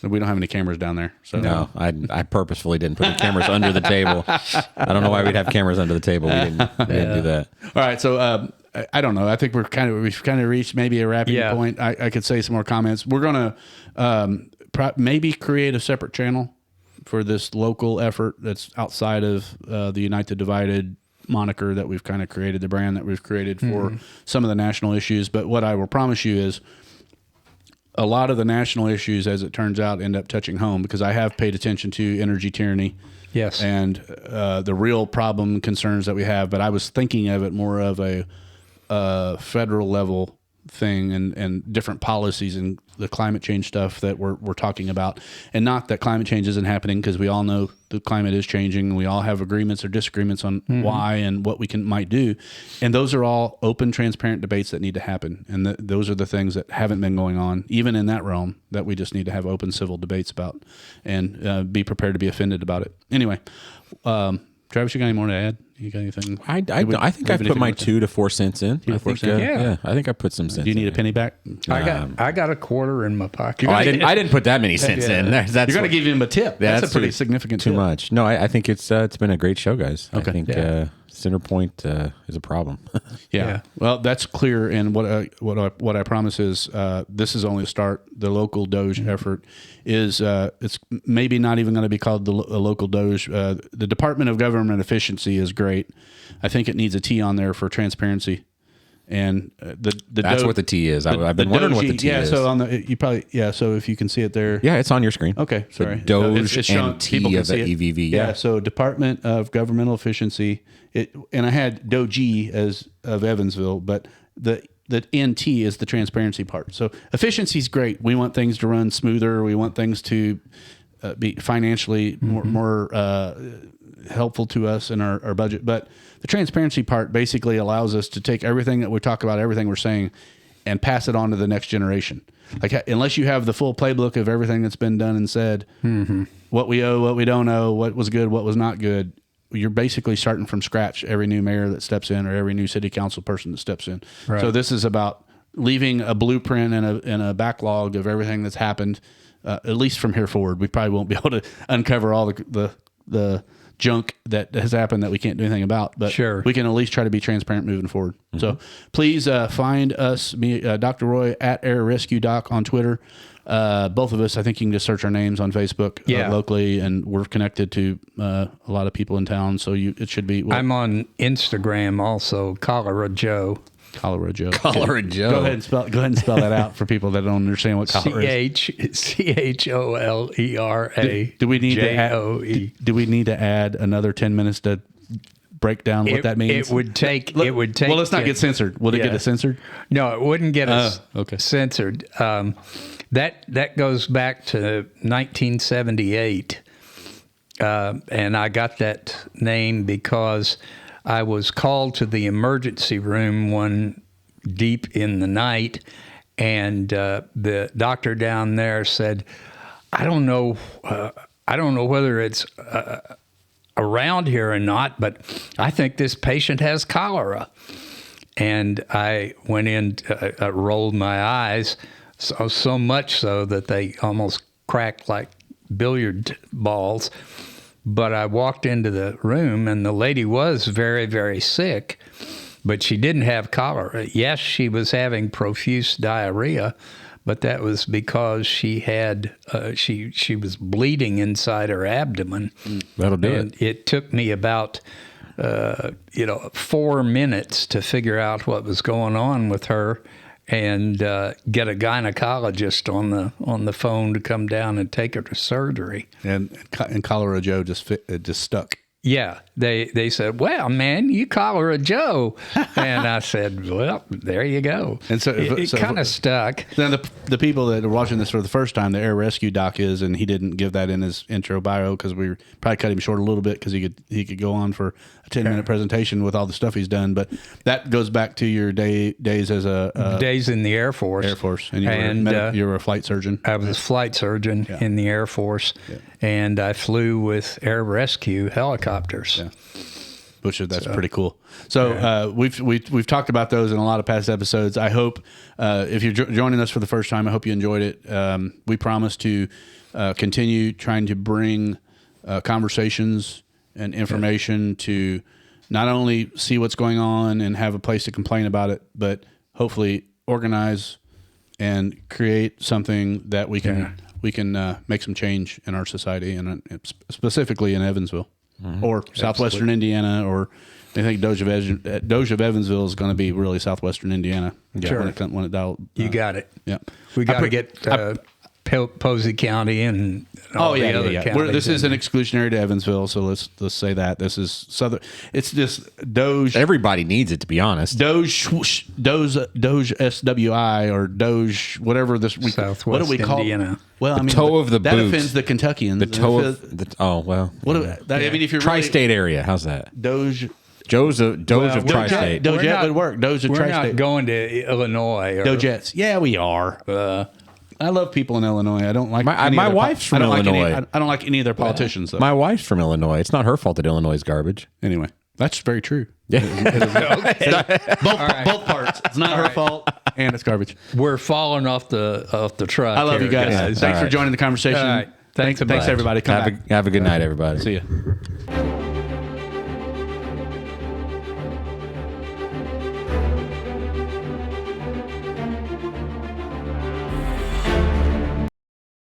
We don't have any cameras down there. So no, I purposefully didn't put the cameras under the table. I don't know why we'd have cameras under the table. We didn't do that. All right, so I don't know. I think we've kind of reached maybe a wrapping point. I could say some more comments. We're gonna maybe create a separate channel for this local effort that's outside of the United Divided moniker that we've kind of created, the brand that we've created for some of the national issues. But what I will promise you is, a lot of the national issues, as it turns out, end up touching home, because I have paid attention to energy tyranny. Yes. And the real problem concerns that we have. But I was thinking of it more of a federal level thing, and different policies and the climate change stuff that we're talking about. And not that climate change isn't happening, because we all know the climate is changing, and we all have agreements or disagreements on why and what we might do. And those are all open, transparent debates that need to happen. And those are the things that haven't been going on, even in that realm, that we just need to have open civil debates about, and be prepared to be offended about it. Anyway, Travis, you got any more to add? You got anything? I think I put my 2 to 4 cents in. I think I put some cents. Do you need a penny back? I got a quarter in my pocket. I didn't put that many cents in. You're going to give him a tip. That's a pretty significant too tip. much. No, I think it's been a great show, guys. Okay. I think CenterPoint is a problem. Yeah. Well, that's clear. And what I promise is, this is only a start. The local DOGE effort is it's maybe not even going to be called a local DOGE. The Department of Government Efficiency is great. I think it needs a T on there for transparency. And that's what the T is. I've been wondering what the T is. So so if you can see it there. Yeah, it's on your screen. Okay, sorry. So DOGE it's and T of the EVV. Yeah. So Department of Governmental Efficiency. And I had DOGE as of Evansville, but the NT is the transparency part. So efficiency is great. We want things to run smoother. We want things to be financially more helpful to us in our budget. But the transparency part basically allows us to take everything that we talk about, everything we're saying, and pass it on to the next generation. Like, unless you have the full playbook of everything that's been done and said, what we owe, what we don't owe, what was good, what was not good, you're basically starting from scratch every new mayor that steps in, or every new city council person that steps in. Right. So this is about leaving a blueprint and a backlog of everything that's happened, at least from here forward. We probably won't be able to uncover all the junk that has happened that we can't do anything about. But Sure. we can at least try to be transparent moving forward. So please find us, me, Dr. Roy at Air Rescue Doc on Twitter. Both of us, I think you can just search our names on Facebook locally, and we're connected to a lot of people in town. So it should be. I'm on Instagram also, Cholera Joe. Cholera Joe. Cholera Joe. Go ahead and spell that out for people that don't understand what cholera is. CHOLERA. Do we need to Joe? do we need to add another 10 minutes to break down what that means? It would take. Well, let's not get censored. Will it get us censored? No, it wouldn't get us okay. censored. That goes back to 1978, and I got that name because I was called to the emergency room one deep in the night, and the doctor down there said, "I don't know whether it's around here or not, but I think this patient has cholera." And I went in, rolled my eyes, so much so that they almost cracked like billiard balls. But I walked into the room, and the lady was very, very sick, but she didn't have cholera. Yes, she was having profuse diarrhea, but that was because she had she was bleeding inside her abdomen. That'll do and it took me about 4 minutes to figure out what was going on with her, and get a gynecologist on the phone to come down and take her to surgery. And Cholera Joe just stuck. Yeah, they said, "Well, man, you Cholera Joe," and I said, "Well, there you go." And so it kind of stuck. Then the people that are watching this for the first time, the Air Rescue Doc is, and he didn't give that in his intro bio because we probably cut him short a little bit because he could go on for a 10-minute presentation with all the stuff he's done. But that goes back to your days as a days in the Air Force. And you were a flight surgeon. I was a flight surgeon in the Air Force, and I flew with Air Rescue helicopters. Yeah. That's pretty cool. So we've talked about those in a lot of past episodes. I hope if you're joining us for the first time, I hope you enjoyed it. We promise to continue trying to bring conversations and information to not only see what's going on and have a place to complain about it, but hopefully organize and create something that we can make some change in our society, and specifically in Evansville. Or southwestern Indiana, or I think DOGE of Evansville is going to be really southwestern Indiana. Sure. When it dialed. You got it. Yeah. We got to get Posey County and all the other counties. This isn't exclusionary to Evansville, so let's say that this is southern. It's just DOGE. Everybody needs it, to be honest. DOGE SWI or DOGE whatever this. Southwest what do we call Indiana. Well, the toe of the that boots. offends the Kentuckians. The toe of the I mean, if you're tri-state area, how's that? DOGE. Doge of tri-state. Doget would work. Doge of We're tri-state. not going to Illinois. Dogettes. Yeah, we are. I love people in Illinois. I don't like my wife's from Illinois. I don't like any of their politicians, though. My wife's from Illinois. It's not her fault that Illinois is garbage. Anyway, that's very true. Yeah. Both parts. It's not her fault, and it's garbage. We're falling off the truck. I love you guys. Thanks for joining the conversation. All right. Thanks everybody. Come back. Have a good night, everybody. See ya.